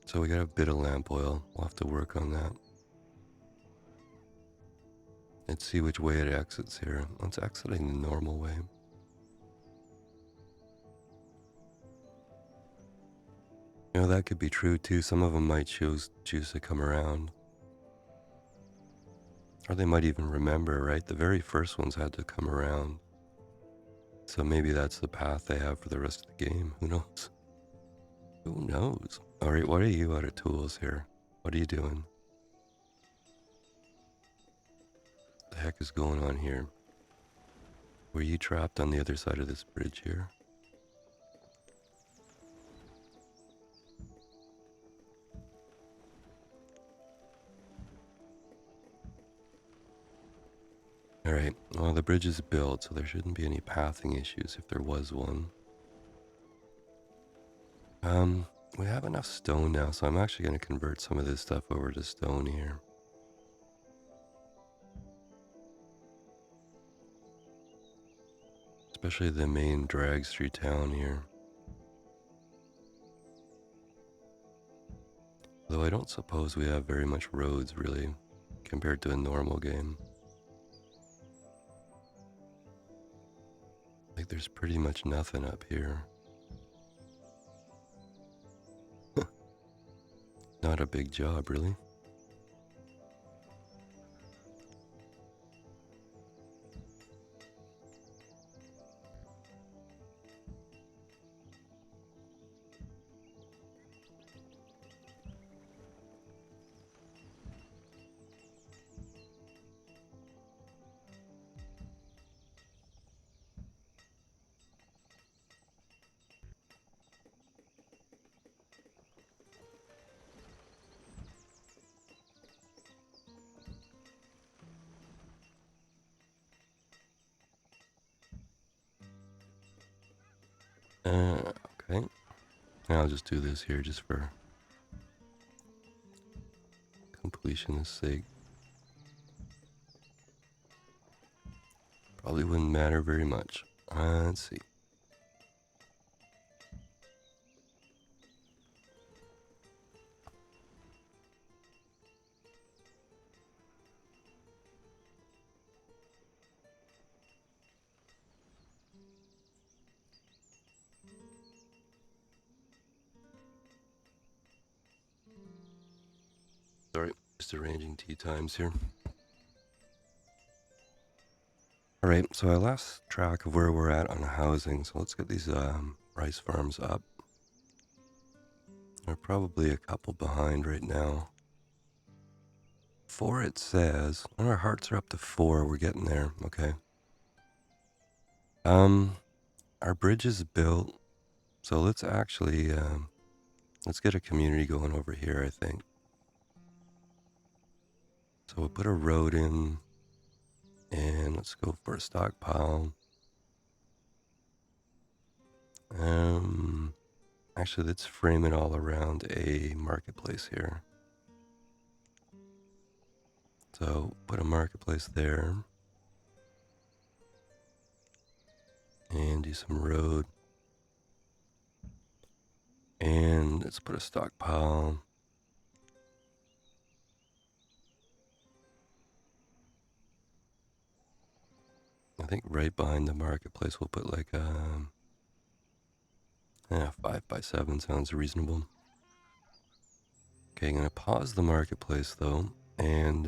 So we got a bit of lamp oil. We'll have to work on that. Let's see which way it exits here. It's exiting the normal way. You know, that could be true too. Some of them might choose to come around. Or they might even remember, right? The very first ones had to come around. So maybe that's the path they have for the rest of the game. Who knows? Who knows? Alright, what are you out of tools here? What are you doing? What the heck is going on here? Were you trapped on the other side of this bridge here? Alright, well the bridge is built, so there shouldn't be any pathing issues if there was one. We have enough stone now, so I'm actually going to convert some of this stuff over to stone here. Especially the main drags through town here. Though I don't suppose we have very much roads, really, compared to a normal game. Like, there's pretty much nothing up here. Not a big job, really. Okay. I'll just do this here just for completion's sake. Probably wouldn't matter very much. Let's see. Sorry, just arranging tea times here. Alright, so I lost track of where we're at on housing, so let's get these rice farms up. We're probably a couple behind right now. 4 it says. Our hearts are up to 4, we're getting there, okay. Our bridge is built, so let's actually, let's get a community going over here, I think. So we'll put a road in, and let's go for a stockpile. Actually, let's frame it all around a marketplace here. So put a marketplace there, and do some road. And let's put a stockpile. I think right behind the marketplace we'll put like a 5x7 sounds reasonable. Okay, I'm gonna pause the marketplace though, and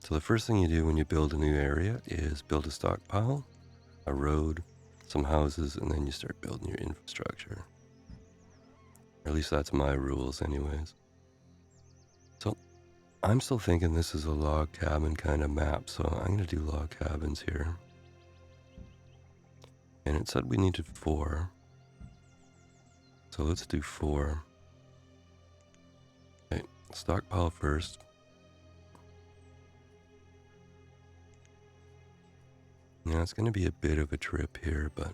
so the first thing you do when you build a new area is build a stockpile, a road, some houses, and then you start building your infrastructure. Or at least that's my rules anyways. So I'm still thinking this is a log cabin kind of map, so I'm gonna do log cabins here. And it said we needed 4. So let's do 4. Okay, stockpile first. Now it's going to be a bit of a trip here, but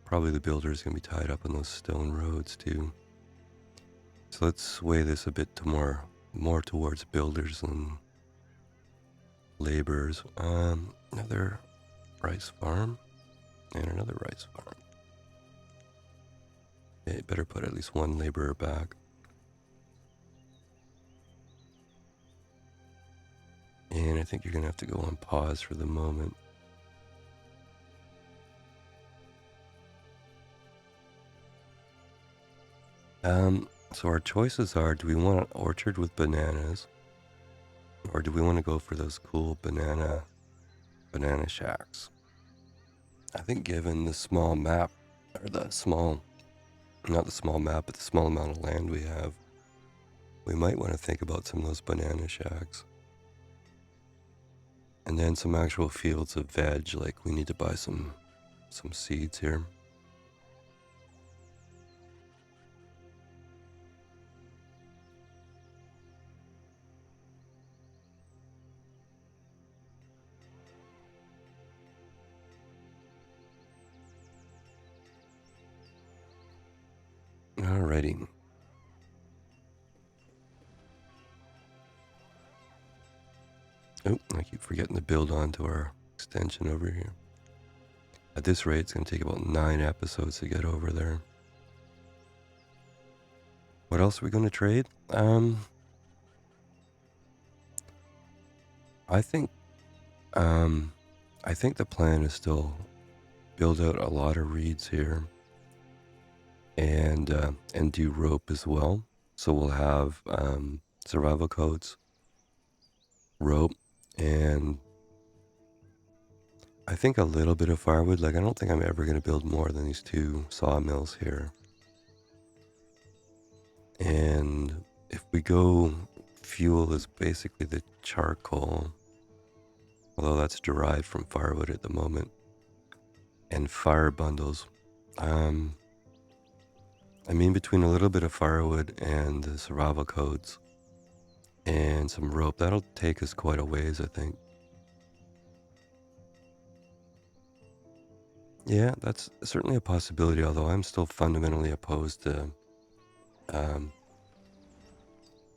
probably the builder's going to be tied up on those stone roads too. So let's sway this a bit to more towards builders than laborers. Another rice farm and another rice farm. Okay, better put at least one laborer back. And I think you're going to have to go on pause for the moment. So our choices are, do we want an orchard with bananas? Or do we want to go for those cool banana shacks? I think given the small map, or the small, not the small map, but the small amount of land we have, we might want to think about some of those banana shacks. And then some actual fields of veg, like we need to buy some seeds here. Alrighty. Oh, I keep forgetting to build onto our extension over here. At this rate, it's going to take about 9 episodes to get over there. What else are we going to trade? I think the plan is still build out a lot of reeds here, and do rope as well. So we'll have survival coats, rope, and I think a little bit of firewood. Like I don't think I'm ever going to build more than these 2 sawmills here. And if we go, fuel is basically the charcoal, although that's derived from firewood at the moment, and fire bundles. I mean, between a little bit of firewood and the survival codes and some rope, that'll take us quite a ways, I think. Yeah, that's certainly a possibility, although I'm still fundamentally opposed to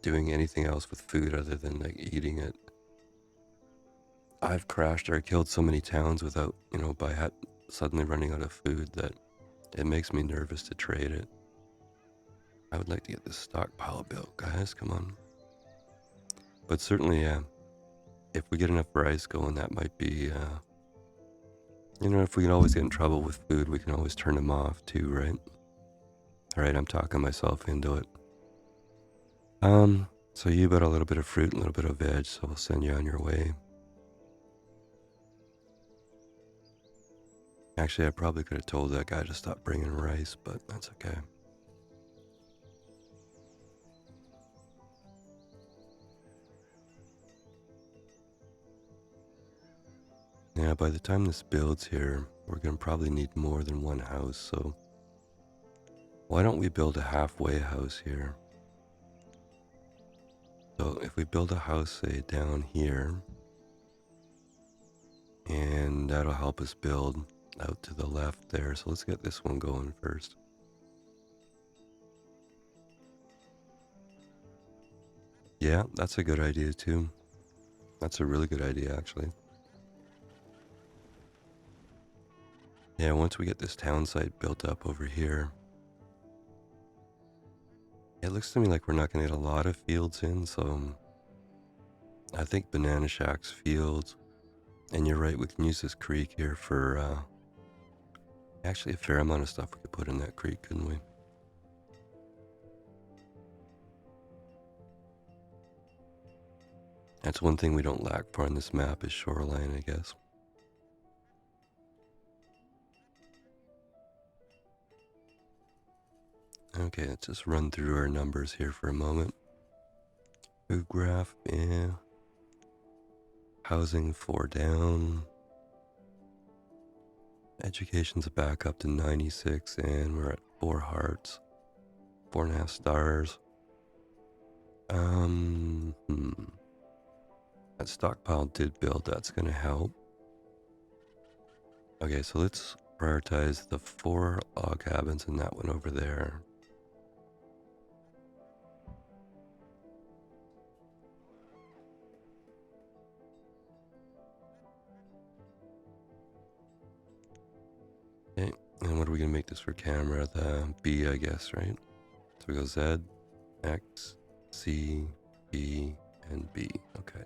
doing anything else with food other than like eating it. I've crashed or killed so many towns without, by suddenly running out of food that it makes me nervous to trade it. I would like to get this stockpile built, guys, come on. But certainly, if we get enough rice going, that might be, if we can always get in trouble with food, we can always turn them off too, right? Alright, I'm talking myself into it. So you got a little bit of fruit, a little bit of veg, so we'll send you on your way. Actually, I probably could have told that guy to stop bringing rice, but that's okay. Yeah, by the time this builds here, we're going to probably need more than one house, so why don't we build a halfway house here? So if we build a house, say, down here, and that'll help us build out to the left there. So let's get this one going first. Yeah, that's a good idea too. That's a really good idea, actually. Yeah, once we get this town site built up over here, it looks to me like we're not going to get a lot of fields in, so I think banana shacks, fields, and you're right, we can use this creek here for actually a fair amount of stuff we could put in that creek, couldn't we? That's one thing we don't lack for on this map is shoreline, I guess. Okay, let's just run through our numbers here for a moment. Food graph, yeah. Housing 4 down. Education's back up to 96 and we're at 4 hearts. 4.5 stars. That stockpile did build, that's gonna help. Okay, so let's prioritize the 4 log cabins and that one over there. Okay, and what are we gonna make this for camera? The B, I guess, right? So we go Z, X, C, E, and B. Okay.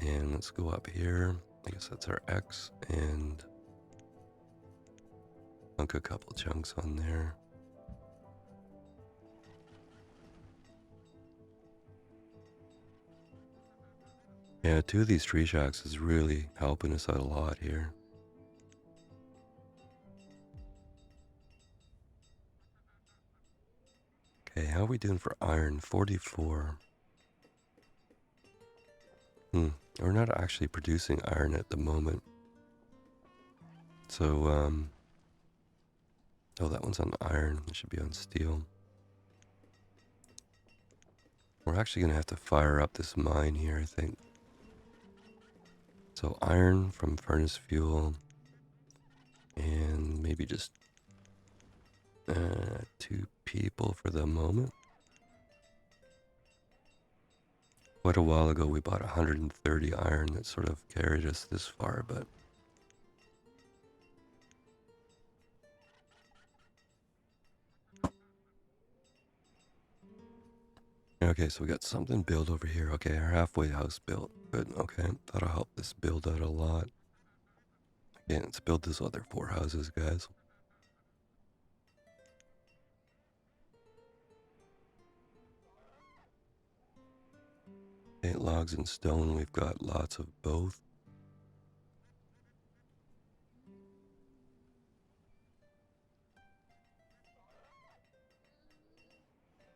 And let's go up here. I guess that's our X, and plunk a couple chunks on there. Yeah, 2 of these tree shacks is really helping us out a lot here. Okay, how are we doing for iron? 44. We're not actually producing iron at the moment. So, oh, that one's on iron. It should be on steel. We're actually going to have to fire up this mine here, I think. So iron from furnace fuel. And maybe just 2 people for the moment. Quite a while ago we bought 130 iron that sort of carried us this far, but okay, so we got something built over here. Okay, our halfway house built. Good, okay, that'll help this build out a lot. Okay, let's build this other 4 houses, guys. 8 logs and stone, we've got lots of both.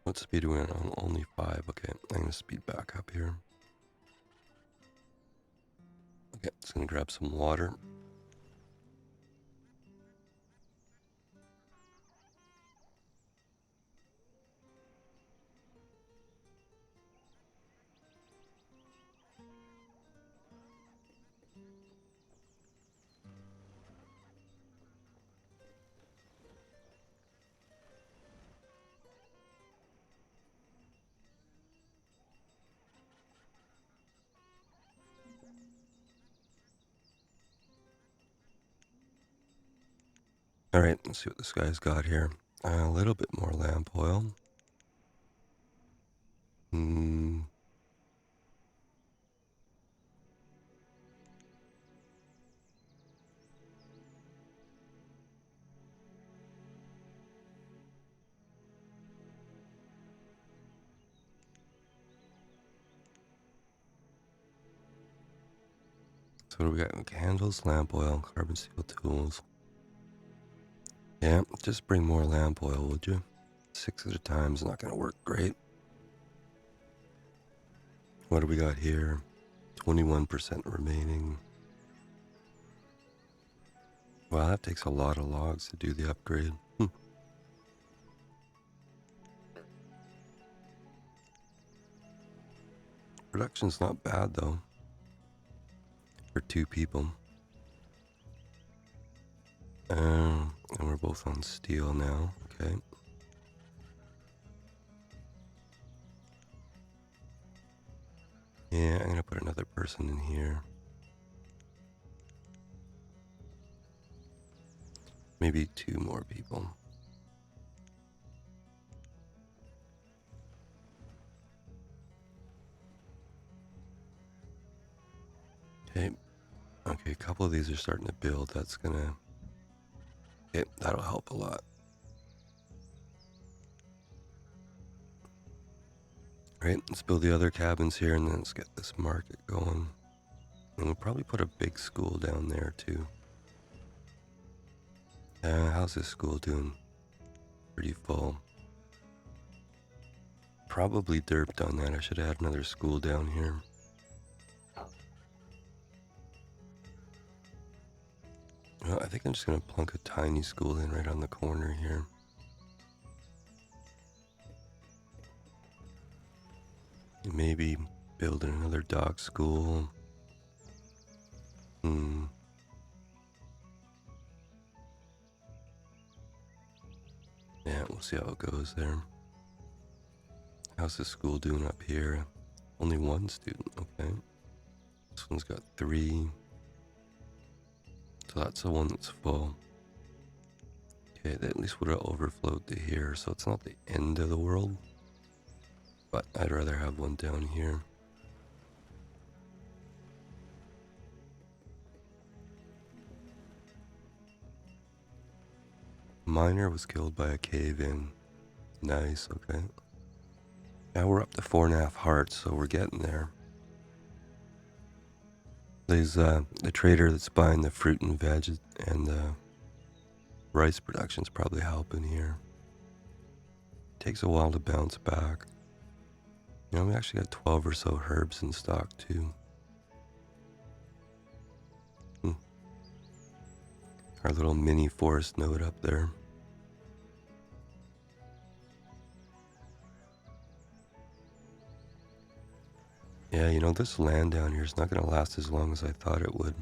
What speed are we on? Only 5. Okay, I'm gonna speed back up here. Okay, just gonna grab some water. Alright, let's see what this guy's got here. A little bit more lamp oil. So what do we got? Candles, lamp oil, carbon steel tools. Yeah, just bring more lamp oil, would you? 6 at a time is not going to work great. What do we got here? 21% remaining. Wow, that takes a lot of logs to do the upgrade. Production's not bad though. For 2 people. And we're both on steel now. Okay. Yeah, I'm gonna put another person in here. Maybe 2 more people. Okay. Okay, a couple of these are starting to build. That's gonna... Okay, that'll help a lot. Right, let's build the other cabins here and then let's get this market going. And we'll probably put a big school down there too. How's this school doing? Pretty full. Probably derped on that. I should have had another school down here. Well, I think I'm just going to plunk a tiny school in right on the corner here. Maybe build another dog school. Yeah, we'll see how it goes there. How's the school doing up here? Only one student, okay. This one's got 3. So that's the one that's full. Okay, that at least would have overflowed to here, so it's not the end of the world. But I'd rather have one down here. Miner was killed by a cave-in. Nice, okay. Now we're up to 4.5 hearts, so we're getting there. There's the trader that's buying the fruit and veg and the rice production's probably helping here. Takes a while to bounce back. You know, we actually got 12 or so herbs in stock too. Our little mini forest node up there. Yeah, you know, this land down here is not going to last as long as I thought it would.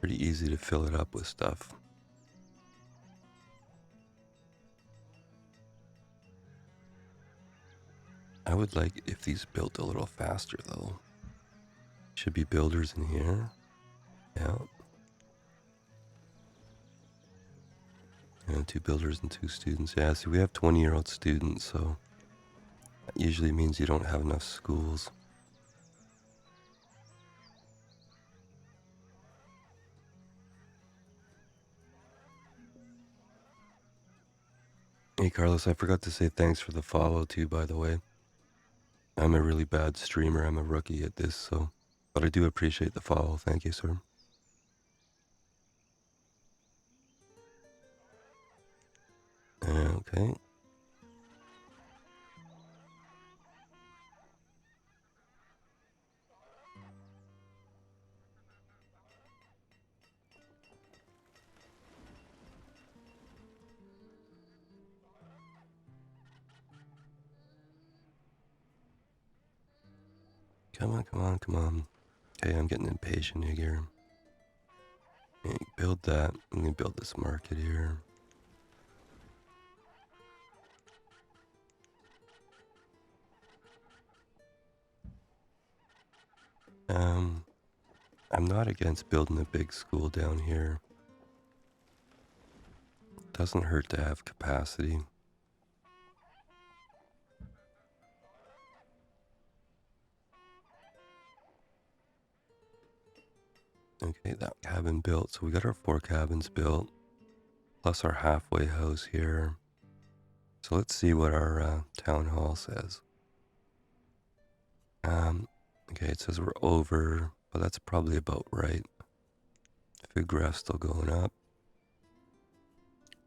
Pretty easy to fill it up with stuff. I would like if these built a little faster though. Should be builders in here. Yeah. And 2 builders and 2 students. Yeah, see, we have 20-year-old students, so that usually means you don't have enough schools. Hey, Carlos, I forgot to say thanks for the follow too, by the way. I'm a really bad streamer. I'm a rookie at this, so... But I do appreciate the follow. Thank you, sir. Okay. Come on, come on, come on. Okay, I'm getting impatient here. Okay, build that. I'm gonna build this market here. I'm not against building a big school down here. Doesn't hurt to have capacity. Okay, that cabin built. So we got our 4 cabins built, plus our halfway house here. So let's see what our town hall says. Okay, it says we're over, but that's probably about right. Food graph's still going up.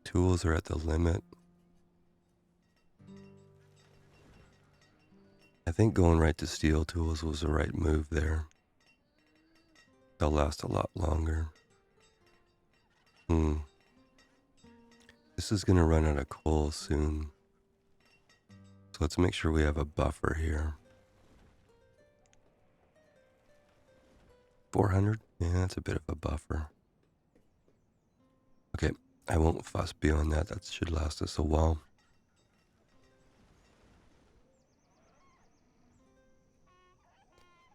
Tools are at the limit. I think going right to steel tools was the right move there. They'll last a lot longer. This is gonna run out of coal soon. So let's make sure we have a buffer here. 400? Yeah, that's a bit of a buffer. Okay, I won't fuss beyond that. That should last us a while.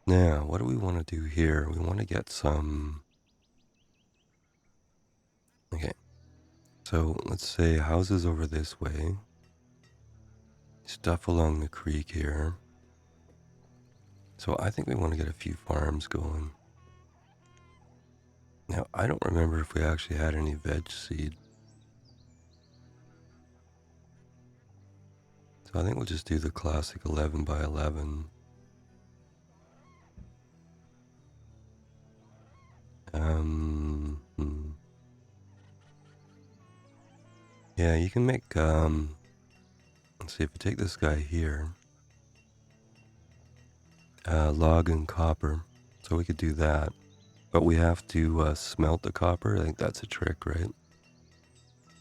Now, what do we want to do here? We want to get some... Okay, so let's say houses over this way. Stuff along the creek here. So I think we want to get a few farms going. Now, I don't remember if we actually had any veg seed. So I think we'll just do the classic 11 by 11. Yeah, you can make, let's see, if we take this guy here, log and copper, so we could do that. But we have to smelt the copper. I think that's a trick, right?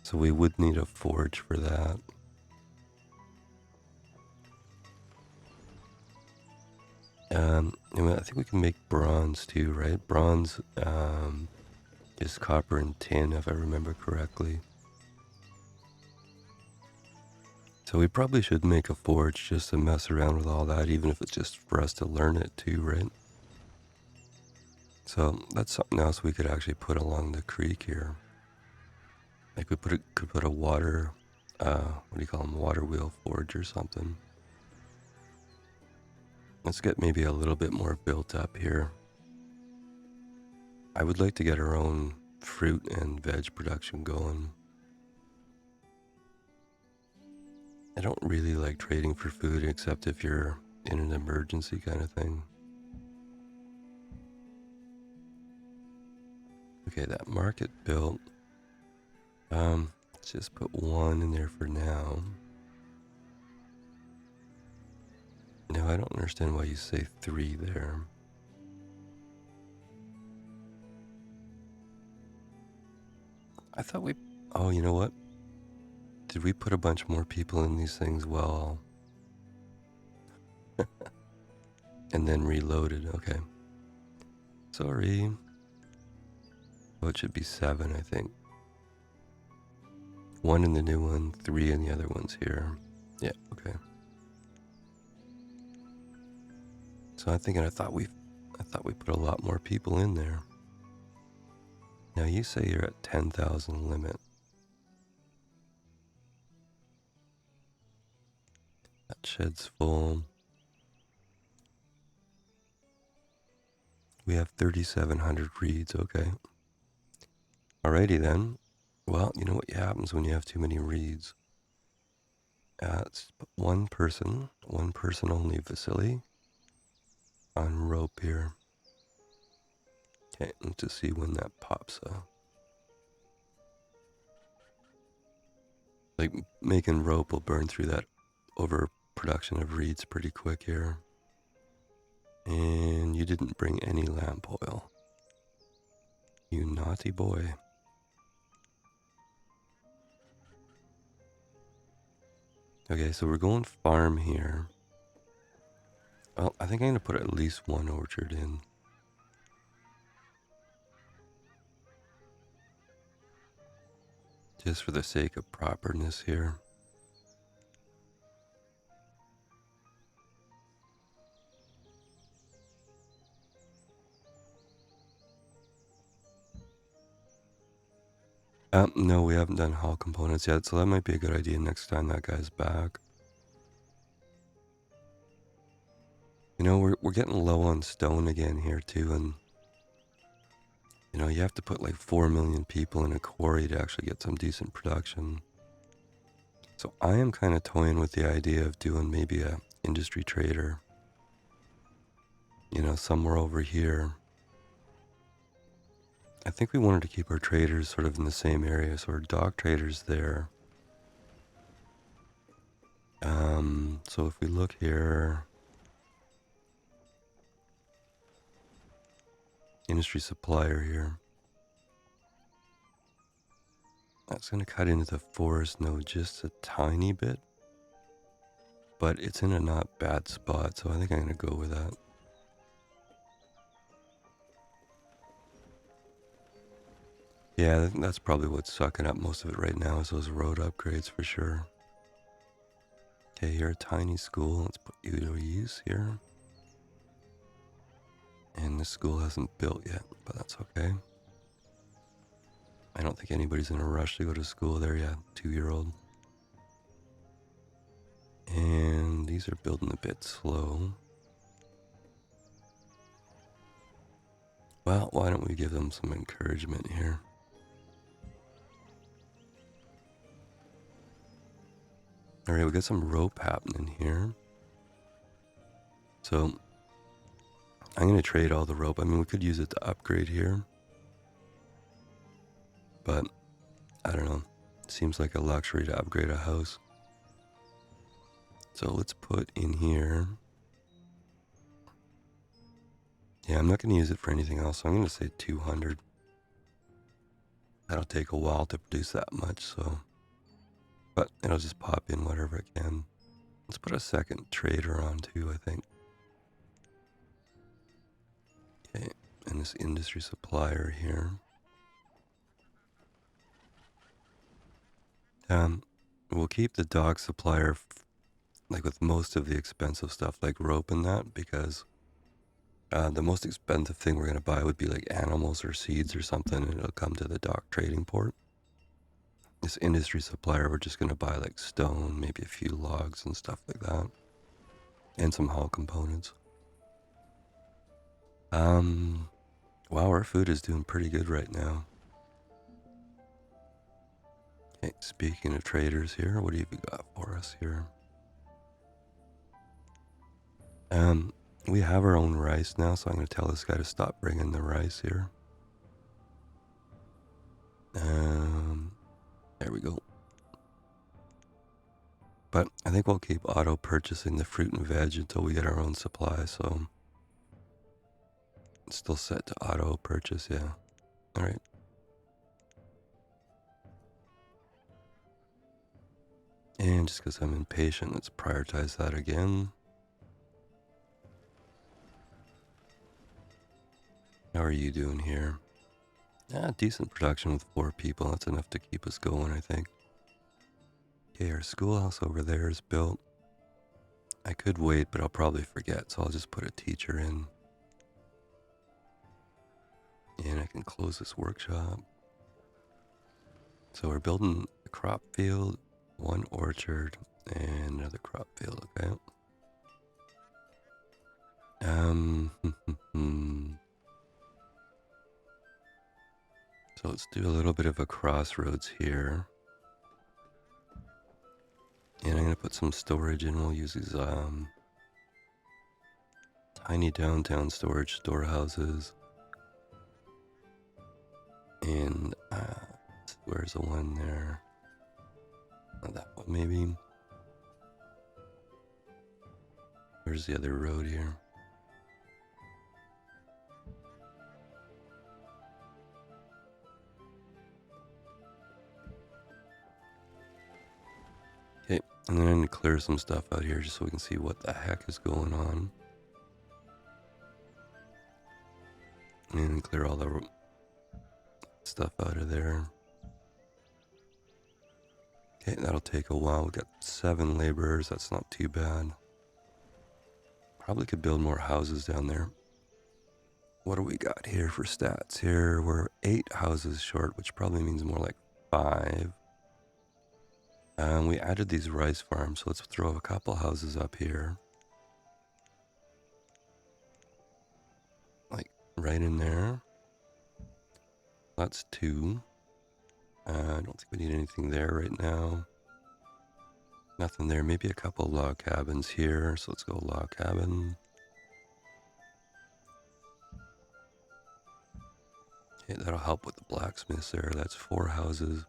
So we would need a forge for that. And I think we can make bronze too, right? Bronze is copper and tin, if I remember correctly. So we probably should make a forge just to mess around with all that, even if it's just for us to learn it too, right? So that's something else we could actually put along the creek here. Like we could put a water, what do you call them, water wheel forge or something. Let's get maybe a little bit more built up here. I would like to get our own fruit and veg production going. I don't really like trading for food except if you're in an emergency kind of thing. Okay, that market built. Let's just put one in there for now. No, I don't understand why you say 3 there. I thought we... Oh, you know what? Did we put a bunch more people in these things? Well... and then reloaded, okay. Sorry. Oh, it should be 7, I think. 1 in the new one, 3 in the other ones here. Yeah, okay. So I'm thinking I thought we put a lot more people in there. Now you say you're at 10,000 limit. That shed's full. We have 3,700 reeds, okay. Alrighty then. Well, you know what happens when you have too many reeds. It's one person only facility on rope here. Okay, let's just see when that pops up. Like making rope will burn through that overproduction of reeds pretty quick here. And you didn't bring any lamp oil. You naughty boy. Okay, so we're going farm here. Well, I think I'm going to put at least one orchard in. Just for the sake of properness here. No, we haven't done hull components yet, so that might be a good idea next time that guy's back. You know, we're getting low on stone again here too, and you know, you have to put like 4 million people in a quarry to actually get some decent production. So I am kind of toying with the idea of doing maybe a industry trader. You know, somewhere over here. I think we wanted to keep our traders sort of in the same area, so our dock traders there. So if we look here, industry supplier here. That's going to cut into the forest node just a tiny bit, but it's in a not bad spot, so I think I'm going to go with that. Yeah, I think that's probably what's sucking up most of it right now is those road upgrades for sure. Okay, you're a tiny school. Let's put you to use here. And this school hasn't built yet, but that's okay. I don't think anybody's in a rush to go to school there yet. 2-year-old. And these are building a bit slow. Well, why don't we give them some encouragement here? Alright, we got some rope happening here. So, I'm going to trade all the rope. I mean, we could use it to upgrade here. But, I don't know. Seems like a luxury to upgrade a house. So let's put in here Yeah, I'm not going to use it for anything else, so I'm going to say 200. That'll take a while to produce that much, so... But it'll just pop in whatever it can. Let's put a second trader on too, I think. Okay, and this industry supplier here. We'll keep the dog supplier like with most of the expensive stuff like rope and that, because the most expensive thing we're going to buy would be like animals or seeds or something, and it'll come to the dock trading port. This industry supplier, we're just going to buy like stone, maybe a few logs and stuff like that, and some hull components. Wow, our food is doing pretty good right now. Okay, speaking of traders here, what have you got for us here? We have our own rice now, so I'm going to tell this guy to stop bringing the rice here. There we go. But I think we'll keep auto purchasing the fruit and veg until we get our own supply, so it's still set to auto purchase, yeah. All right. And just because I'm impatient, let's prioritize that again. How are you doing here? Yeah, decent production with 4 people. That's enough to keep us going, I think. Okay, our schoolhouse over there is built. I could wait, but I'll probably forget, so I'll just put a teacher in. And I can close this workshop. So we're building a crop field, 1 orchard, and another crop field, okay? So let's do a little bit of a crossroads here. And I'm gonna put some storage in. We'll use these tiny downtown storage storehouses. And where's the one there? Not that one, maybe. Where's the other road here? Okay, and then I'm gonna clear some stuff out here just so we can see what the heck is going on. And clear all the stuff out of there. Okay, that'll take a while. We got 7 laborers. That's not too bad. Probably could build more houses down there. What do we got here for stats? Here we're 8 houses short, which probably means more like 5. We added these rice farms, so let's throw a couple houses up here. Like right in there. That's 2. I don't think we need anything there right now. Nothing there. Maybe a couple log cabins here. So let's go log cabin. Okay, that'll help with the blacksmiths there. That's 4 houses.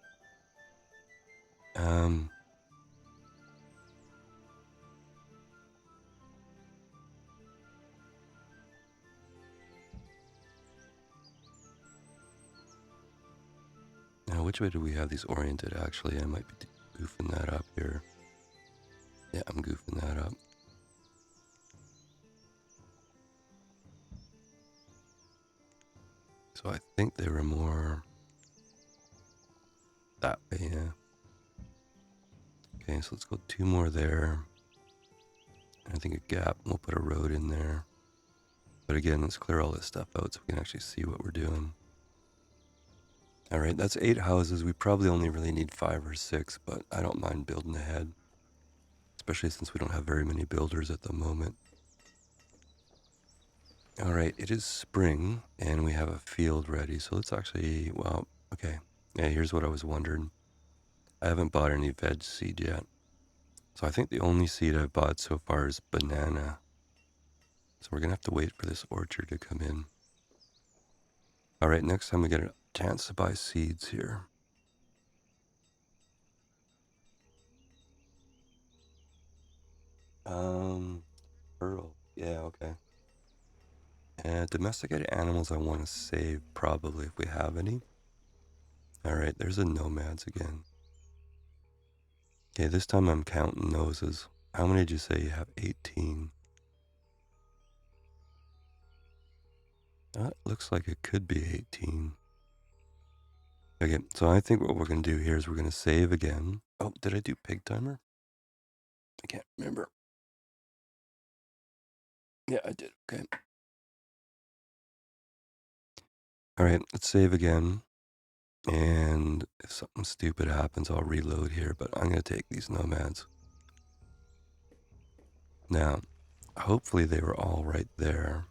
Now, which way do we have these oriented? Actually, I might be goofing that up here. Yeah, I'm goofing that up. So I think they were more that way, yeah. Okay, so let's go 2 more there. And I think a gap, and we'll put a road in there. But again, let's clear all this stuff out so we can actually see what we're doing. All right, that's 8 houses. We probably only really need 5 or 6, but I don't mind building ahead. Especially since we don't have very many builders at the moment. All right, it is spring, and we have a field ready. So let's actually, well, okay. Yeah, here's what I was wondering. I haven't bought any veg seed yet. So I think the only seed I've bought so far is banana. So we're going to have to wait for this orchard to come in. All right, next time we get a chance to buy seeds here. Pearl. Yeah, okay. Domesticated animals I want to save, probably, if we have any. Alright, there's the nomads again. Okay, this time I'm counting noses. How many did you say you have? 18. That looks like it could be 18. Okay, so I think what we're going to do here is we're going to save again. Oh, did I do pig timer? I can't remember. Yeah, I did. Okay. Alright, let's save again. And if something stupid happens, I'll reload here, but I'm going to take these nomads. Now, hopefully they were all right there.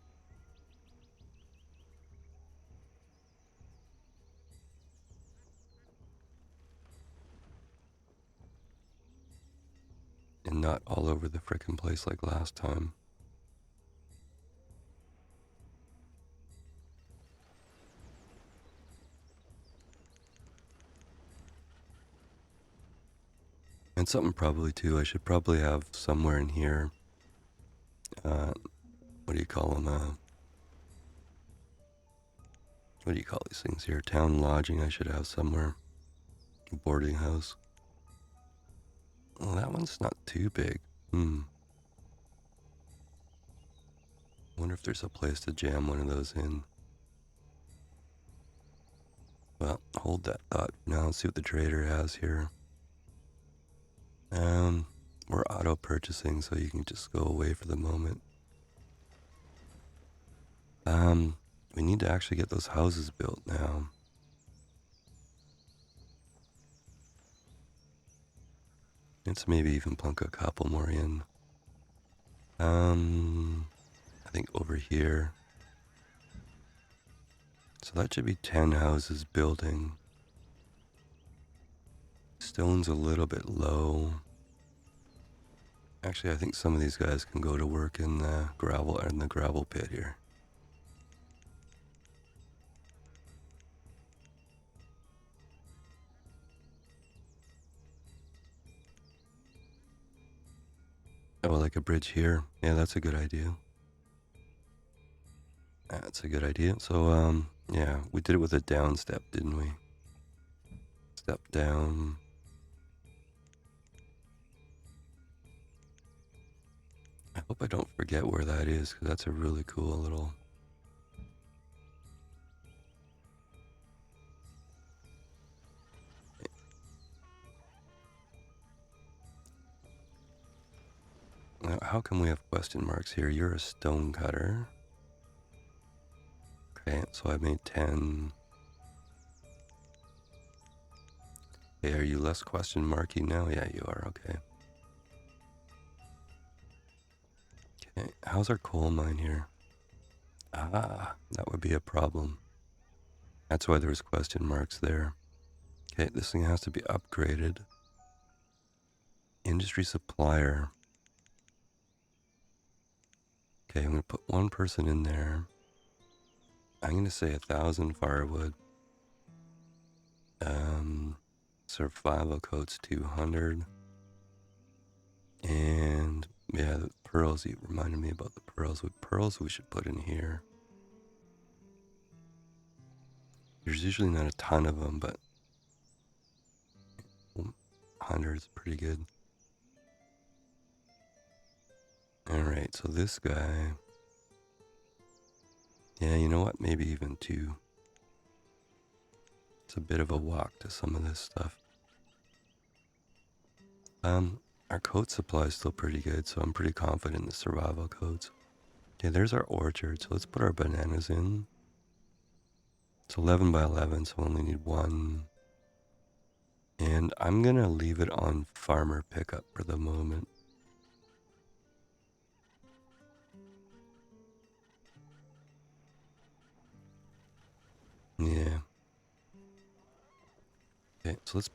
And not all over the frickin' place like last time. And something probably too, I should probably have somewhere in here, what do you call them, what do you call these things here? Town lodging I should have somewhere. Boarding house. Well, that one's not too big. Wonder if there's a place to jam one of those in. Well, hold that thought for now and see what the trader has here. We're auto purchasing, so you can just go away for the moment. We need to actually get those houses built now. Let's maybe even plunk a couple more in. I think over here. So that should be 10 houses building. Stone's a little bit low. Actually, I think some of these guys can go to work in the gravel pit here. Oh, like a bridge here. Yeah, that's a good idea. That's a good idea. So, yeah, we did it with a down step, didn't we? Step down. I hope I don't forget where that is, because that's a really cool little... Now, how come we have question marks here? You're a stone cutter. Okay, so I made 10. Hey, are you less question marky now? Yeah, you are. Okay. Okay, how's our coal mine here? Ah, that would be a problem. That's why there's question marks there. Okay, this thing has to be upgraded. Industry supplier. Okay, I'm gonna put one person in there. I'm gonna say 1,000 firewood. Survival coat's 200. And yeah, the pearls, you reminded me about the pearls. With pearls, we should put in here. There's usually not a ton of them, but 100 is pretty good. Alright, so this guy... Yeah, you know what? Maybe even 2. It's a bit of a walk to some of this stuff. Our coat supply is still pretty good, so I'm pretty confident in the survival coats. Okay, there's our orchard, so let's put our bananas in. It's 11 by 11, so we only need 1. And I'm gonna leave it on farmer pickup for the moment. Yeah. Okay, so let's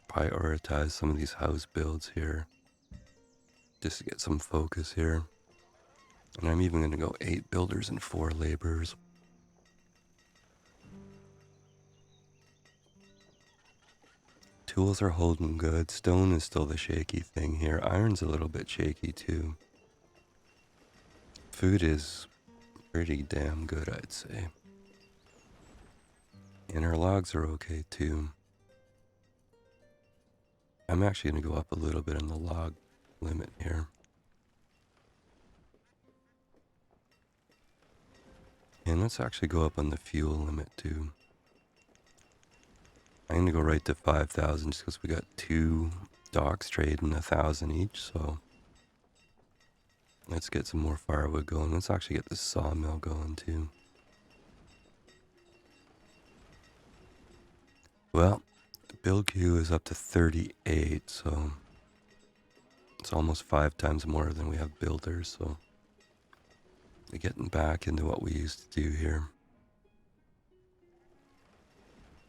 prioritize some of these house builds here. Just to get some focus here. And I'm even gonna go 8 builders and 4 laborers. Tools are holding good. Stone is still the shaky thing here. Iron's a little bit shaky too. Food is pretty damn good, I'd say. And our logs are okay too. I'm actually going to go up a little bit on the log limit here. And let's actually go up on the fuel limit too. I'm going to go right to 5,000 just because we got 2 docks trading 1,000 each, so let's get some more firewood going. Let's actually get this sawmill going too. Well, the build queue is up to 38, so it's almost 5 times more than we have builders, so we're getting back into what we used to do here.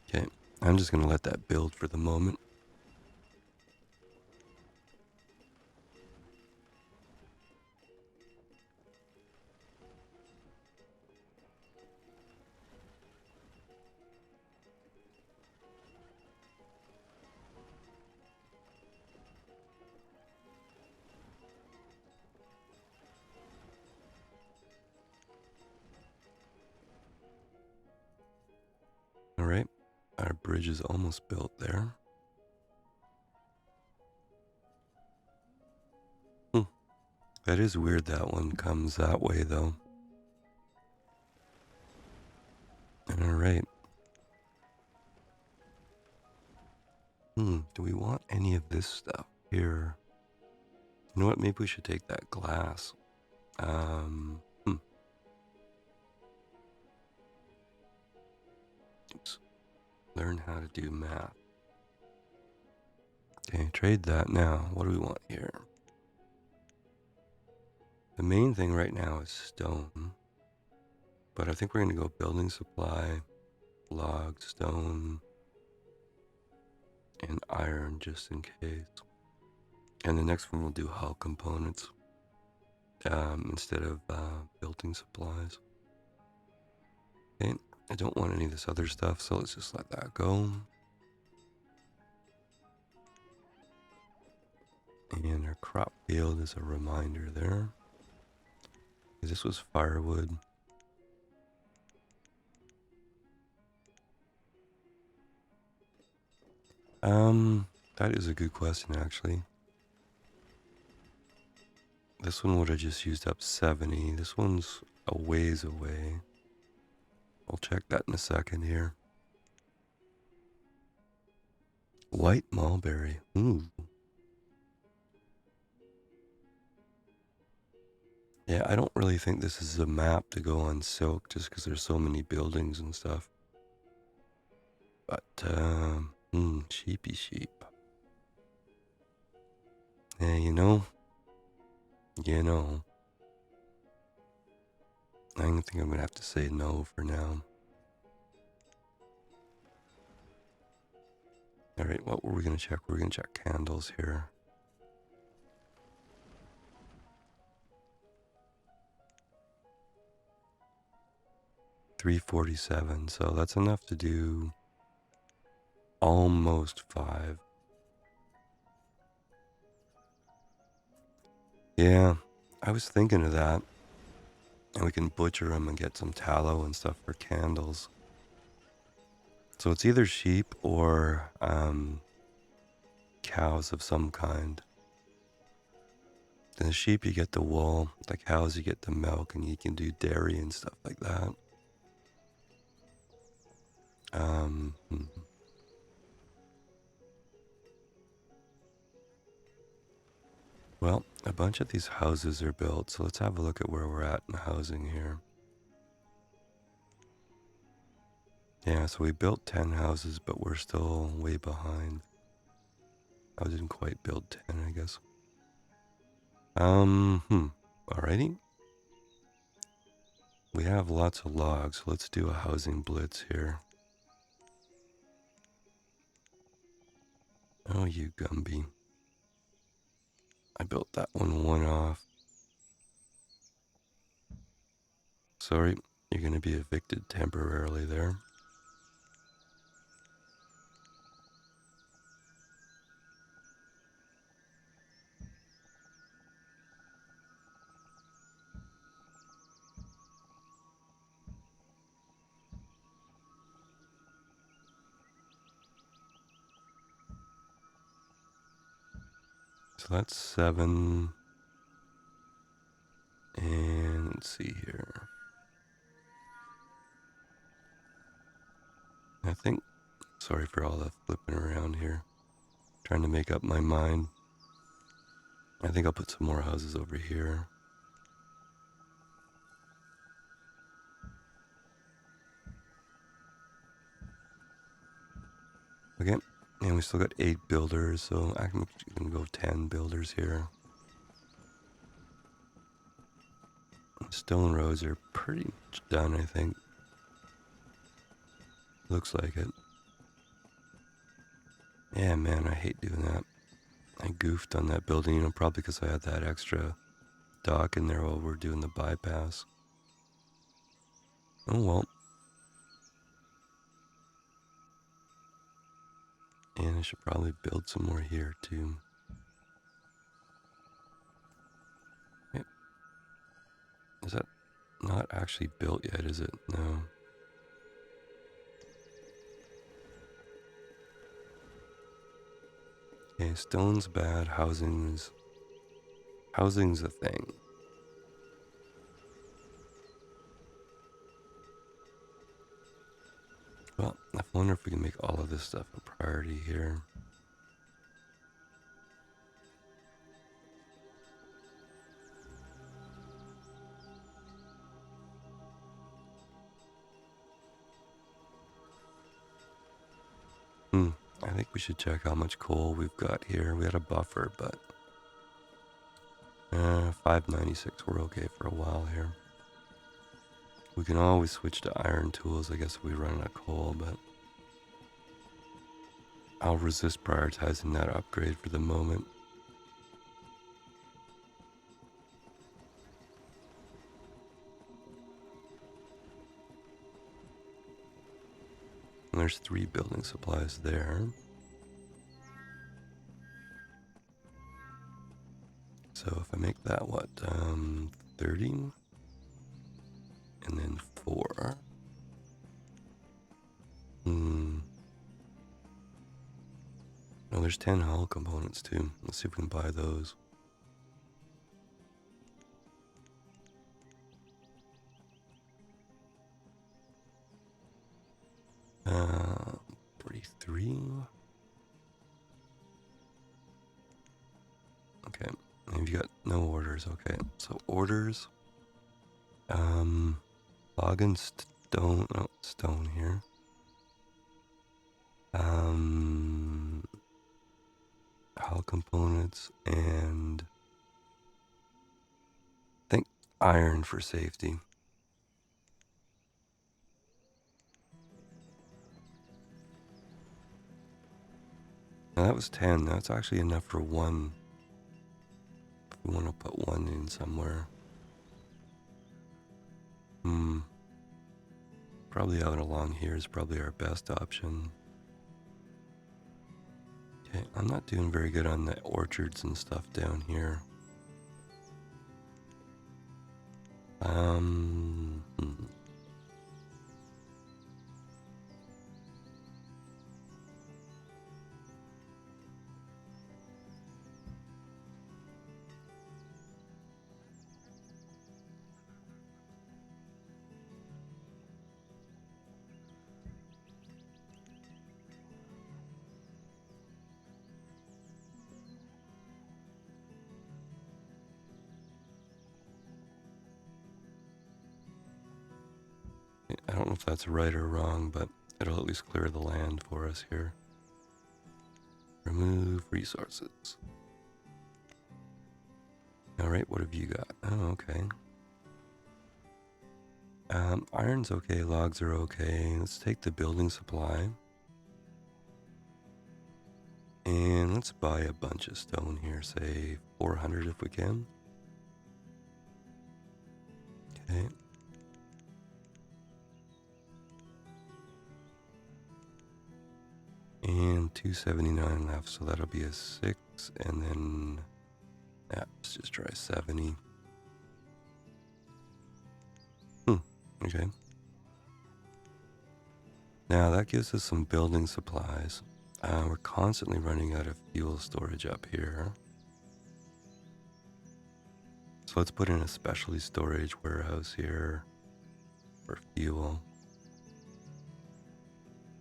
Okay, I'm just going to let that build for the moment. Alright, our bridge is almost built there. That is weird that one comes that way though. Alright. Do we want any of this stuff here? You know what, maybe we should take that glass. Oops. Learn how to do math. Okay, trade that now. What do we want here? The main thing right now is stone. But I think we're going to go building supply, log, stone, and iron just in case. And the next one we'll do hull components instead of building supplies. Okay, I don't want any of this other stuff, so let's just let that go. And our crop field is a reminder there. This was firewood. That is a good question actually. This one would have just used up 70. This one's a ways away. I'll check that in a second here. White mulberry. Ooh. Yeah, I don't really think this is a map to go on silk just because there's so many buildings and stuff. But, sheepy sheep. Yeah, you know. I think I'm gonna have to say no for now. Alright, what were we gonna check? We're gonna check candles here. $3.47, so that's enough to do almost 5. Yeah, I was thinking of that. And we can butcher them and get some tallow and stuff for candles. So it's either sheep or cows of some kind. The sheep you get the wool, the cows you get the milk, and you can do dairy and stuff like that. Well, a bunch of these houses are built, so let's have a look at where we're at in housing here. Yeah, so we built 10 houses, but we're still way behind. I didn't quite build 10, I guess. Alrighty. We have lots of logs, so let's do a housing blitz here. Oh, you Gumby. I built that one off. Sorry, you're going to be evicted temporarily there. So that's 7. And let's see here. I think, sorry for all the flipping around here. Trying to make up my mind. I think I'll put some more houses over here. Okay, and we still got 8 builders, so I can go 10 builders here. Stone roads are pretty much done, I think. Looks like it. Yeah, man, I hate doing that. I goofed on that building, probably because I had that extra dock in there while we're doing the bypass. Oh well. And I should probably build some more here too. Yep. Is that not actually built yet, is it? No. Okay, stone's bad, housing's a thing. Well, I wonder if we can make all of this stuff a priority here. I think we should check how much coal we've got here. We had a buffer, but 596, we're okay for a while here. We can always switch to iron tools, I guess, if we run out of coal, but I'll resist prioritizing that upgrade for the moment. And there's 3 building supplies there. So if I make that, what, 30? And then 4. Oh, there's 10 hull components too. Let's see if we can buy those. Uh, 43. Okay, and you got no orders. Okay, so orders. Log and stone. Oh, stone here. Hull components and I think iron for safety. Now that was 10. That's actually enough for 1. If we want to put 1 in somewhere. Probably out along here is probably our best option. Okay, I'm not doing very good on the orchards and stuff down here. I don't know if that's right or wrong, but it'll at least clear the land for us here. Remove resources. Alright, what have you got? Oh, okay. Iron's okay, logs are okay. Let's take the building supply. And let's buy a bunch of stone here, say 400 if we can. Okay. And 279 left, so that'll be a 6, and then, yeah, let's just try 70. Okay. Now that gives us some building supplies. We're constantly running out of fuel storage up here. So let's put in a specialty storage warehouse here for fuel.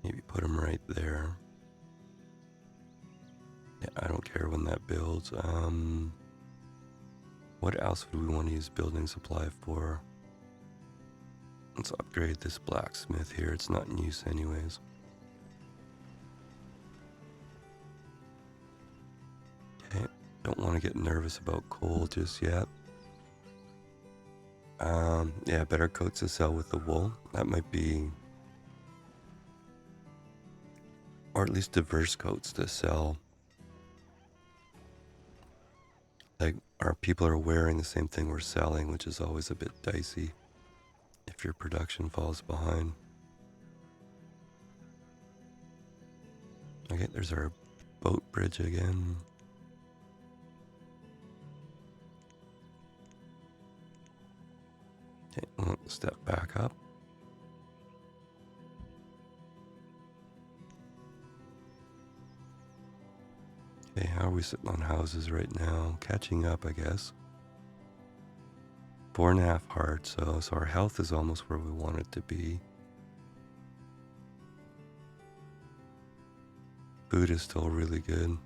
Maybe put them right there. Yeah, I don't care when that builds. What else would we want to use building supply for? Let's upgrade this blacksmith here. It's not in use anyways. Okay, don't want to get nervous about coal just yet. Yeah, better coats to sell with the wool. That might be, or at least diverse coats to sell. Like, our people are wearing the same thing we're selling, which is always a bit dicey if your production falls behind. Okay, there's our boat bridge again. Okay, we'll step back up. Okay, how are we sitting on houses right now? Catching up, I guess. 4.5 hard, so our health is almost where we want it to be. Food is still really good.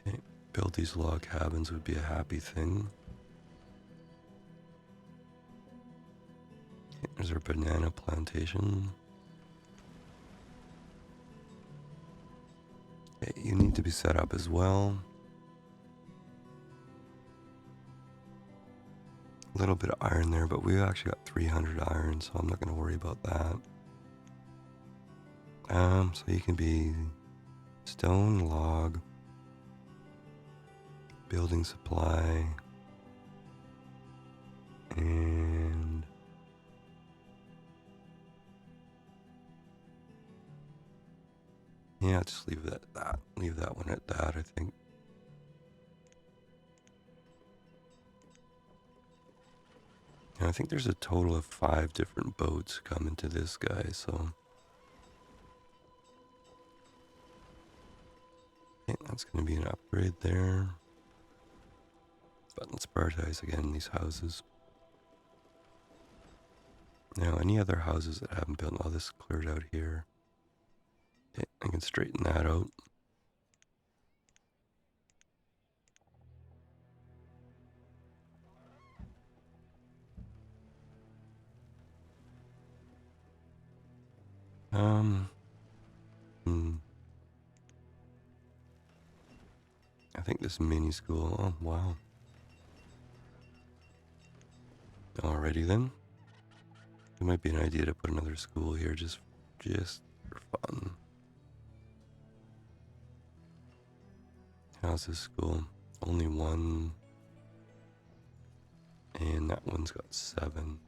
Okay, build these log cabins would be a happy thing. Okay, there's our banana plantation. Okay, you need to be set up as well. A little bit of iron there, but we actually got 300 iron, so I'm not going to worry about that. So you can be stone, log, building supply, and yeah, just leave that at that. Leave that one at that, I think. And I think there's a total of 5 different boats coming to this guy, so okay, that's going to be an upgrade there. But let's prioritize again these houses. Now, any other houses that haven't built, all this cleared out here. Okay, I can straighten that out. I think this mini school, oh wow. Alrighty then. It might be an idea to put another school here just for fun. How's this school? Only 1. And that one's got 7.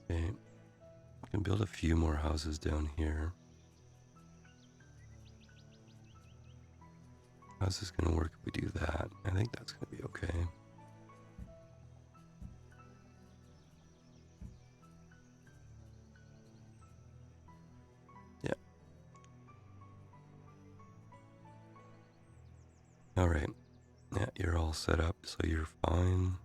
Okay. We can build a few more houses down here. How's this gonna work if we do that? I think that's gonna be okay. Yeah. Alright. Yeah, you're all set up, so you're fine.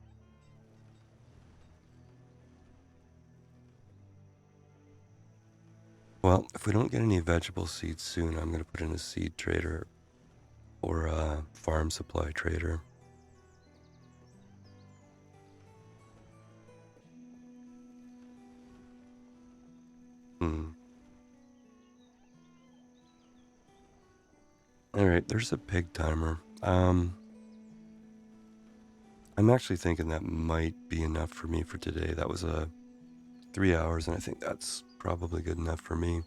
Well, if we don't get any vegetable seeds soon, I'm gonna put in a seed trader or a farm supply trader. Alright, there's a pig timer. I'm actually thinking that might be enough for me for today. That was 3 hours, and I think that's probably good enough for me.